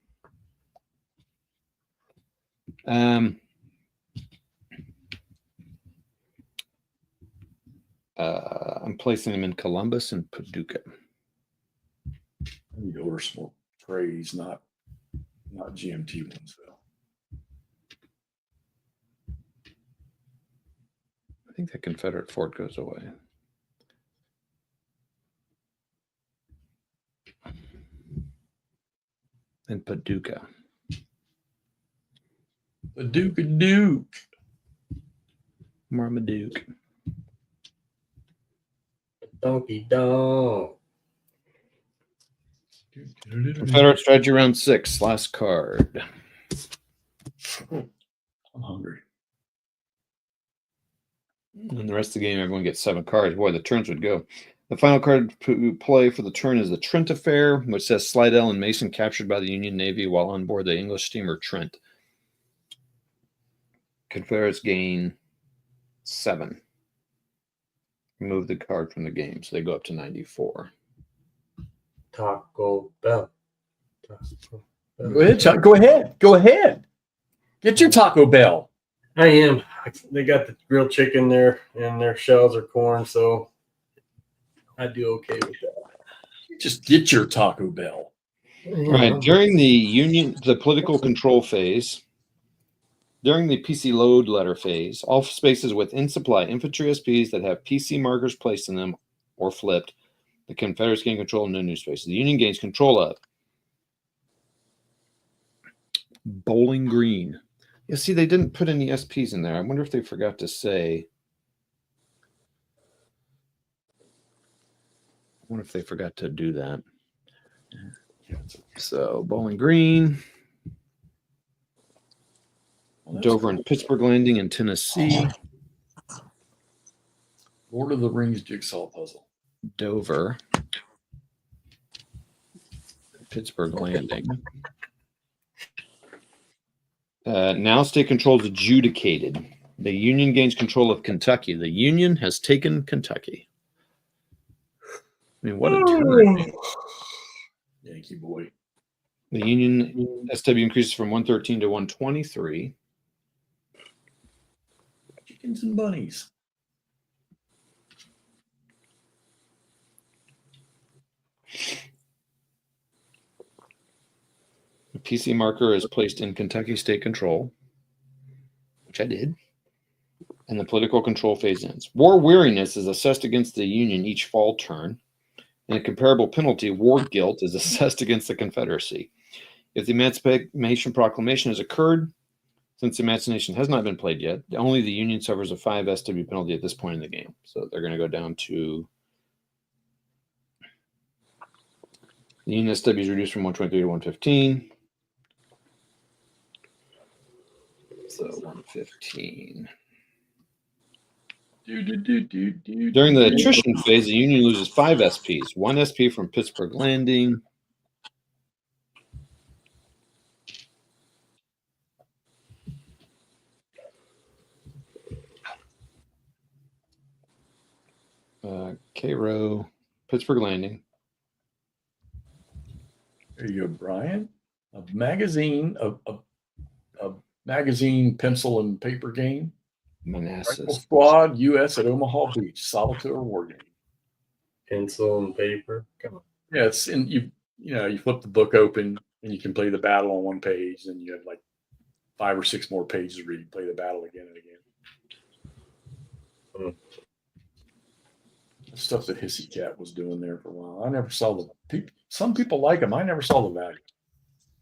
I'm placing them in Columbus and Paducah. I need to order some more trays, not GMT ones, though. I think the Confederate fort goes away. And Paducah. The Duke of Duke. Marmaduke. Donkey Dog. Confederate strategy round 6, last card. I'm hungry. And the rest of the game, everyone gets 7 cards. Boy, the turns would go. The final card to play for the turn is the Trent Affair, which says Slidell and Mason captured by the Union Navy while on board the English steamer Trent. Confederates gain 7. Remove the card from the game, so they go up to 94. Taco Bell. Taco Bell. Go ahead, Chuck. Go ahead. Go ahead. Get your Taco Bell. I am. They got the grilled chicken there, and their shells are corn, so I do okay with that. Just get your Taco Bell. All right. During the political control phase, during the PC load letter phase, all spaces within supply infantry SPs that have PC markers placed in them or flipped, the Confederates gain control of no new spaces. The Union gains control of Bowling Green. You see, they didn't put any SPs in there. I wonder if they forgot to say. I wonder if they forgot to do that. So Bowling Green, Dover and Pittsburgh Landing in Tennessee. Lord of the Rings jigsaw puzzle. Dover, Pittsburgh Landing. Now state control is adjudicated. The Union gains control of Kentucky. The Union has taken Kentucky. I mean, what a turn. Yankee boy. The Union SW increases from 113 to 123. Chickens and bunnies. The PC marker is placed in Kentucky state control, which I did, and the political control phase ends. War weariness is assessed against the Union each fall turn, and a comparable penalty, war guilt, is assessed against the Confederacy. If the Emancipation Proclamation has occurred, since the Emancipation has not been played yet, only the Union suffers a 5 SW penalty at this point in the game. So they're going to go down to the Union SW is reduced from 123 to 115. So 115. During the attrition phase, the Union loses 5 SPs. 1 SP from Pittsburgh Landing. Cairo, Pittsburgh Landing. There you go, Brian. A magazine, a magazine pencil and paper game. Rifle Manassas. Squad US at Omaha Beach. Solitaire war game. Pencil and paper. Come on. Yeah, it's in you flip the book open and you can play the battle on one page, and you have like 5 or 6 more pages to read. You play the battle again and again. Stuff that Hissy Cat was doing there for a while. I never saw the people. Some people like them. I never saw the value.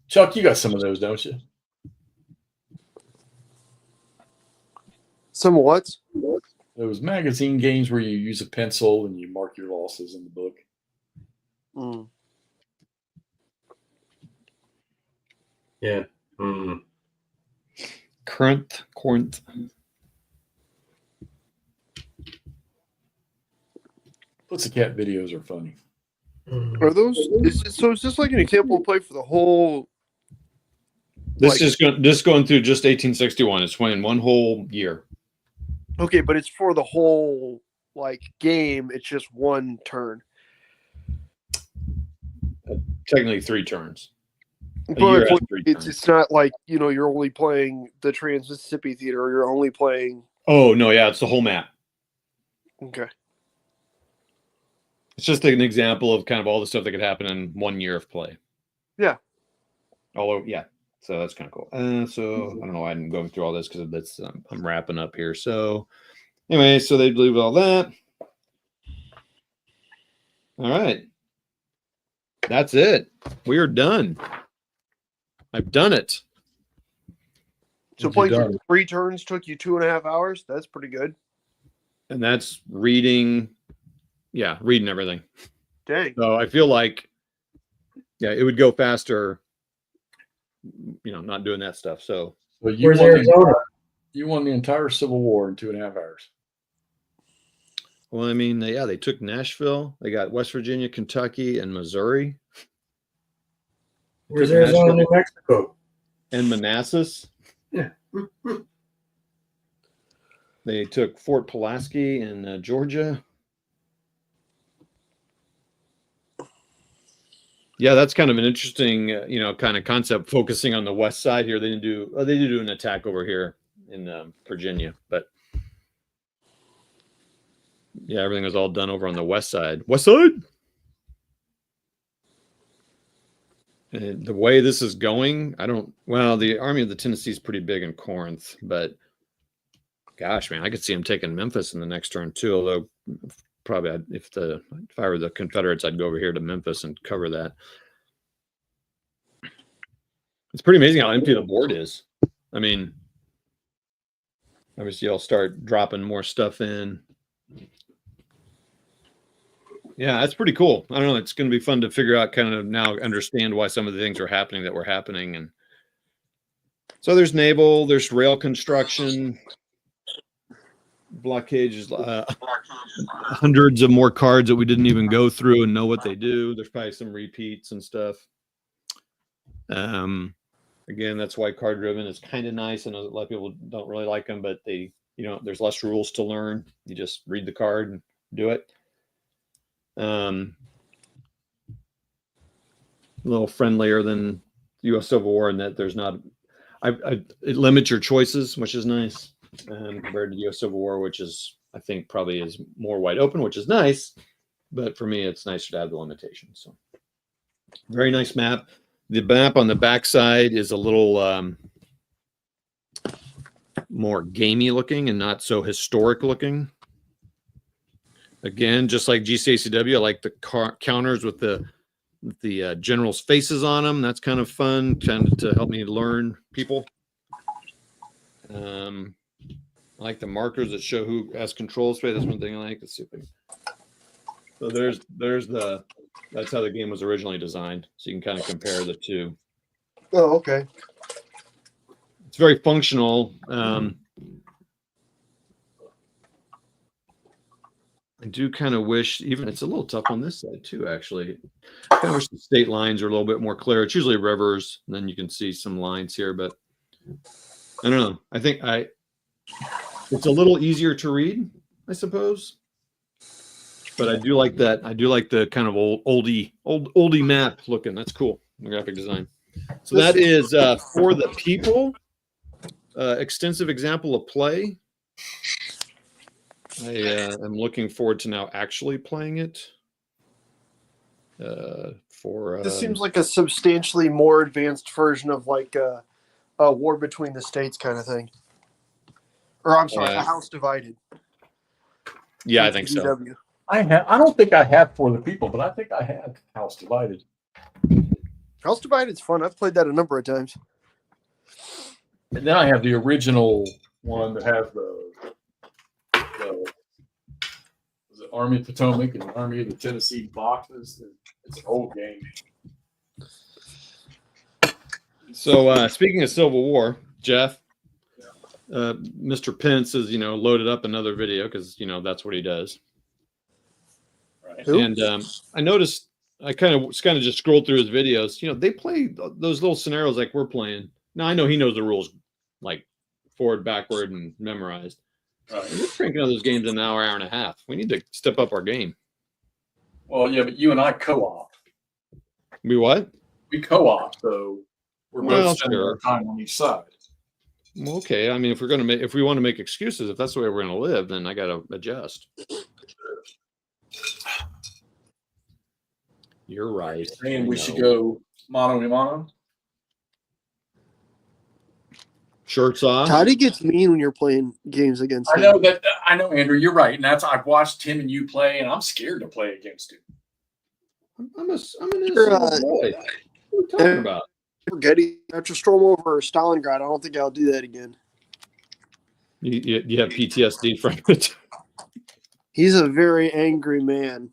Chuck, you got some of those, don't you? Some what? Those magazine games where you use a pencil and you mark your losses in the book. Mm. Yeah. Corinth. Pussycat videos are funny. Are those? Is this like an example play for the whole? This is going through just 1861. It's winning one whole year. Okay, but it's for the whole game. It's just one turn. Technically 3 turns. But it's not like you're only playing the Trans-Mississippi Theater, or you're only playing. Oh no, yeah, it's the whole map. Okay. It's just an example of kind of all the stuff that could happen in 1 year of play. Yeah. Yeah. So that's kind of cool. So I don't know why I'm going through all this because that's I'm wrapping up here. So anyway, so they believe all that. All right. That's it. We are done. I've done it. So playing through 3 turns took you 2.5 hours. That's pretty good. And that's reading. Yeah, reading everything. Dang. So I feel like, it would go faster, not doing that stuff. So So you Where's won, Arizona? you won the entire Civil War in 2.5 hours. Well, I mean, they took Nashville. They got West Virginia, Kentucky, and Missouri, Where's Took Arizona, Nashville. New Mexico? and Manassas. Yeah. They took Fort Pulaski in Georgia. Yeah, that's kind of an interesting, kind of concept focusing on the west side here. They did do an attack over here in Virginia, but yeah, everything was all done over on the west side. West side. And the way this is going, the Army of the Tennessee is pretty big in Corinth, but gosh, man, I could see them taking Memphis in the next turn too. Although probably if I were the Confederates, I'd go over here to Memphis and cover that. It's pretty amazing how empty the board is. I mean, obviously, I'll start dropping more stuff in. Yeah, that's pretty cool. I don't know. It's going to be fun to figure out, kind of now understand why some of the things are happening that were happening. And so there's naval, there's rail construction, blockages, hundreds of more cards that we didn't even go through and know what they do. There's probably some repeats and stuff. Again, that's why card driven is kind of nice. I know that a lot of people don't really like them, but there's less rules to learn. You just read the card and do it. A little friendlier than U.S. Civil War in that there's not. It limits your choices, which is nice, compared to U.S. Civil War, which is, I think, probably is more wide open, which is nice. But for me, it's nicer to have the limitations. So, very nice map. The map on the backside is a little more gamey looking and not so historic looking. Again, just like GCACW, I like the counters with the generals' faces on them. That's kind of fun, kind of to help me learn people. I like the markers that show who has control space. That's one thing I like. Let's see if I can. So that's how the game was originally designed. So you can kind of compare the two. Oh, okay. It's very functional. I do kind of wish, even it's a little tough on this side too, actually. I kind of wish the state lines are a little bit more clear. It's usually rivers, and then you can see some lines here, but I don't know. I think it's a little easier to read, I suppose. But I do like that. I do like the kind of oldie map looking. That's cool. The graphic design. So that is For the People. Extensive example of play. I am looking forward to now actually playing it. This seems like a substantially more advanced version of like a War Between the States kind of thing. Or I'm sorry, A House Divided. Yeah, I think so. I don't think I have For the People, but I think I have House Divided. House Divided's fun. I've played that a number of times. And then I have the original one that has the Army of Potomac and the Army of the Tennessee boxes. It's an old game. So speaking of Civil War, Jeff, Mr. Pence has loaded up another video because that's what he does. Right. Who? And I noticed I kind of just scrolled through his videos. They play those little scenarios like we're playing. Now I know he knows the rules like forward, backward, and memorized. Right. We're cranking out those games in an hour and a half. We need to step up our game. Well, yeah, but you and I co-op. We what? We co-op, so we're both spending our time on each side. Well, okay. I mean, if we want to make excuses, if that's the way we're going to live, then I got to adjust. You're right. And we should go mano a mano. Shirts off. Toddy gets mean when you're playing games against him. I know, Andrew. You're right, and I've watched him and you play, and I'm scared to play against him. I'm an innocent little boy. What are we talking about? Forgetting after Storm over Stalingrad, I don't think I'll do that again. You have PTSD from it. He's a very angry man.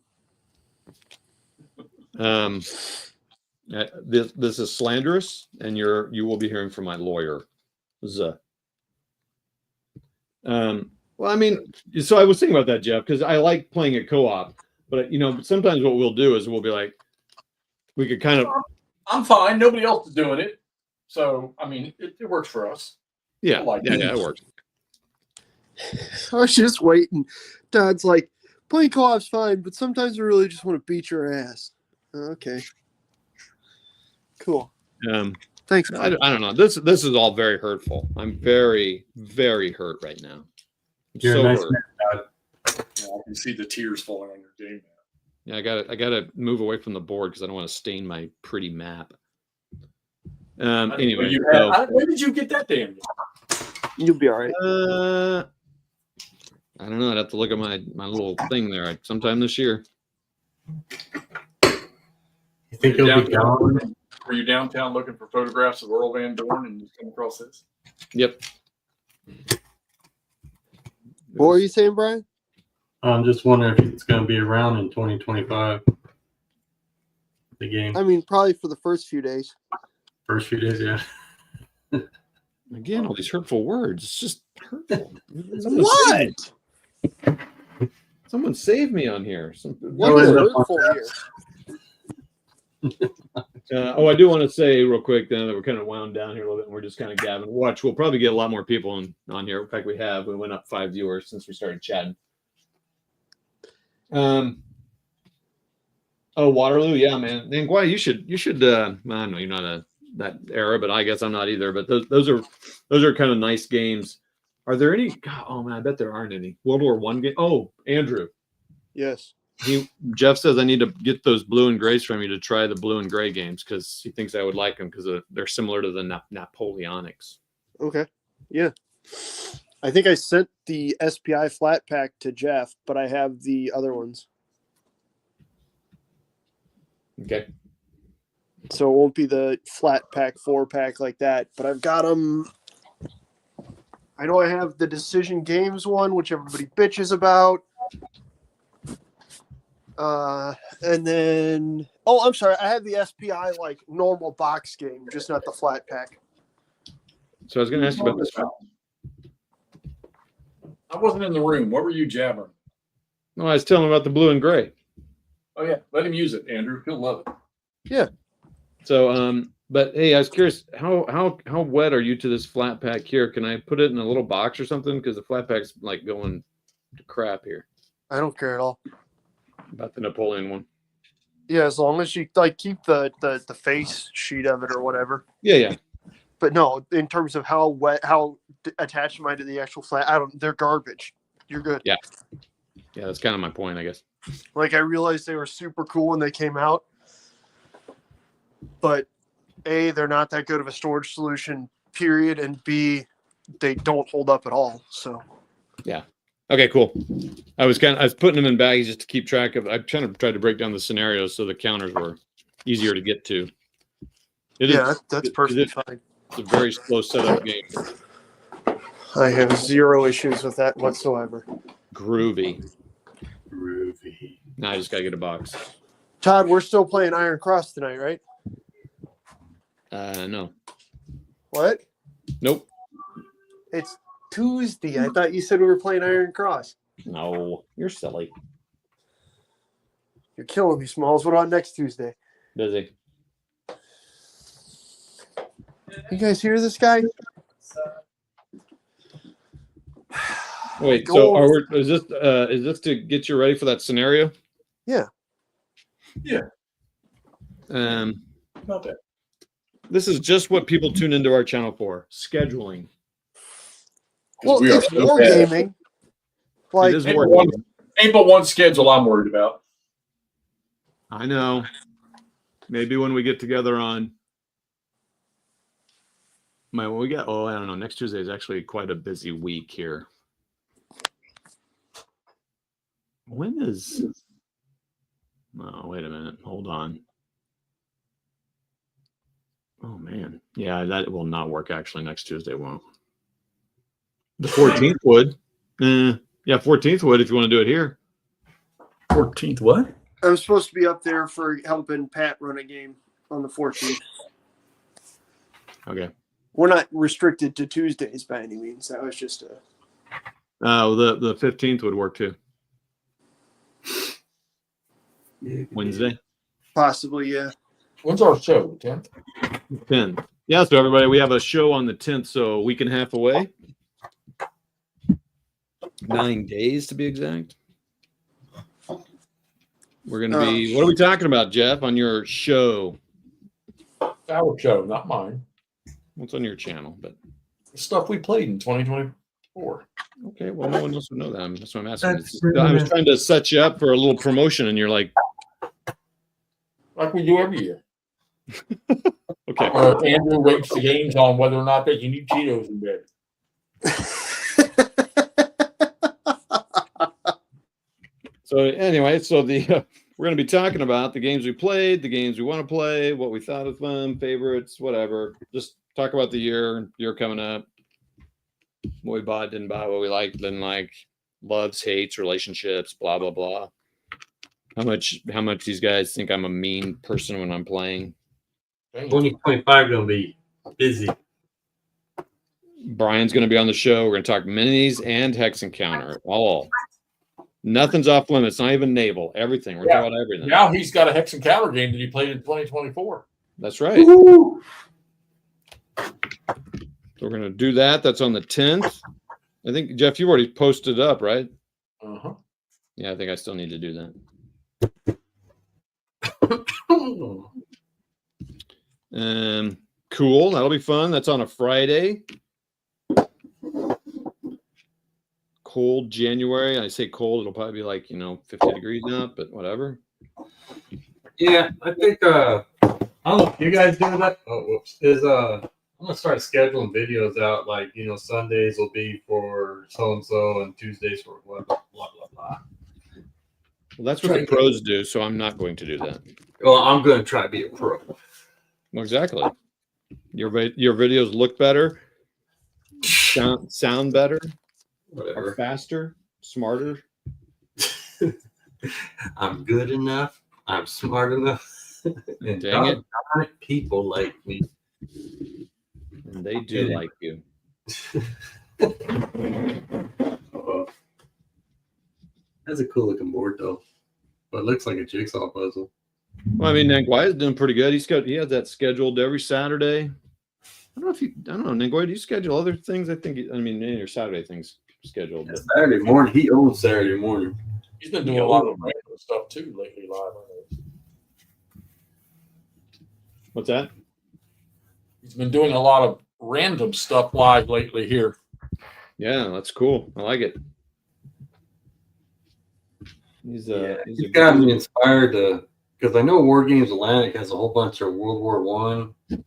This is slanderous, and you will be hearing from my lawyer. Well, I mean, so I was thinking about that, Jeff, because I like playing at co-op, but sometimes what we'll do is we'll be like, we could kind of, I'm fine. Nobody else is doing it. So, I mean, it works for us. yeah, I like yeah, it. it works. I was just waiting. Todd's like, playing co-op's fine, but sometimes I really just want to beat your ass. Okay. Cool. Thanks. I don't know. This is all very hurtful. I'm very, very hurt right now. I'm You're so a nice hurt. man, Todd. Yeah, I can see the tears falling on your game now. Yeah, I gotta move away from the board because I don't want to stain my pretty map. Anyway, Where did you get that damn game? You'll be all right. I don't know. I'd have to look at my little thing there sometime this year. You think he'll be gone? Were you downtown looking for photographs of Earl Van Dorn and you came across this? Yep. What were you saying, Brian? I'm just wondering if it's going to be around in 2025. The game. I mean, probably for the first few days. First few days, yeah. Again, all these hurtful words. It's just hurtful. What? Someone save me on here. What is hurtful here? I do want to say real quick then that we're kind of wound down here a little bit and we're just kind of gabbing. Watch, we'll probably get a lot more people on here. In fact, we went up 5 viewers since we started chatting. Waterloo, yeah, man. And Guy, you should I know you're not that era, but I guess I'm not either. But those are kind of nice games. Are there any? God, oh man, I bet there aren't any World War I game. Oh, Andrew. Yes. Jeff says I need to get those blue and grays from you to try the blue and gray games because he thinks I would like them because they're similar to the Napoleonics. Okay. Yeah. I think I sent the SPI flat pack to Jeff, but I have the other ones. Okay. So it won't be the flat pack 4-pack like that, but I've got them. I know I have the Decision Games one, which everybody bitches about. And then, I'm sorry, I have the SPI like normal box game, just not the flat pack. So I was going to ask you about this. I wasn't in the room. What were you jabbering? No, I was telling him about the blue and gray. Oh yeah, let him use it, Andrew. He'll love it. Yeah. So, but hey, I was curious, how wet are you to this flat pack here? Can I put it in a little box or something? Because the flat pack's like going to crap here. I don't care at all. About the Napoleon one. Yeah, as long as you like keep the face sheet of it or whatever. Yeah. But no, in terms of how attached am I to the actual flat, they're garbage. You're good. Yeah, that's kind of my point, I guess. Like, I realized they were super cool when they came out, but A, they're not that good of a storage solution, period, and B, they don't hold up at all. So yeah. Okay, cool. I was putting them in bags just to keep track of. I kind of tried to break down the scenarios so the counters were easier to get to. That's perfectly fine. It's a very slow setup game. I have zero issues with that whatsoever. Groovy. Groovy. Now I just gotta get a box. Todd, we're still playing Iron Cross tonight, right? No. What? Nope. It's Tuesday. I thought you said we were playing Iron Cross. No, you're silly. You're killing me, Smalls. What on next Tuesday? Busy. You guys hear this guy? Wait, so is this to get you ready for that scenario? Yeah. Yeah. Not bad. This is just what people tune into our channel for: scheduling. Well, We are it's so wargaming. Like, It is Ain't wargaming. but one schedule I'm worried about. I know. Maybe when we get together on I don't know. Next Tuesday is actually quite a busy week here. When is? Oh, wait a minute. Hold on. Oh man, yeah, that will not work. Actually, next Tuesday won't. The 14th would. Yeah, 14th would if you want to do it here. 14th, what? I'm supposed to be up there for helping Pat run a game on the 14th. Okay. We're not restricted to Tuesdays by any means. That was just a. The 15th would work too. Wednesday. Possibly, yeah. When's our show? 10th? 10. Yeah, so everybody, we have a show on the 10th, so a week and a half away. 9 days to be exact. We're going to be, what are we talking about, Jeff, on your show? Our show, not mine. What's on your channel? But The stuff we played in 2024. okay, well, no one else would know that. That's what I'm asking. I was trying to set you up for a little promotion, and you're like, Like we do every year. okay. Andrew rates the games on whether or not that you need Cheetos in bed. So anyway, so we're going to be talking about the games we played, the games we want to play, what we thought of them, favorites, whatever. Just talk about the year coming up, what we bought, didn't buy, what we liked, didn't like, loves, hates, relationships, blah blah blah. How much these guys think I'm a mean person when I'm playing? 2025 gonna be busy. Brian's going to be on the show. We're going to talk minis and Hex Encounter. All. Nothing's off limits. Not even naval. Everything. We're talking about everything. Now he's got a Hex Encounter game that he played in 2024. That's right. So we're going to do that. That's on the 10th. I think, Jeff, you already posted up, right? Uh-huh. Yeah, I think I still need to do that. Cool. That'll be fun. That's on a Friday. Cold January. I say cold. It'll probably be like, 50 degrees now, but whatever. Yeah, I think I don't know if you guys do that. Oh, whoops. I'm gonna start scheduling videos out like, Sundays will be for so and so and Tuesdays for blah blah blah blah blah. Well, that's what the pros do, so I'm not going to do that. Well, I'm gonna try to be a pro. Well, exactly. Your videos look better, sound better, Whatever. are faster, smarter. I'm good enough. I'm smart enough. And Dang it. people like me. And they do like you. That's a cool looking board though. But it looks like a jigsaw puzzle. Well, I mean, Nanguai is doing pretty good. He has that scheduled every Saturday. I don't know, Nanguai, do you schedule other things? I think, your Saturday things scheduled. But Saturday morning. He owns Saturday morning. He's been doing a lot of random stuff too lately live. what's that? He's been doing a lot of random stuff live lately here. Yeah, that's cool. I like it. He's got me inspired to, because I know War Games Atlantic has a whole bunch of World War One, and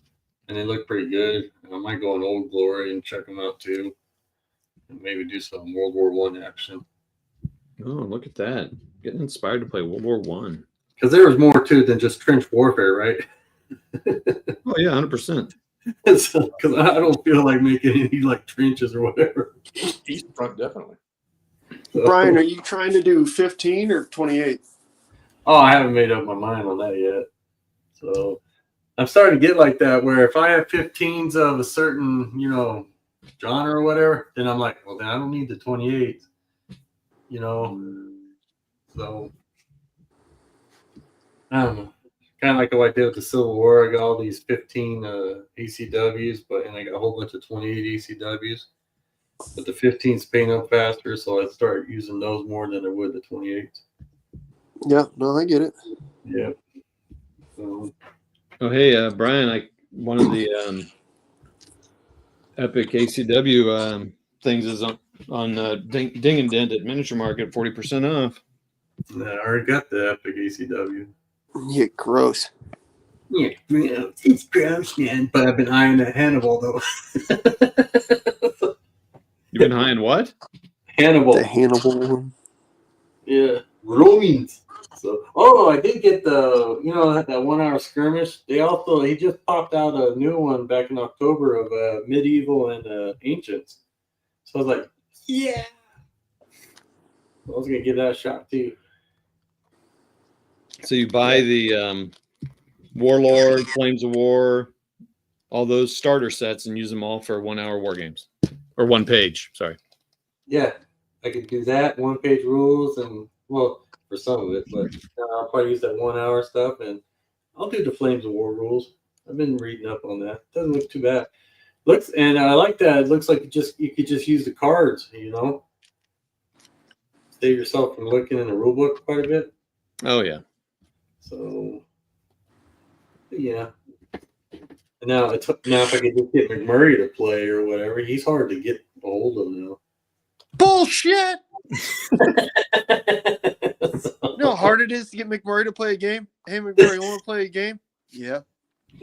they look pretty good. And I might go on Old Glory and check them out too, and maybe do some World War One action. Oh, look at that! Getting inspired to play World War One. Because there was more to it than just trench warfare, right? Oh yeah, 100%. Because I don't feel like making any like trenches or whatever. East front, definitely. So, Brian, are you trying to do 15 or 28? oh, I haven't made up my mind on that yet. So I'm starting to get like that where if I have 15s of a certain, genre or whatever, then I'm like, well, then I don't need the 28. So I don't know. Kind of like what I did with the Civil War. I got all these 15 ECWs, and I got a whole bunch of 28 ECWs. But the 15s paint up faster, so I started using those more than I would the 28s. Yeah, no, I get it. Yeah. So, Oh hey, Brian, one of the epic ACW things is on Ding and Dent at Miniature Market, 40% off. I already got the Epic ACW. Yeah, gross. Yeah, it's gross, man. But I've been eyeing that Hannibal though. You've been high in what? Hannibal. The Hannibal one. Yeah, Romans. So, I did get the that 1 hour skirmish. He just popped out a new one back in October of medieval and ancients. So I was like, yeah. I was gonna give that a shot too. So you buy the Warlord, Flames of War, all those starter sets and use them all for 1 hour war games or 1 page. Sorry. Yeah, I could do that 1 page rules and well for some of it, but I'll probably use that 1 hour stuff and I'll do the Flames of War rules. I've been reading up on that. Doesn't look too bad. Looks and I like that. It looks like you could just use the cards. Save yourself from looking in the rule book quite a bit. Oh yeah. So yeah. And now if I could just get McMurray to play or whatever, he's hard to get a hold of now. Bullshit. So- You know how hard it is to get McMurray to play a game? Hey, McMurray, you want to play a game? Yeah.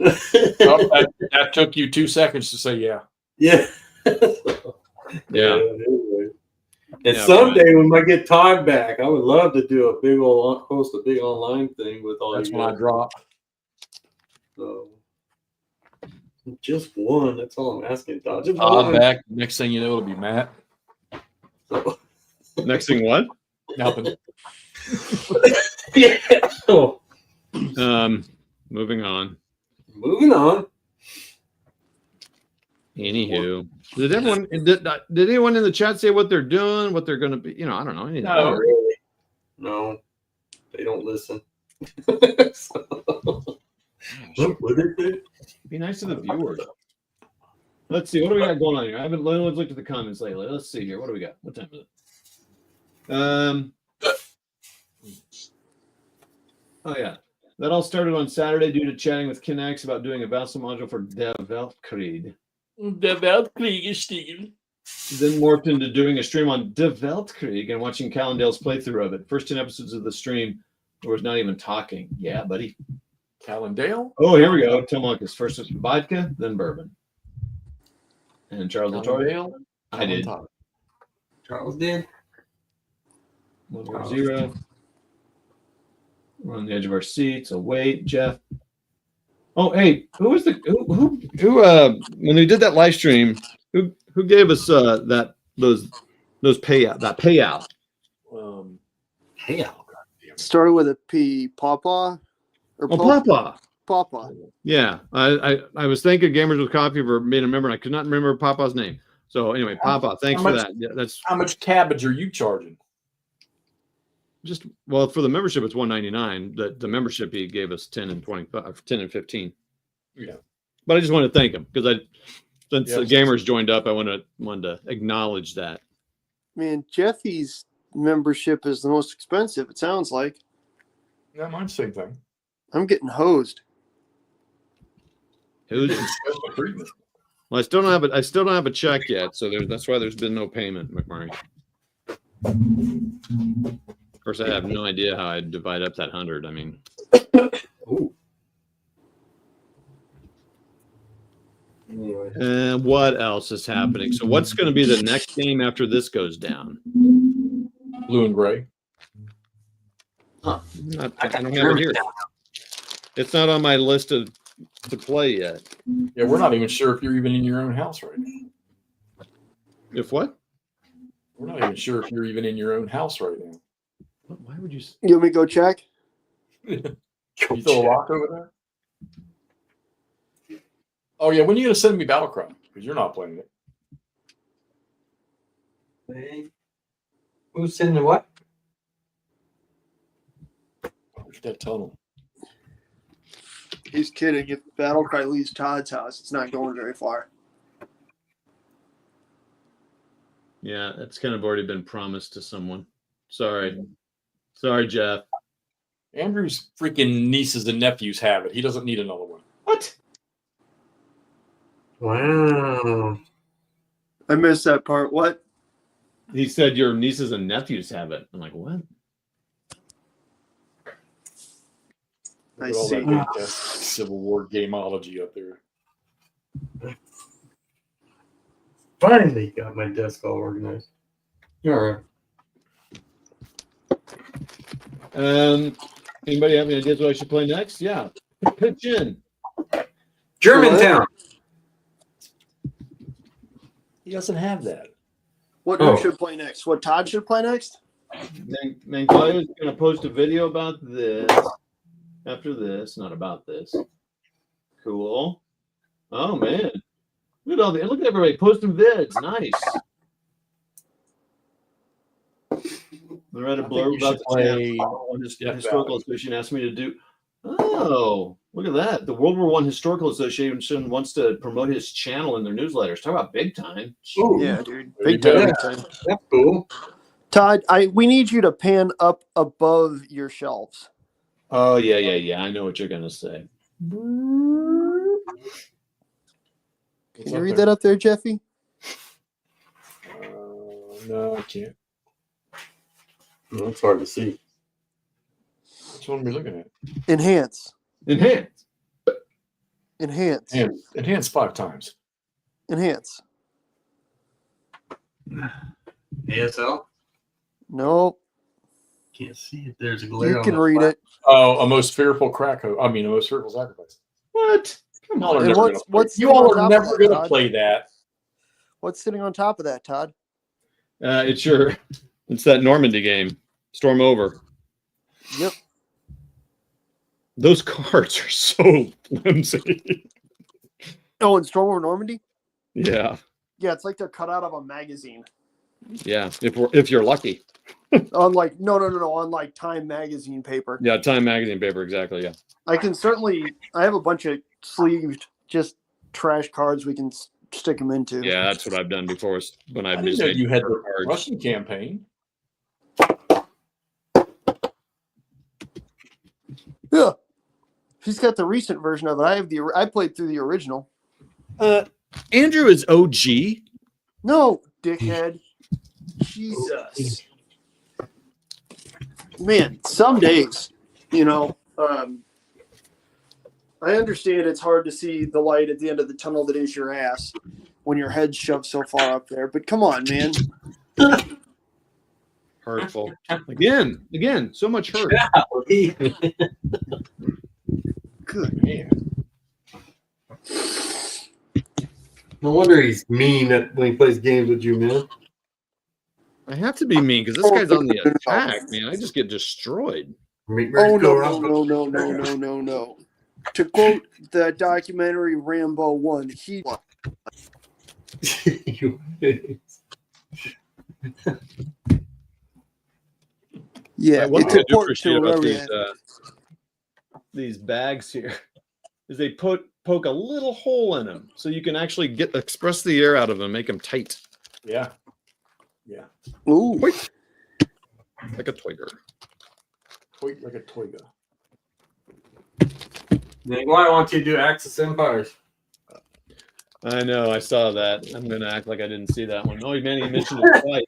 Oh, that took you 2 seconds to say yeah. Yeah. Yeah. Anyway. And Yeah, someday when I get Todd back, I would love to do host a big online thing with all That's you when I guys. drop. So, just one. That's all I'm asking, Todd. Just Todd one. back. Next thing you know, it'll be Matt. So, Next thing, what? Nothing. yeah. So, Moving on. moving on. Anywho, did anyone in the chat say what they're doing, what they're going to be? I don't know. Anything. No. Not really. No, they don't listen. So, what did they? Be nice to the viewers. Let's see. What do we got going on here? I haven't looked at the comments lately. Let's see here. What do we got? What time is it? Oh yeah. That all started on Saturday due to chatting with Kinex about doing a Vassal module for Der Weltkrieg. The Weltkrieg. Then morphed into doing a stream on Der Weltkrieg and watching Callendale's playthrough of it. First 10 episodes of the stream, there was not even talking. Yeah, buddy. Callendale? Oh, here we go. Telemachus. First was vodka, then bourbon. And Charles Latour. Callendale? I did. Charles did. 1-0. We're on the edge of our seats. So wait, Jeff. Oh, hey, who was who when we did that live stream, who gave us those payout? Yeah. Started with a P. Papa? Or Oh, Papa. Papa. Yeah. I was thanking Gamers with Coffee for being a member, and I could not remember Papa's name. So anyway, Papa, thanks for that. Yeah, that's How much cabbage are you charging? just for the membership it's $199. The membership he gave us 10 and 25, 10 and 15. Yeah. But I just want to thank him because since the Yes. Gamers joined up, I wanted to acknowledge that. Man, Jeffy's membership is the most expensive, it sounds like. Yeah, mine's the same thing. I'm getting hosed. Who's Special treatment. Well, I still don't have a check yet, so that's why there's been no payment, McMurray. Of course, I have no idea how I divide up that 100. I mean, Ooh. Anyway. what else is happening? So, what's going to be the next game after this goes down? Blue and gray. I don't have it here. It's not on my list to play yet. Yeah, we're not even sure if you're even in your own house right now. If what? We're not even sure if you're even in your own house right now. Why would you? You want me to go check? You throw a rock over there? Oh yeah, when are you gonna send me Battlecry? Because you're not playing it. Hey. Who's in the what? Look at that tunnel. He's kidding. If Battlecry leaves Todd's house, it's not going very far. Yeah, that's kind of already been promised to someone. Sorry, Jeff. Andrew's freaking nieces and nephews have it. He doesn't need another one. What? Wow. I missed that part. What? He said your nieces and nephews have it. I'm like, what? Look I at all see. that fantastic Civil War gameology up there. Finally got my desk all organized. All right. Anybody have any ideas what I should play next? Yeah, pitch in. Germantown. He doesn't have that. What Oh. who should play next? What Todd should play next? Mangalia is going to post a video about this after this, not about this. Cool. Oh man, look at everybody posting vids. Nice. I read a I think blurb you about should the play channel. One Death historical Valley. association asked me to do. Oh, look at that! The World War I Historical Association wants to promote his channel in their newsletters. Talk about big time. Ooh, Yeah, dude. There you Big time, go. big time. that's cool. Todd, we need you to pan up above your shelves. Oh yeah. I know what you're gonna say. Can What's you up read there? that up there, Jeffy? No, I can't. No, it's hard to see. Which one are we looking at? Enhance. Enhance. Enhance. Enhance 5 times. Enhance. ASL? Nope. Can't see it. There's a glare You on can the read flat. it. Oh, a most fearful crack host. I mean, a most fearful sacrifice. What? Come Y'all are on. And never what's- gonna play. what's You sitting all on are top of never that, going to Todd? play that. What's sitting on top of that, Todd? It's that Normandy game. Storm over. Yep. Those cards are so flimsy. Oh, and Storm over Normandy? Yeah. Yeah, it's like they're cut out of a magazine. Yeah. If you're lucky. On like on like Time magazine paper. Yeah, Time magazine paper, exactly. Yeah. I have a bunch of sleeved just trash cards we can stick them into. Yeah, that's what I've done before when I I've didn't just know made you had the cards. Russian campaign. Yeah. He's got the recent version of it. I played through the original. Andrew is OG. No, dickhead. Jesus. Man, some days, I understand it's hard to see the light at the end of the tunnel that is your ass when your head's shoved so far up there. But come on, man. Hurtful. Again, so much hurt. Good. Man. No wonder he's mean when he plays games with you, man. I have to be mean because this guy's on the attack, man. I just get destroyed. Oh, no. To quote the documentary Rambo 1, Yeah, What it's I do important to appreciate about remember these bags here is they poke a little hole in them so you can actually express the air out of them, make them tight. Yeah. Yeah. Ooh. Like a twigger. Quite like a toiga. Why I want you to do Axis Empires? I know, I saw that. I'm gonna act like I didn't see that one. Oh man, he mentioned it twice.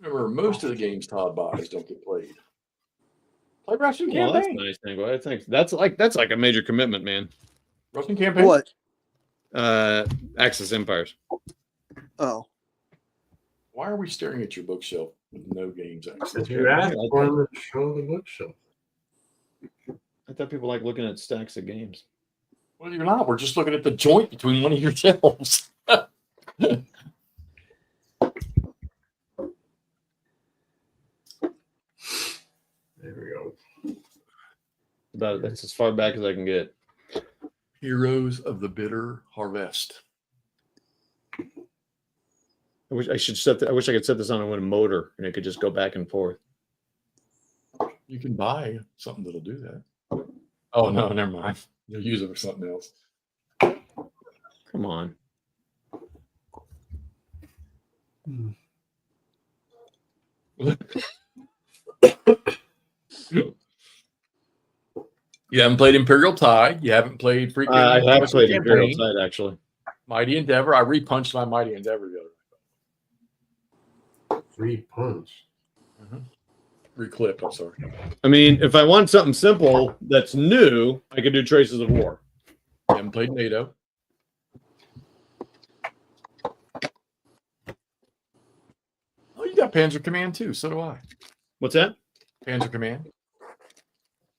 Remember, most of the games Todd buys don't get played. Play Russian Well, that's campaign. nice, Tango. I think that's like a major commitment, man. Russian campaign. What? Axis Empires. Oh. Why are we staring at your bookshelf with no games? If you asked for him to show the bookshelf. I thought people like looking at stacks of games. Well, you're not. We're just looking at the joint between one of your shelves. There we go. That's as far back as I can get. Heroes of the Bitter Harvest. I wish I could set this on a motor and it could just go back and forth. You can buy something that'll do that. Oh no, never mind. You'll use it for something else. Come on. You haven't played Imperial Tide. You haven't played freaking. I have Russian played Campaign. Imperial Tide actually. Mighty Endeavor. I repunched my Mighty Endeavor the other Free punch. night. Reclip. I'm sorry. I mean, if I want something simple that's new, I could do Traces of War. You haven't played NATO. Oh, you got Panzer Command too. So do I. What's that? Panzer Command.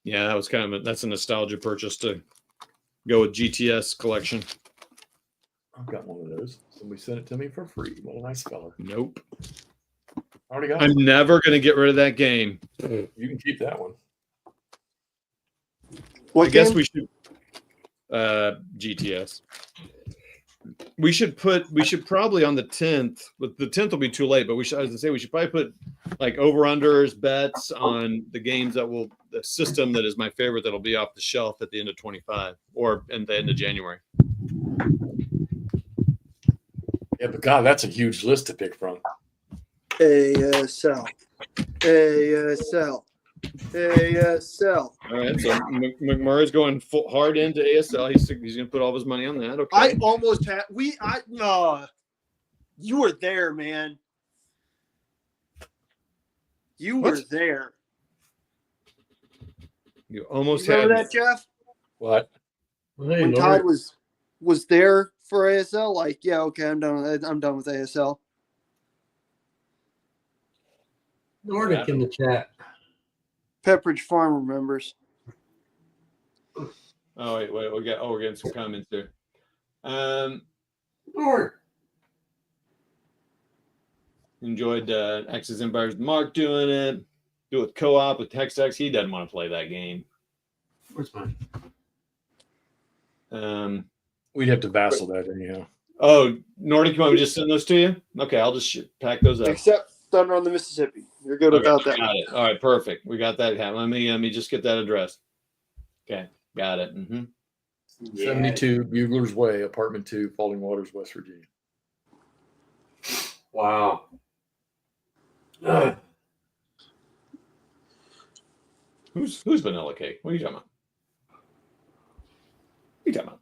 Yeah, that was that's a nostalgia purchase to go with GTS collection. I've got one of those. Somebody sent it to me for free. What a nice fellow. Nope. Already got I'm it. never gonna get rid of that game. You can keep that one. What I guess game? we should. GTS. We should probably on the 10th, but the 10th will be too late. But I was gonna say we should probably put like over-unders bets on the games the system that is my favorite that'll be off the shelf at the end of 25 or at the end of January. Yeah, but God, that's a huge list to pick from. ASL. ASL. ASL. All right, so McMurray's going hard into ASL. He's going to put all of his money on that. Okay. I almost had you were there, man. You were there. You almost remember had that, Jeff? What? When Todd was there for ASL, like, yeah, okay, I'm done with ASL. Nordic in the chat. Pepperidge Farm remembers. Oh wait, we're getting some comments there. Nordic. Enjoyed Axis Empires. Mark doing it. Do it with co-op with Hexx. He doesn't want to play that game. Where's mine? We'd have to vassal that anyhow. Oh, Nordic, you want me to just send those to you? Okay, I'll just pack those up. Except Thunder on the Mississippi. You're good without that. Got it. All right, perfect. We got that. Let me just get that address. Okay, got it. 72 Bugler's Way, Apartment 2, Falling Waters, West Virginia. Wow. Who's Vanilla Cake? What are you talking about? What are you talking about?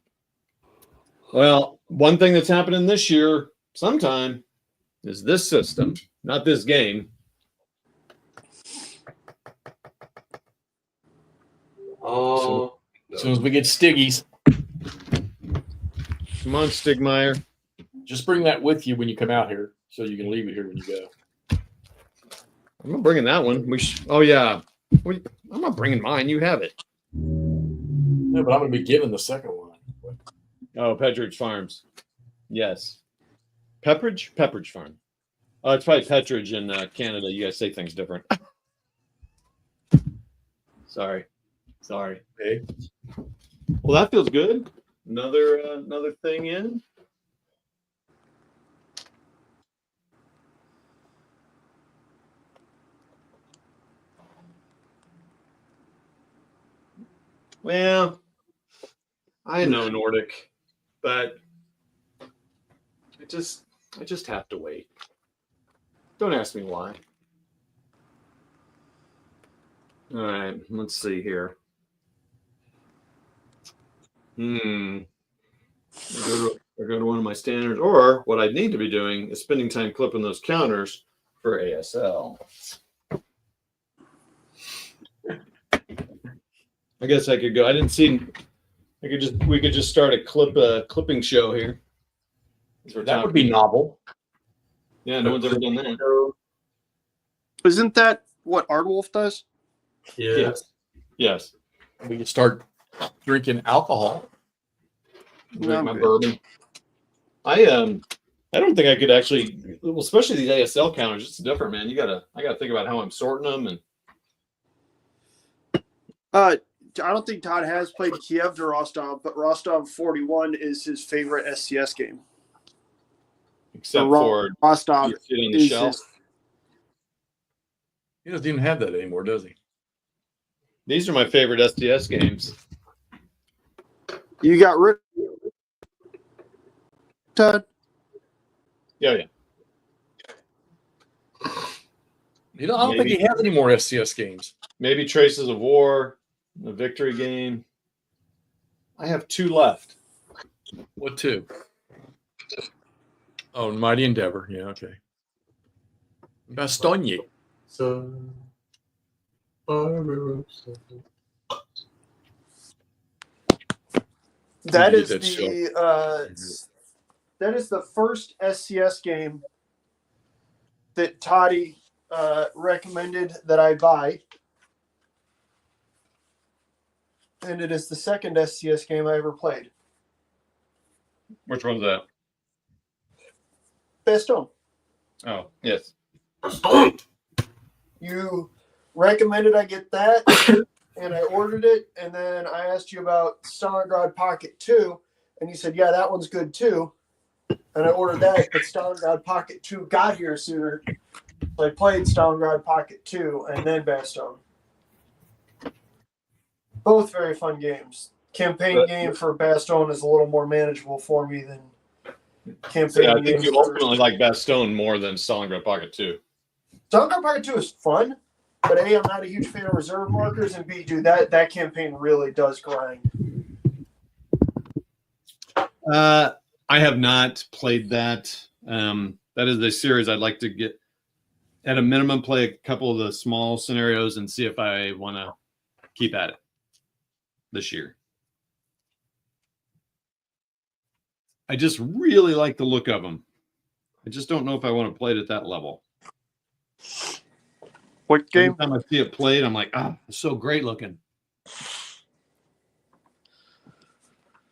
Well, one thing that's happening this year sometime is this system, not this game. Oh. As soon as we get Stiggies, Come on, Stigmeyer. just bring that with you when you come out here so you can leave it here when you go. I'm not bringing that one. Oh, yeah. I'm not bringing mine. You have it. No, but I'm going to be giving the second one. Oh, Pepperidge Farms. Yes. Pepperidge Farm. Oh, it's probably Petridge in Canada. You guys say things different. Sorry. Hey. Well, that feels good. Another thing in. Well, I know Nordic, but I just have to wait. Don't ask me why. All right, let's see here. I go to one of my standards, or what I need to be doing is spending time clipping those counters for ASL. I guess I could go. We could just start a clipping show here. That would be novel. Yeah, no one's ever done that. Isn't that what Ardwolf does? Yeah. Yes. We could start drinking alcohol. Drink my bourbon. I don't think I could actually, well, especially these ASL counters. It's different, man. I gotta think about how I'm sorting them and. I don't think Todd has played Kiev to Rostov, but Rostov 41 is his favorite SCS game. Except for Rostov on the shelf. He doesn't even have that anymore, does he? These are my favorite STS games. You got rid of Todd? Yeah. I don't think he has any more SCS games. Maybe Traces of War, the victory game. I have 2 left. What 2? Oh, Mighty Endeavor. Yeah, okay. Bastogne. So. That is that that is the first SCS game that Toddy recommended that I buy. And it is the second SCS game I ever played. Which one's that? Baston. Oh, yes. You recommended I get that, and I ordered it, and then I asked you about Stalingrad Pocket 2, and you said, yeah, that one's good too. And I ordered that, but Stalingrad Pocket 2 got here sooner. So I played Stalingrad Pocket 2 and then Bastogne. Both very fun games. Campaign game for Bastogne is a little more manageable for me than campaign Yeah, I game. think you ultimately like Bastogne more than Stalingrad Pocket 2. Stalingrad Pocket 2 is fun, but A, I'm not a huge fan of reserve markers, and B, dude, that campaign really does grind. I have not played that. That is the series I'd like to get at a minimum, play a couple of the small scenarios and see if I want to keep at it this year. I just really like the look of them. I just don't know if I want to play it at that level. What game? Every time I see it played, I'm like, it's so great looking.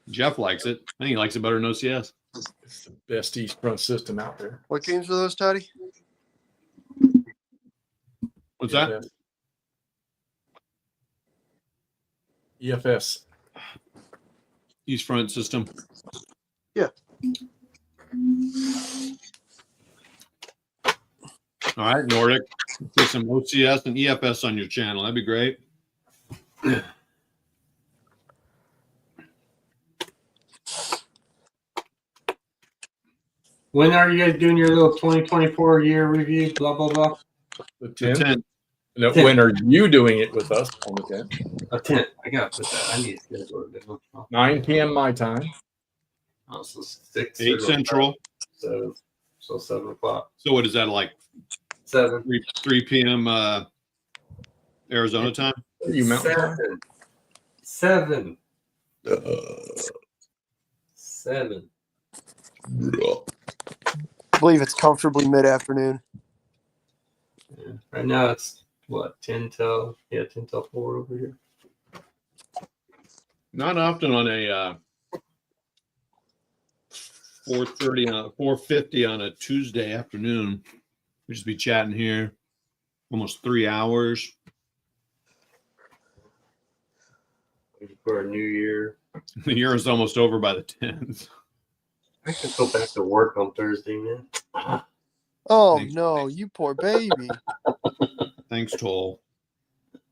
Jeff likes it. I think he likes it better than OCS. It's the best East Front system out there. What games are those, Toddy? What's that? EFS. East Front system. Yeah. All right, Nordic. Do some OCS and EFS on your channel. That'd be great. When are you guys doing your little 2024 year review? Blah blah blah. The The 10th. 10th. No, when are you doing it with us on the 10th? A 10. I gotta put that. I need to schedule it. 9 p.m. my time. Oh, so 6 8 Central. So 7 o'clock. So what is that, like 7. 3 p.m. Arizona time? Are you Mountain Time? 7. 7. I believe it's comfortably mid-afternoon. Yeah. Right now it's what 10 till 4 over here. Not often on a 4:30 4:50 on a Tuesday afternoon. We just be chatting here almost 3 hours. For a new year. The year is almost over by the 10th. I could go back to work on Thursday, man. Oh, Thanks. no, you poor baby. Thanks, Toll.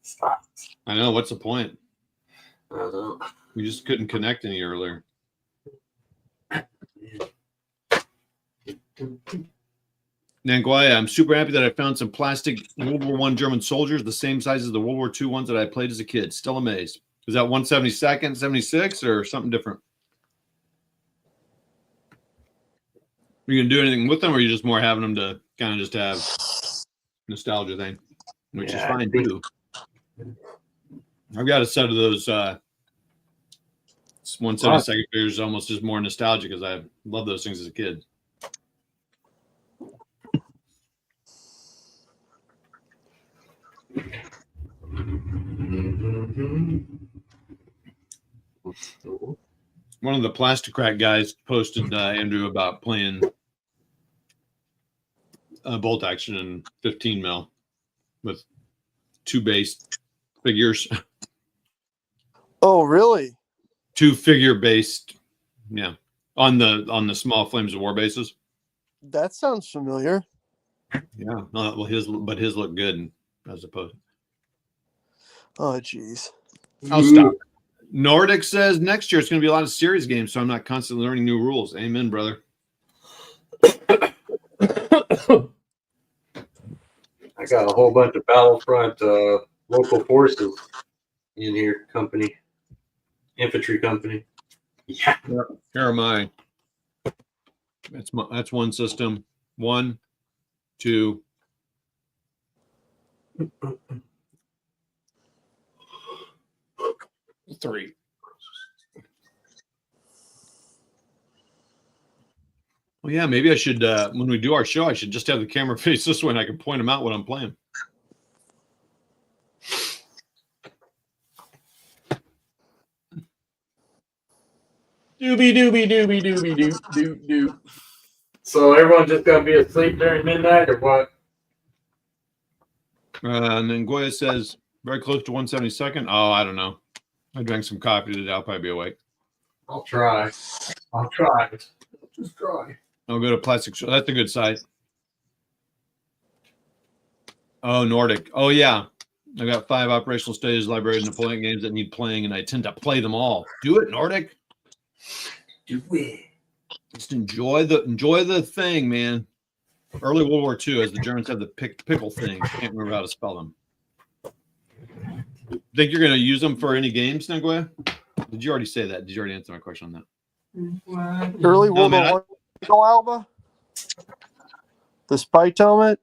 Stop. I know. What's the point? I don't know. We just couldn't connect any earlier. Nanguaya, I'm super happy that I found some plastic World War I German soldiers the same size as the World War II ones that I played as a kid. Still amazed. Is that 172nd, 76, or something different? Are you going to do anything with them, or are you just more having them to kind of just have nostalgia thing, which is fine too? I've got a set of those 172nd figures, almost just more nostalgia because I love those things as a kid. One of the plastic crack guys posted Andrew about playing bolt action in 15 mil with 2 base figures. Oh, really? 2 figure based, yeah, on the small Flames of War bases. That sounds familiar. Yeah, well, his look good as opposed. Oh, jeez. I'll stop. Nordic says next year it's going to be a lot of series games, so I'm not constantly learning new rules. Amen, brother. I got a whole bunch of Battlefront local forces in here, infantry company. Yeah. Here am I. That's one system. 1, 2. 3. Well, yeah, maybe I should, when we do our show, I should just have the camera face this way and I can point them out when I'm playing. Doobie doobie doobie doobie doo doo doo. So everyone's just gonna be asleep during midnight, or what? And then Goya says, Very close to 172nd. Oh, I don't know. I drank some coffee today. I'll probably be awake. I'll try. I'll try. Just try. I'll go to plastic. That's a good site. Oh, Nordic. Oh, yeah. I got 5 operational stages, library, Napoleon games that need playing, and I tend to play them all. Do it, Nordic. Do it. Just enjoy the thing, man. Early World War II, as the Germans have the pickle thing. Can't remember how to spell them. Think you're going to use them for any games, Nagoya? Did you already say that? Did you already answer my question on that? Early No, World man, War One Alba? The spy helmet?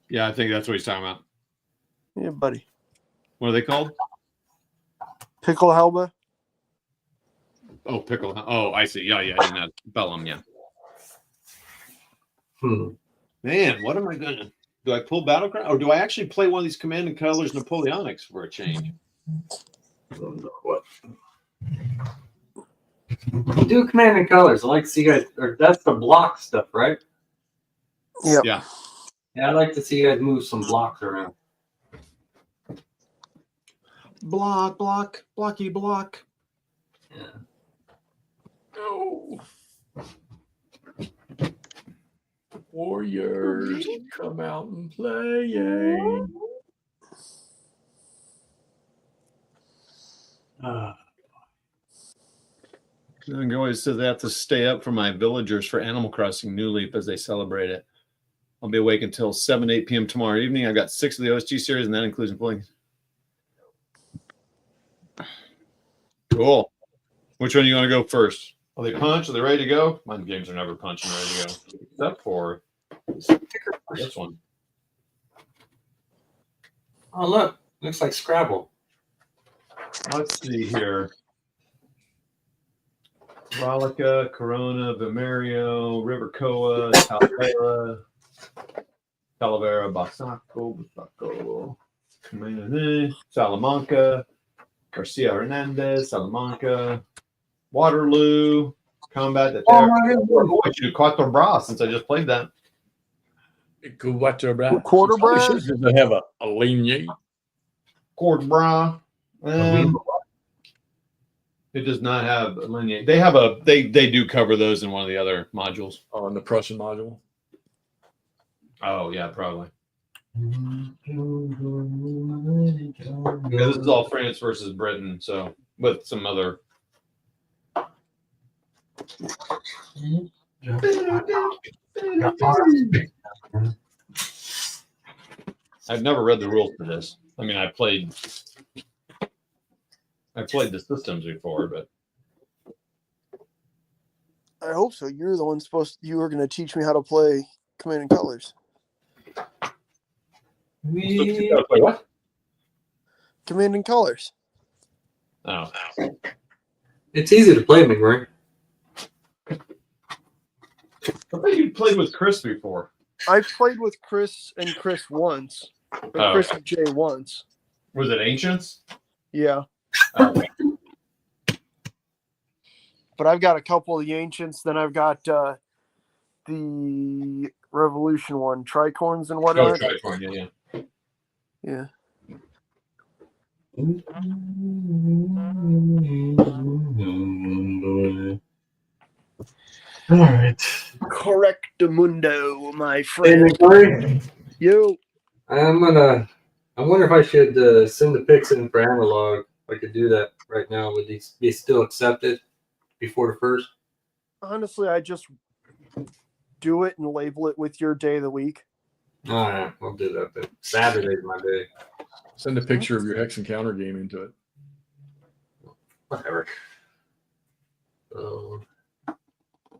Yeah, I think that's what he's talking about. Yeah, buddy. What are they called? Pickle Helba? Oh, pickle. Oh, I see. Yeah, I didn't have spell them. Yeah. Man, what am I going to do? I pull Battleground, or do I actually play one of these Command and Colors Napoleonics for a change? I don't know what. Do Command and Colors. I like to see you guys. Or that's the block stuff, right? Yep. Yeah. Yeah, I like to see you guys move some blocks around. Blocky block. Yeah. No. Warriors, come out and play. And always says I have to stay up for my villagers for Animal Crossing New Leaf as they celebrate it. I'll be awake until 8 p.m. tomorrow evening. I've got 6 of the OSG series, and that includes playing. Cool. Which one are you going to go first? Are they punch? Are they ready to go? My games are never punching ready to go. Except for this one. Oh, look. Looks like Scrabble. Let's see here. Rolica, Corona, Vimerio, Rivercoa, Talavera, Basaco, Salamanca, Garcia Hernandez, Salamanca, Waterloo, Combat de Terre. Oh, I should do Quattro Bra since I just played that. Quarter They brass? have a lignite. Quattro Bra. It does not have a lineage. They have they do cover those in one of the other modules. Oh, in the Prussian module. Oh yeah, probably. Yeah, this is all France versus Britain, so with some other. I've never read the rules for this. I mean, I played the systems before, but I hope so. You're the one you were going to teach me how to play Command and Colors. Wait, what? Command and Colors. Oh, It's easy to play, McRae. I thought you played with Chris before. I've played with Chris and Chris once. Or Chris and Jay once. Was it Ancients? Yeah. Okay. But I've got a couple of the Ancients. Then I've got the Revolution one. Tricorns and whatnot. Oh, Tricorn, yeah. Yeah. All right. Correctamundo, my Hey, friend. McRae. Yo. I wonder if I should send the pics in for analog. If I could do that right now. Would these be still accepted before the first? Honestly, I just do it and label it with your day of the week. All right, I'll do that then. Saturday's my day. Send a picture of your Hex Encounter game into it. Whatever.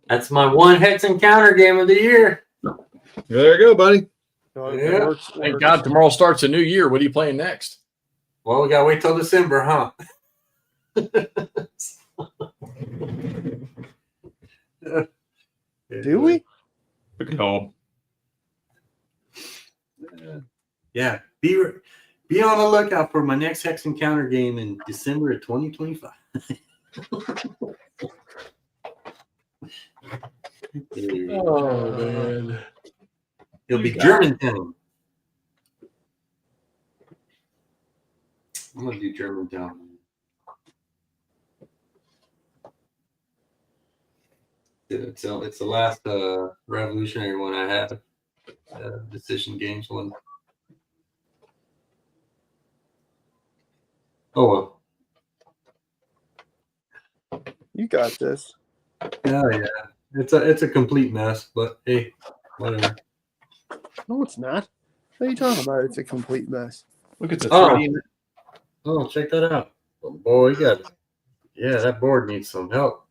That's my one Hex Encounter game of the year. There you go, buddy. So Yeah. it works. Thank God tomorrow starts a new year. What are you playing next? Well, we gotta wait till December, huh? Do we? No. Yeah. Be on the lookout for my next Hex Encounter game in December of 2025. Oh man. It'll be German time. I'm gonna do Germantown. It's the last revolutionary one I had. Decision games one. Oh well. You got this. Oh yeah. It's a complete mess, but hey, whatever. No, it's not. What are you talking about? It's a complete mess. Look at the Oh. 3D. Oh, check that out. Oh, boy, you got that board needs some help.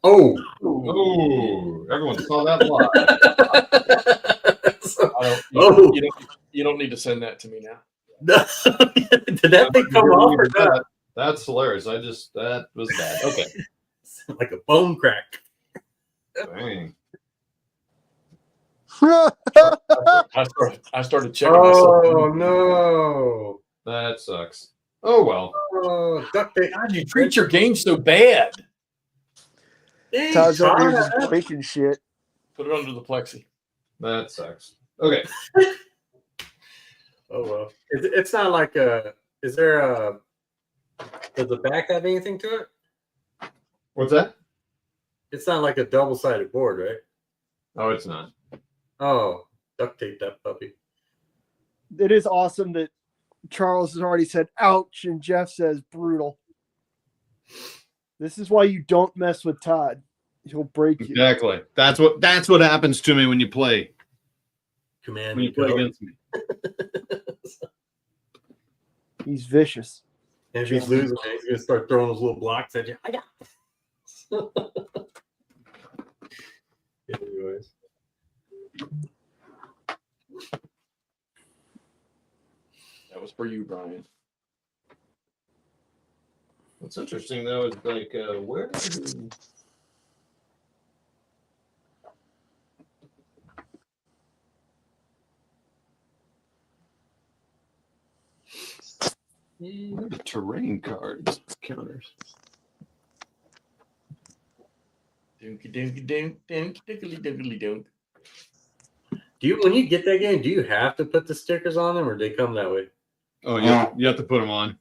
Oh. Oh, everyone saw that live. You don't need to send that to me now. Did that thing come off or not? That's hilarious. That was bad. Okay. Like a bone crack. Dang. I started checking myself. Oh no. That sucks. Oh well. Oh, duct tape. God, you treat your game so bad. Dang, Todd's over here Todd. just breaking shit. Put it under the plexi. That sucks. Okay. Oh well. It's not like a. Is there a? Does the back have anything to it? What's that? It's not like a double-sided board, right? Oh, it's not. Oh, duct tape that puppy. It is awesome that Charles has already said ouch and Jeff says brutal. This is why you don't mess with Todd. He'll break you. Exactly. That's what happens to me when you play. Command When you play against me. He's vicious. And if he's losing, he's gonna start throwing those little blocks at you. I got. Anyways. That was for you, Brian. What's interesting though is like where. Terrain cards counters. Dinky dinky dink dink dinkly dinkly dink. When you get that game, do you have to put the stickers on them, or they come that way? Oh yeah, you have to put them on.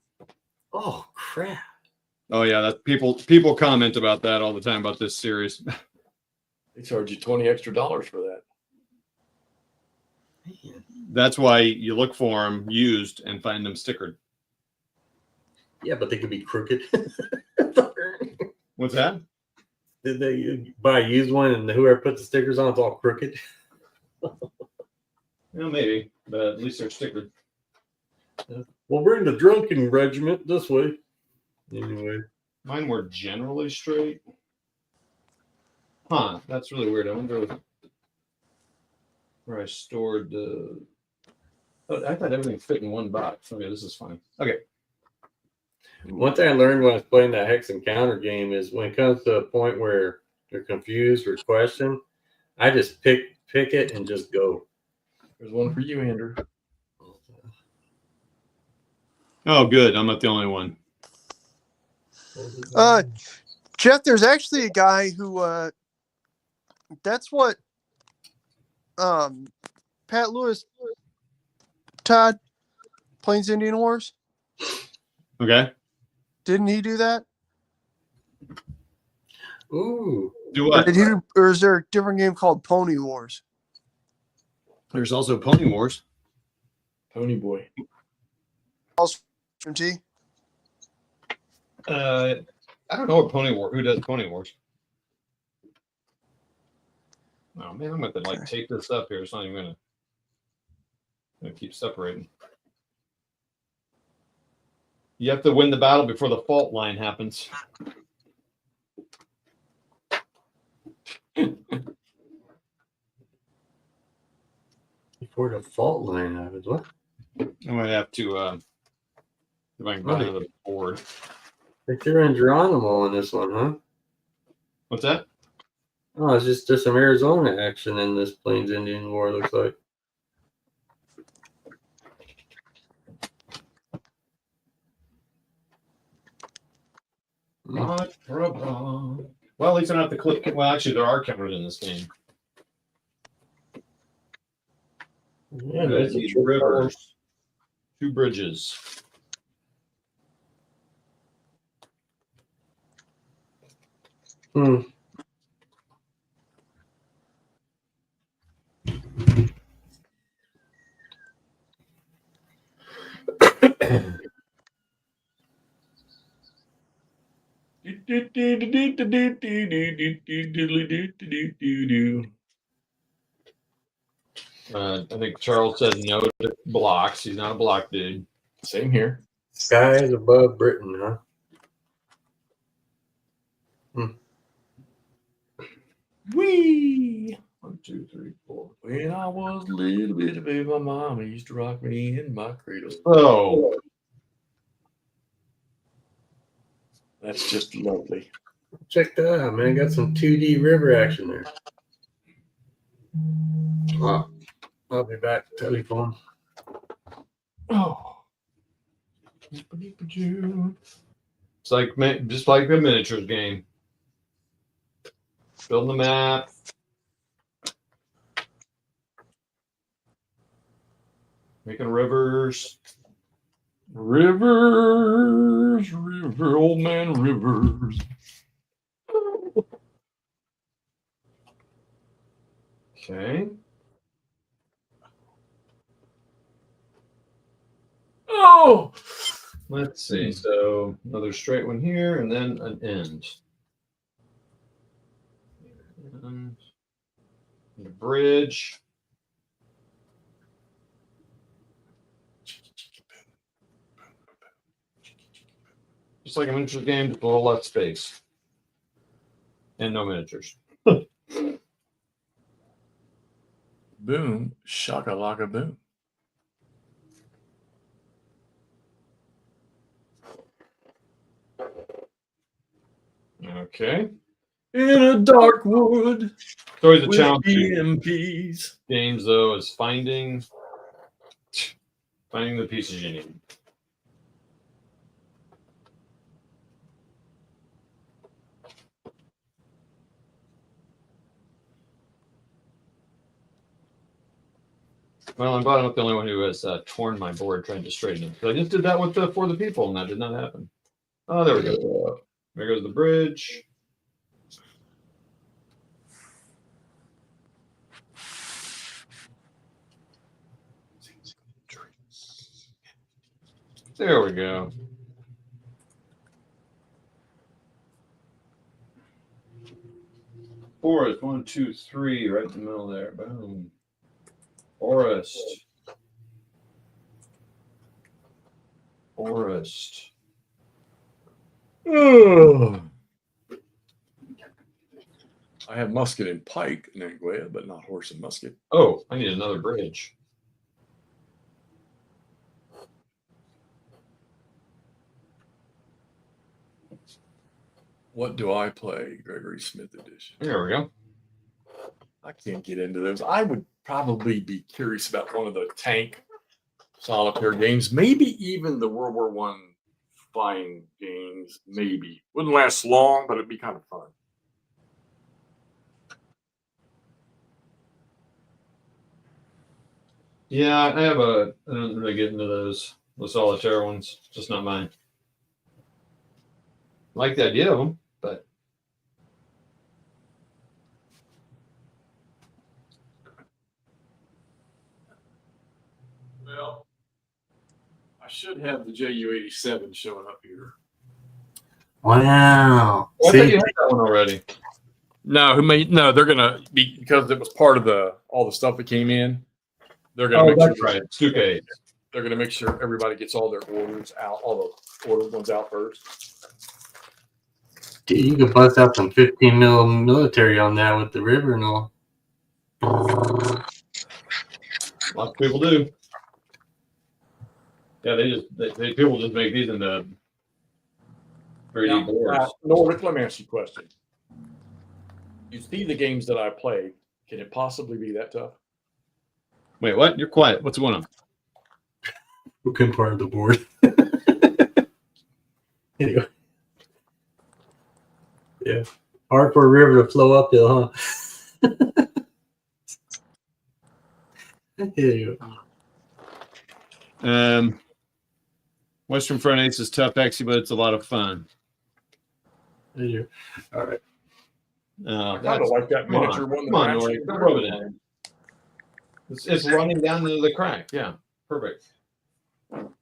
Oh crap! Oh yeah, that people comment about that all the time about this series. They charge you $20 extra for that. That's why you look for them used and find them stickered. Yeah, but they could be crooked. What's that? Did they buy a used one and whoever put the stickers on it's all crooked? Well, maybe, but at least they're stickered. We'll bring the drunken regiment this way. Anyway. Mine were generally straight. Huh, that's really weird. I wonder where I stored the. Oh, I thought everything fit in one box. Okay, this is fine. Okay. One thing I learned when I was playing that hex and counter game is when it comes to a point where they're confused or question, I just pick it and just go. There's one for you, Andrew. Oh, good. I'm not the only one. Jeff, there's actually a guy who that's what Pat Lewis, Todd, Plains Indian Wars. Okay. Didn't he do that? Ooh. Do what? Or is there a different game called Pony Wars? There's also Pony Wars. Pony Boy. From T? I don't know what Pony War. Who does Pony Wars? Oh man, I'm going to tape this up here. It's not even gonna keep separating. You have to win the battle before the fault line happens. Before the fault line happens, what? I might have to if I can find another board. Like they're in Geronimo on this one, huh? What's that? Oh, it's just some Arizona action in this Plains Indian War, looks like. Not problem. Well, at least I don't have to click. Well, actually, there are counters in this game. Yeah, that's a Need trick. rivers. 2 bridges. Hmm. I think Charles said no to blocks. He's not a block dude. Same here. Skies above Britain, huh? Wee. 1, 2, 3, 4. When I was a little bitty baby, my mama used to rock me in my cradle. Oh, That's just lovely. Check that out, man. Got some 2D river action there. Wow. I'll be back. Telephone. Oh. it's like just like a miniatures game. Building the map. Making rivers. Rivers, river, old man rivers. Okay. Oh, Let's see. So another straight one here, and then an end. And a bridge. Just like a miniatures game, just a little less space. And no miniatures. boom, shakalaka boom. Okay. In a dark wood It's always a with challenge. EMPs. Games though is finding the pieces you need. Well, I'm glad I'm not the only one who has torn my board trying to straighten it. I just did that with For the People, and that did not happen. Oh, there we go. There goes the bridge. There we go. Forest, 1, 2, 3, right in the middle there. Boom. Forest. Forest. Oh. I have musket and pike in Anguilla, but not horse and musket. Oh, I need another bridge. What do I play? Gregory Smith edition. There we go. I can't get into those. I would probably be curious about one of the tank solitaire games, maybe even the World War I flying games. Maybe wouldn't last long, but it'd be kind of fun. Yeah, I don't really get into the solitaire ones. Just not mine. Like the idea of them, but Well, I should have the JU-87 showing up here. Wow. I thought you had that one already. No, they're gonna be, because it was part of all the stuff that came in. They're gonna make sure right. Stuka. they're gonna make sure everybody gets all their orders out, all the ordered ones out first. Dude, you could bust out some 15 mil military on that with the river and all. Lots of people do. Yeah, people just make these into 3D boards. Nordic, let me ask you a question. You see the games that I play, can it possibly be that tough? Wait, what? You're quiet. What's going on? Who couldn't part of the board? Anyway. Yeah. Hard for a river to flow uphill, huh? Yeah. Western Front Ace is tough, actually, but it's a lot of fun. Yeah. All right. Oh, I kind of like that come on. miniature one. Come on, Nordic. Don't rub it in. It's running down into the crack. Yeah, perfect. Got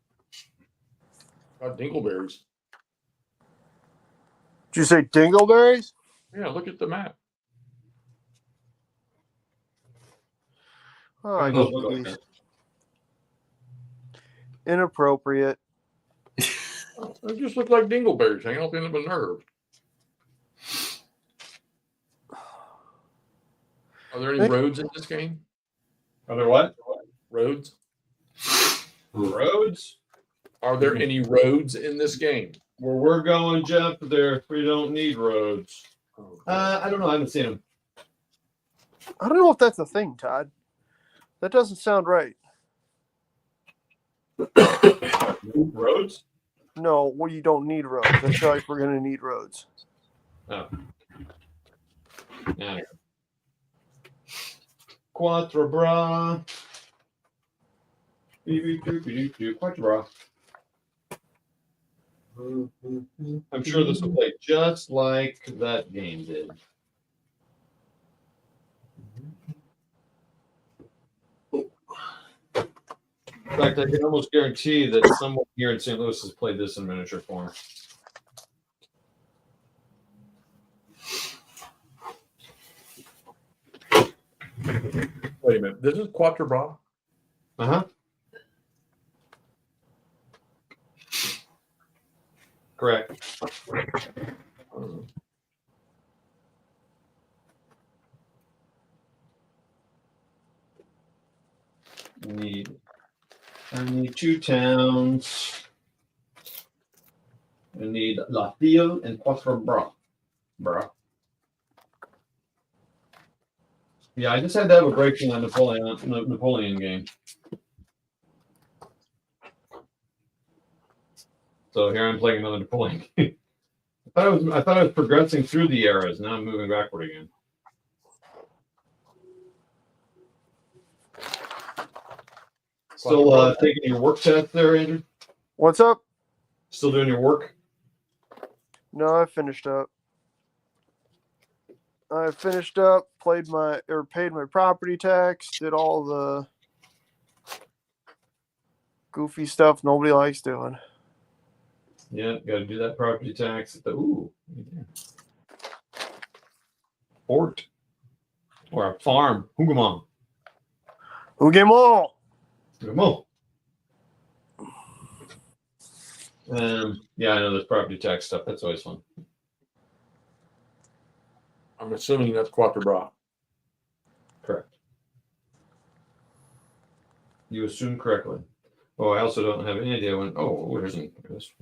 dingleberries. Did you say dingleberries? Yeah, look at the map. Oh, I Those get look like these. that. Inappropriate. They just look like dingleberries hanging off the end of a nerve. Are there any roads in this game? Are there what? Roads? Roads? Are there any roads in this game? Where we're going, Jeff, there we don't need roads. I don't know. I haven't seen them. I don't know if that's a thing, Todd. That doesn't sound right. Roads? No, well, you don't need roads. I feel like we're gonna need roads. Oh. Yeah. Quattro bra. Quattro bra. I'm sure this will play just like that game did. In fact, I can almost guarantee that someone here in St. Louis has played this in miniature form. Wait a minute. This is Quattro Bra? Uh-huh. Correct. I need two towns. I need La Ville and Quattro Bra. Yeah, I just had to have a break from that Napoleon game. So here I'm playing another Napoleon game. I thought I was progressing through the eras. Now I'm moving backward again. Still taking your work test there, Andrew? What's up? Still doing your work? No, I finished up. I finished up, paid my property tax, did all the goofy stuff nobody likes doing. Yeah, got to do that property tax at the fort or a farm. Hougamon. Hougamon. Yeah, I know this property tax stuff. That's always fun. I'm assuming that's Quattro Bra. Correct. You assume correctly. Oh, I also don't have any idea when. Oh, where's this?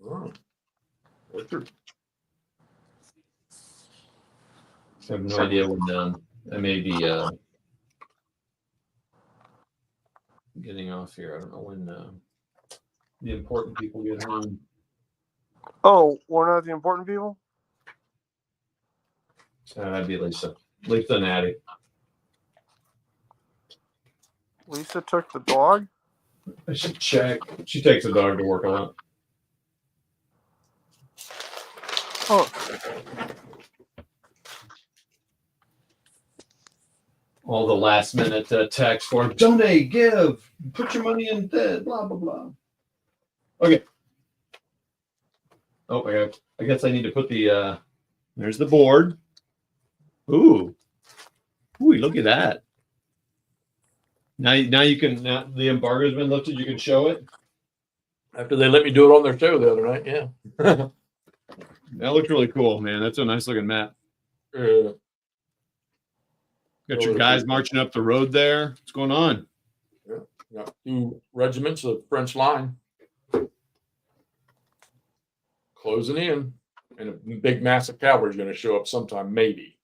Oh. Richard. I have no idea when I may be getting off here. I don't know when the important people get home. Oh, we're not the important people? That'd be Lisa. Lisa and Addie. Lisa took the dog? I should check. She takes the dog to work a lot. Oh. All the last minute text for donate, give, put your money in bed, blah blah blah. Okay. Oh, I guess I need to put the there's the board. Ooh, look at that. Now you can. Now the embargo's been lifted. You can show it. After they let me do it on their show the other night, yeah. That looks really cool, man. That's a nice looking map. Got your guys marching up the road there. What's going on? Yeah, got 2 regiments of French line closing in, and a big massive cavalry is going to show up sometime, maybe.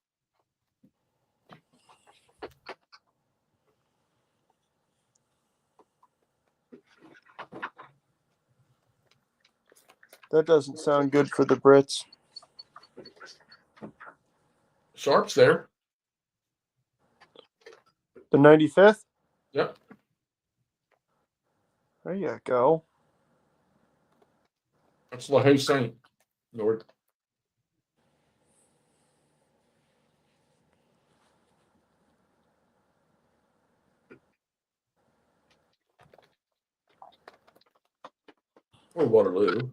That doesn't sound good for the Brits. Sharp's there. The 95th? Yep. There you go. That's LaHaye Saint, Lord. Or Waterloo.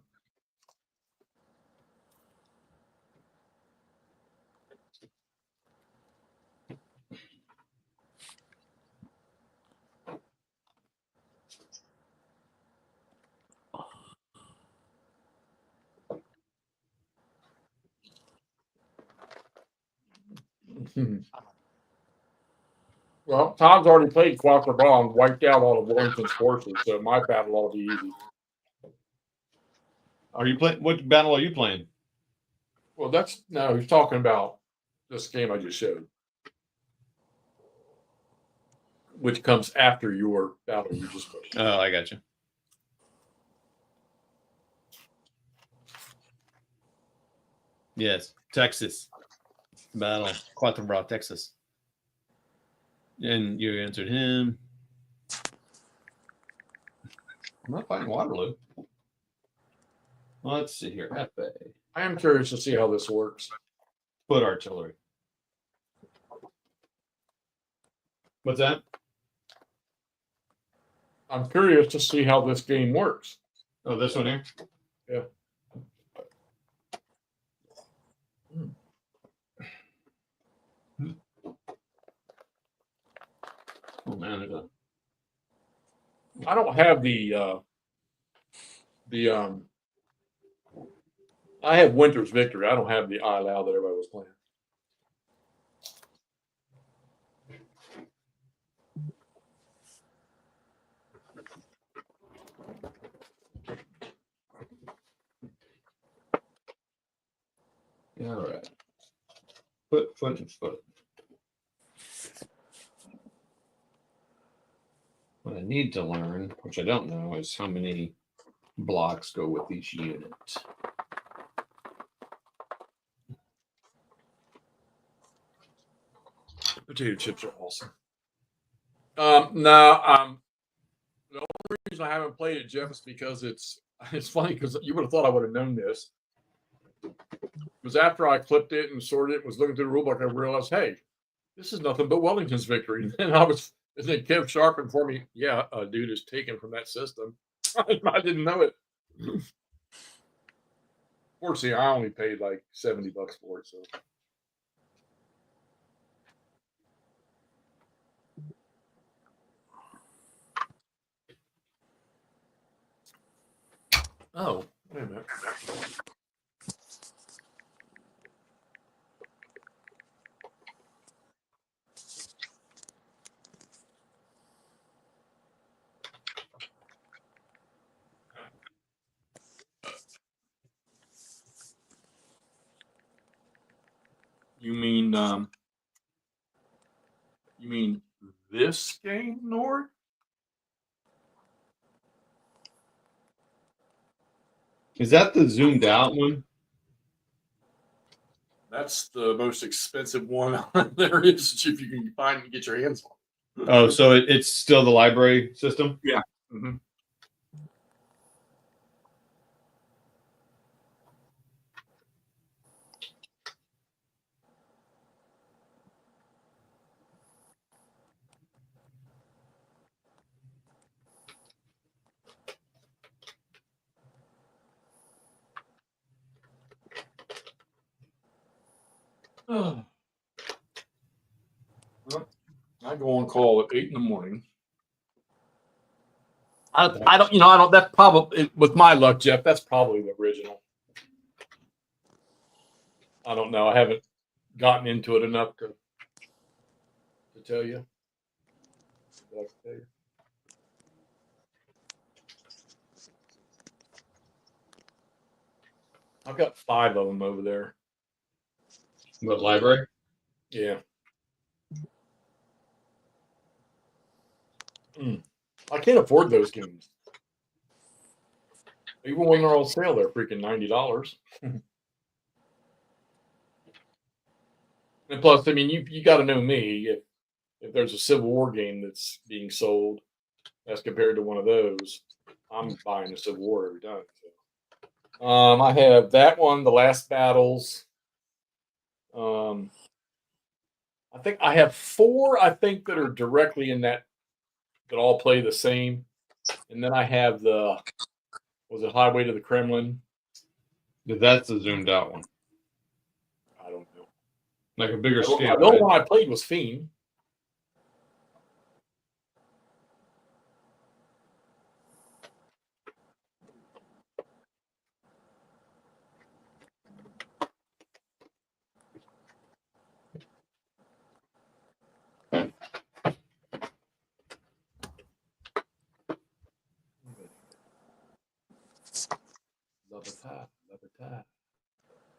Well, Tom's already played Quattro Ball and wiped out all of Wellington's forces, so my battle ought to be easy. Are you playing? What battle are you playing? Well, no, he's talking about this game I just showed, which comes after your battle you just put. Oh, I got you. Yes, Texas battle, Quattro Bra, Texas. And you answered him. I'm not fighting Waterloo. Let's see here. FA. I am curious to see how this works. Foot artillery. What's that? I'm curious to see how this game works. Oh, this one here? Yeah. Oh man, there's a I don't have I have Winter's Victory. I don't have the I Allow that everybody was playing. all right. Foot, and foot. What I need to learn, which I don't know, is how many blocks go with each unit. Potato chips are awesome. No, the only reason I haven't played it, Jeff, is because it's funny because you would have thought I would have known this. Because after I clipped it and sorted it and was looking through the rulebook, I realized, hey, this is nothing but Wellington's Victory. And then Kev Sharp informed me, yeah, a dude is taken from that system. I didn't know it. Fortunately, I only paid like $70 for it. So. Oh, wait a minute. You mean this game, Nord? Is that the zoomed out one? That's the most expensive one there is if you can find and get your hands on. Oh, so it's still the library system? Yeah. Mm-hmm. Well, I go on call at 8 in the morning. I don't, that's probably, with my luck, Jeff, that's probably the original. I don't know. I haven't gotten into it enough to tell you. But I can tell you. I've got 5 of them over there. What library? Yeah. I can't afford those games. Even when they're on sale, they're freaking $90. And plus, I mean, you got to know me. if there's a Civil War game that's being sold as compared to one of those, I'm buying a Civil War every time. So. I have that one, The Last Battles. I think I have 4. I think that are directly in that all play the same, and then I have was it Highway to the Kremlin? That's the zoomed out one, I don't know. like a bigger The scale. only Right? one I played was Fiend.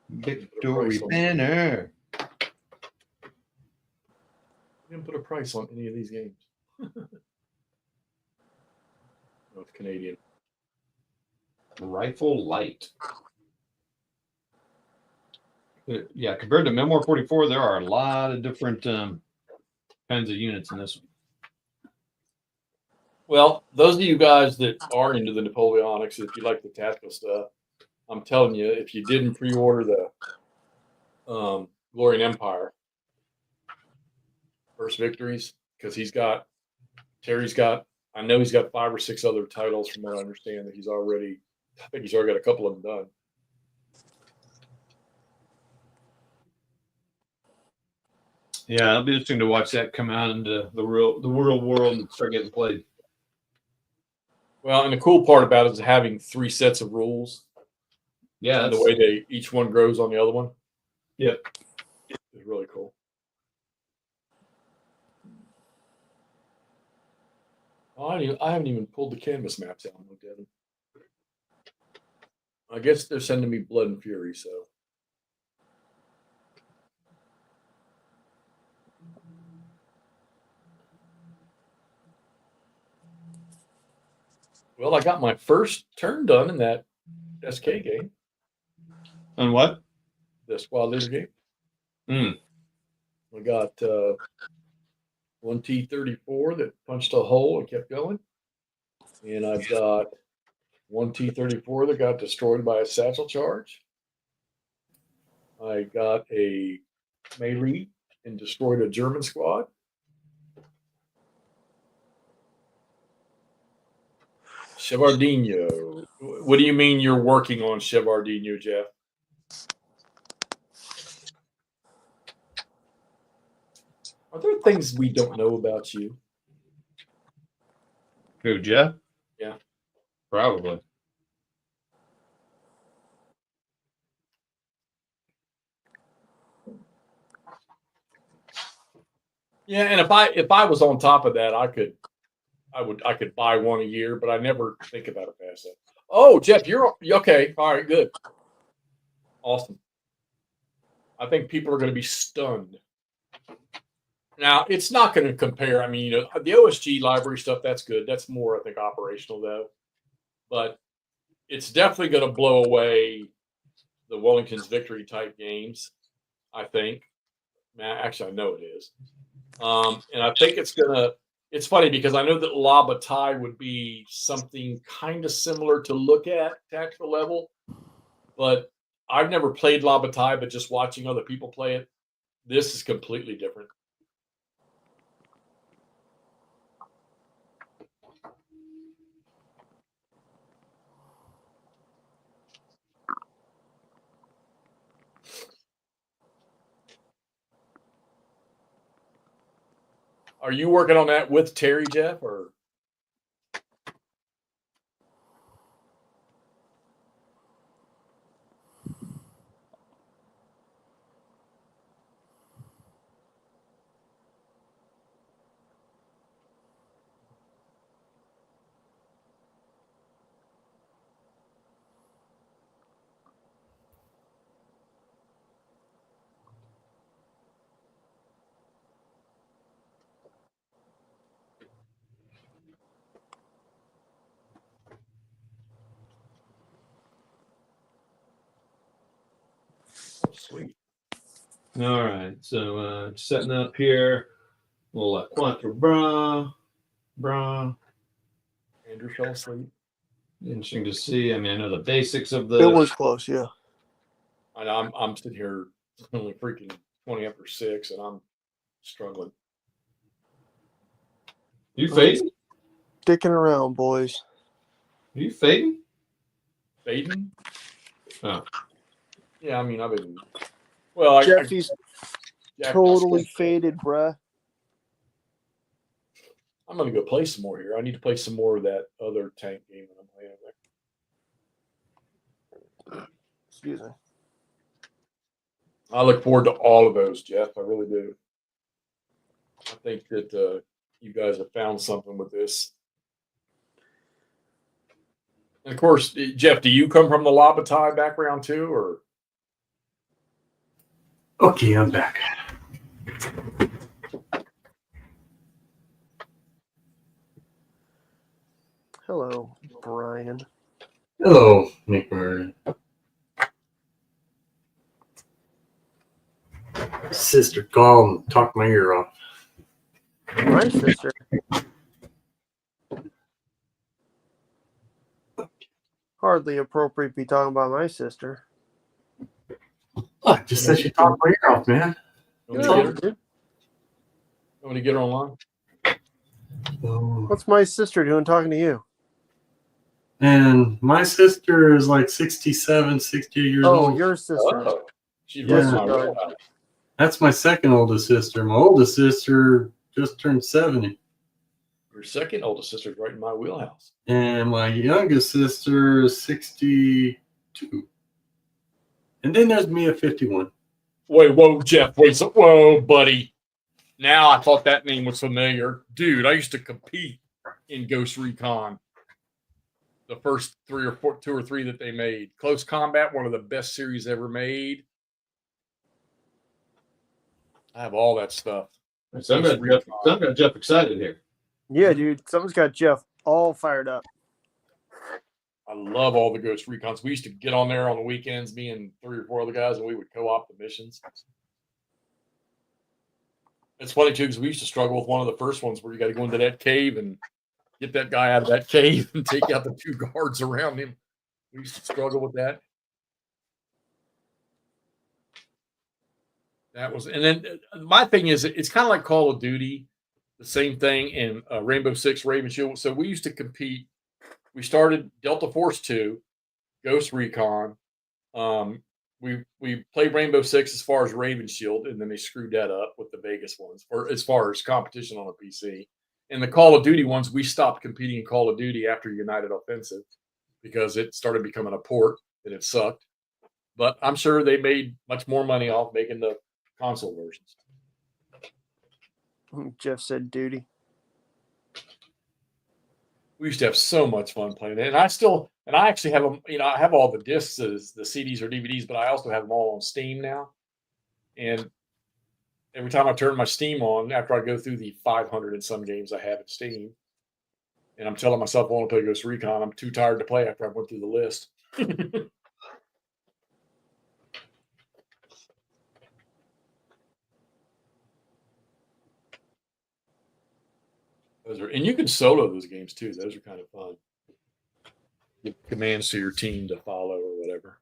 Victory banner. You didn't put a price on any of these games. North Canadian. Rifle light. Yeah, compared to Memoir 44, there are a lot of different kinds of units in this one. Well, those of you guys that are into the Napoleonics, if you like the tactical stuff, I'm telling you, if you didn't pre-order the Glory and Empire First Victories, because Terry's got, I know he's got 5 or 6 other titles from what I understand that I think he's already got a couple of them done. Yeah, it'll be interesting to watch that come out into the real world and start getting played. Well, and the cool part about it is having 3 sets of rules. Yeah, And the way each one grows on the other one. Yep. It's really cool. Oh, I haven't even pulled the canvas maps out and looked at them. I guess they're sending me Blood and Fury, so. Well, I got my first turn done in that SK game. On what? The Squad Leader game. Mm. I got one T-34 that punched a hole and kept going. And I've got one T-34 that got destroyed by a satchel charge. I got a melee and destroyed a German squad. Chevardino. What do you mean you're working on Chevardino, Jeff? Are there things we don't know about you? Who, Jeff? Yeah. Probably. Yeah, and if I was on top of that, I could buy one a year, but I never think about it past that. Oh, Jeff, you're okay. All right, good. Awesome. I think people are going to be stunned. Now, it's not going to compare. I mean, the OSG library stuff, that's good. That's more, I think, operational, though. But it's definitely going to blow away the Wellington's Victory type games, I think. Actually, I know it is. And I think it's funny because I know that La Bataille would be something kind of similar to look at tactical level, but I've never played La Bataille, but just watching other people play it, this is completely different. Are you working on that with Terry, Jeff, or? Oh, sweet. All right. So setting up here. Little Quattro Bra. Andrew fell asleep. Interesting to see. I mean, I know the basics of It the. was close, yeah. And I'm sitting here only freaking 20 after 6, and I'm struggling. You fading? Dicking around, boys. Are you fading? Fading? Oh. Yeah, I mean, I've been. Well, Jeffy's totally faded, bruh. I'm going to go play some more here. I need to play some more of that other tank game that I'm playing. Excuse me. I look forward to all of those, Jeff. I really do. I think that you guys have found something with this. And of course, Jeff, do you come from the Labatai background too, or? Okay, I'm back. Hello, Brian. Hello, Nick Murray. Sister called and talked my ear off. My sister. Hardly appropriate to be talking about my sister. Oh, I just said she talked my ear off, man. You want to get her online? Oh. What's my sister doing talking to you? And my sister is like 67, 68 years Oh, old. your sister. Oh, she's Yeah. right in my wheelhouse. That's my second oldest sister. My oldest sister just turned 70. Your second oldest sister's right in my wheelhouse. And my youngest sister is 62. And then there's me at 51. Wait, whoa, Jeff. Wait, whoa, buddy. Now I thought that name was familiar. Dude, I used to compete in Ghost Recon. The first two or three that they made. Close Combat, one of the best series ever made. I have all that stuff. Some got Jeff excited here. Yeah, dude. Someone's got Jeff all fired up. I love all the Ghost Recons. We used to get on there on the weekends, me and 3 or 4 other guys, and we would co-op the missions. It's funny, too, because we used to struggle with one of the first ones where you got to go into that cave and get that guy out of that cave and take out the 2 guards around him. We used to struggle with that. That was, and then my thing is, it's kind of like Call of Duty, the same thing in Rainbow Six, Raven Shield. So we used to compete. We started Delta Force 2, Ghost Recon. We played Rainbow Six as far as Raven Shield, and then they screwed that up with the Vegas ones, or as far as competition on the PC. And the Call of Duty ones, we stopped competing in Call of Duty after United Offensive because it started becoming a port and it sucked. But I'm sure they made much more money off making the console versions. Jeff said duty. We used to have so much fun playing it, and I actually have them. You know, I have all the discs, the CDs or DVDs, but I also have them all on Steam now. And every time I turn my Steam on, after I go through the 500 and some games I have in Steam, and I'm telling myself I want to play Ghost Recon, I'm too tired to play after I went through the list. And you can solo those games too. Those are kind of fun. Give commands to your team to follow or whatever.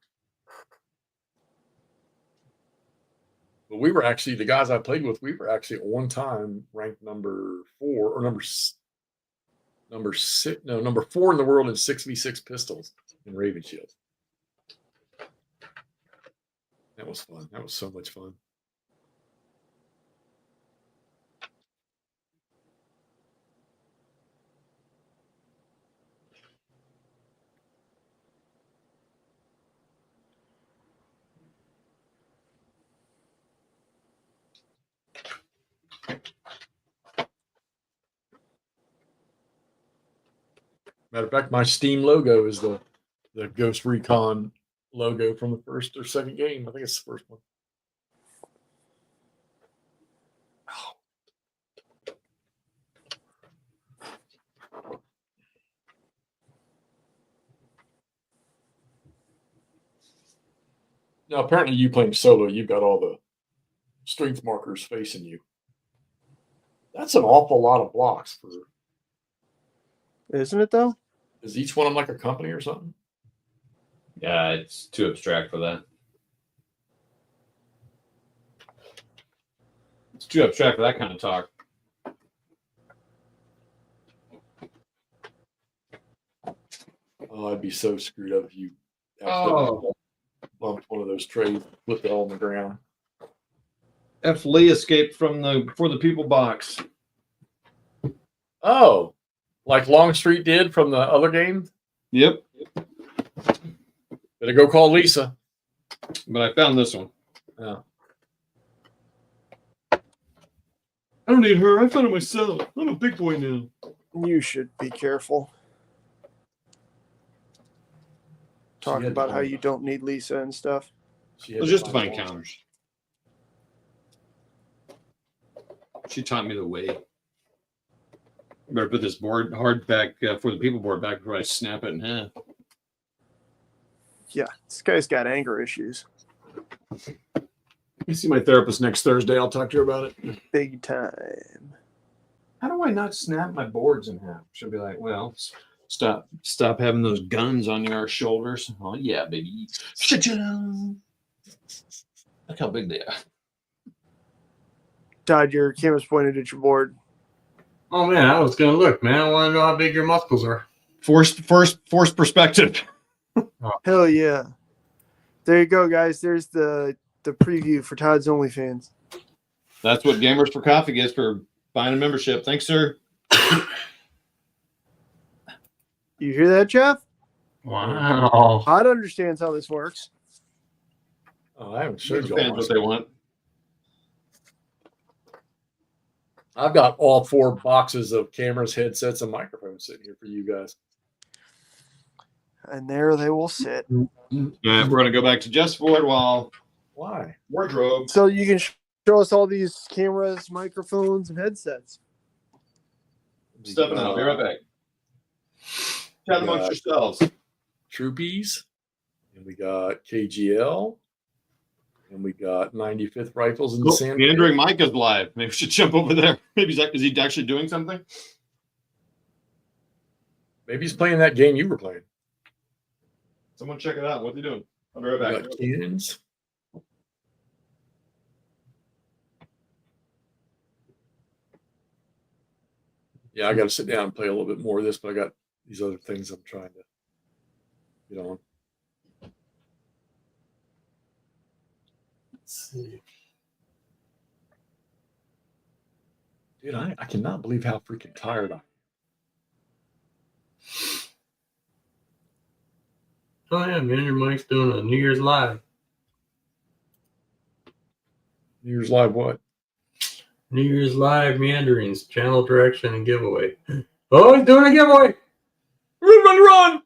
But we were actually, the guys I played with, we were actually at one time ranked number 4 or number 6, number 4 in the world in 6v6 pistols in Raven Shield. That was fun. That was so much fun. Matter of fact, my Steam logo is the Ghost Recon logo from the first or second game. I think it's the first one. Now, apparently, you playing solo, you've got all the strength markers facing you. That's an awful lot of blocks for. Isn't it though? Is each one of them like a company or something? Yeah, it's too abstract for that. It's too abstract for that kind of talk. Oh, I'd be so screwed up if you Oh. bumped one of those trays, flipped it all on the ground. F. Lee escaped from the For the People box. Oh, like Longstreet did from the other game? Yep. Better go call Lisa. But I found this one. Yeah. I don't need her. I found it myself. I'm a big boy now. You should be careful. Talking about how you don't need Lisa and stuff. It was just to find counters. She taught me the way. Better put this board hard back For the People board back before I snap it in half. Yeah, this guy's got anger issues. You see my therapist next Thursday. I'll talk to her about it. Big time. How do I not snap my boards in half? She'll be like, well, stop having those guns on your shoulders. Oh yeah, baby. Look how big they are. Todd, your camera's pointed at your board. Oh man, I was gonna look, man. I want to know how big your muscles are. Forced perspective. Hell yeah. There you go, guys. There's the preview for Todd's OnlyFans. That's what Gamers for Coffee gets for buying a membership. Thanks, sir. You hear that, Jeff? Wow. Todd understands how this works. Oh, I haven't Show showed you fans what they want. I've got all 4 boxes of cameras, headsets, and microphones sitting here for you guys. And there they will sit. Yeah, we're going to go back to Jeff's board while Why? wardrobe. So you can show us all these cameras, microphones, and headsets. Stepping out. Be right back. Chat amongst yourselves. Troopies, and we got KGL, and we got 95th Rifles in the San. Meandering Mike is live. Maybe we should jump over there. Maybe is he actually doing something? Maybe he's playing that game you were playing. Someone check it out. What's he doing? I'll be right We back. got cannons. Yeah, I got to sit down and play a little bit more of this, but I got these other things I'm trying to get on. Let's see. Dude, I cannot believe how freaking tired I am. Oh yeah, man, your Mike's doing a New Year's Live. New Year's Live what? New Year's Live meanderings, channel direction, and giveaway. Oh, he's doing a giveaway. Run!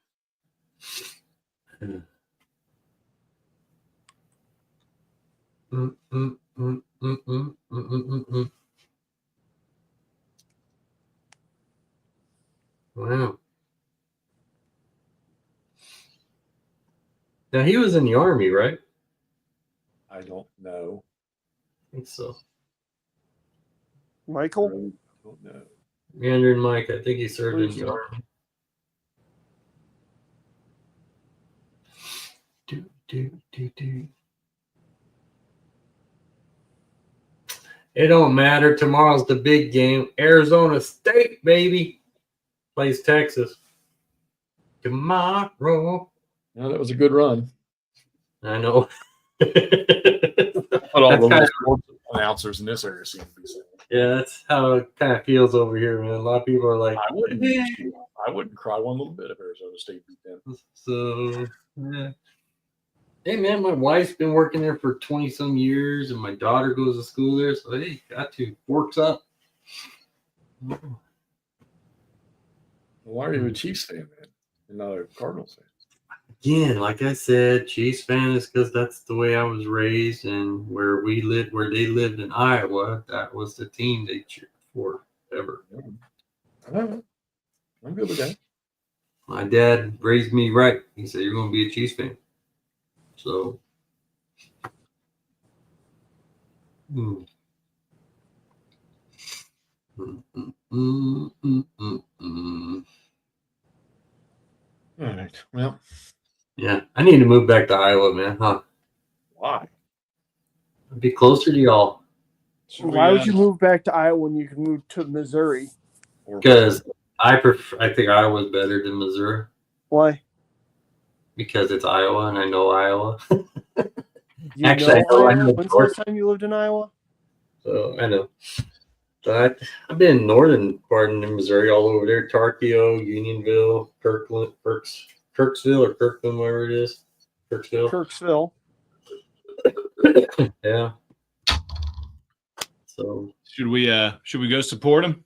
Wow. Now he was in the army, right? I don't know. I think so. Michael? Really don't know. Meandering Mike, I think he served in the army. It don't matter. Tomorrow's the big game. Arizona State, baby, plays Texas tomorrow. No, that was a good run. I know. But all That's the kinda- sports announcers in this area seem to be saying. Yeah, that's how it kind of feels over here, man. A lot of people are like, I wouldn't. "Eh." I wouldn't cry one little bit if Arizona State beat them. So, yeah. Hey, man, my wife's been working there for 20 some years, and my daughter goes to school there. So, hey, got to forks up. Why are you a Chiefs fan, man, and not a Cardinals fan? Again, like I said, Chiefs fan is because that's the way I was raised, and where we lived, where they lived in Iowa, that was the team they cheered for ever. I don't know. I'm good with that. My dad raised me right. He said, "You're going to be a Chiefs fan." So, All right. Well, Yeah, I need to move back to Iowa, man. Huh? Why? I'd be closer to y'all Why would you move back to Iowa when you can move to Missouri? because I think Iowa's better than Missouri Why? because it's Iowa and I know Iowa. You Actually, know I Iowa? know When's the last time you lived in Iowa? So I know. So I've been in northern part of Missouri, all over there: Tarkio, Unionville, Kirkland, Kirksville, or Kirkland, wherever it is. Kirksville. Kirksville. Yeah. So. should we go support him?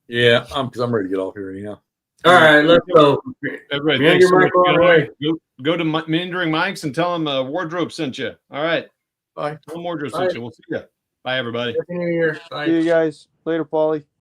Yeah, because I'm ready to get off here anyhow. All right, let's go. Everybody, Meander thanks so much Mike for on the getting way. on. Go to Meandering Mike's and tell him Wardrobe sent you. All right. Bye. Tell him Wardrobe Bye. sent you. We'll see you. Bye, everybody. Happy New Year. Bye. See you guys later, Paulie.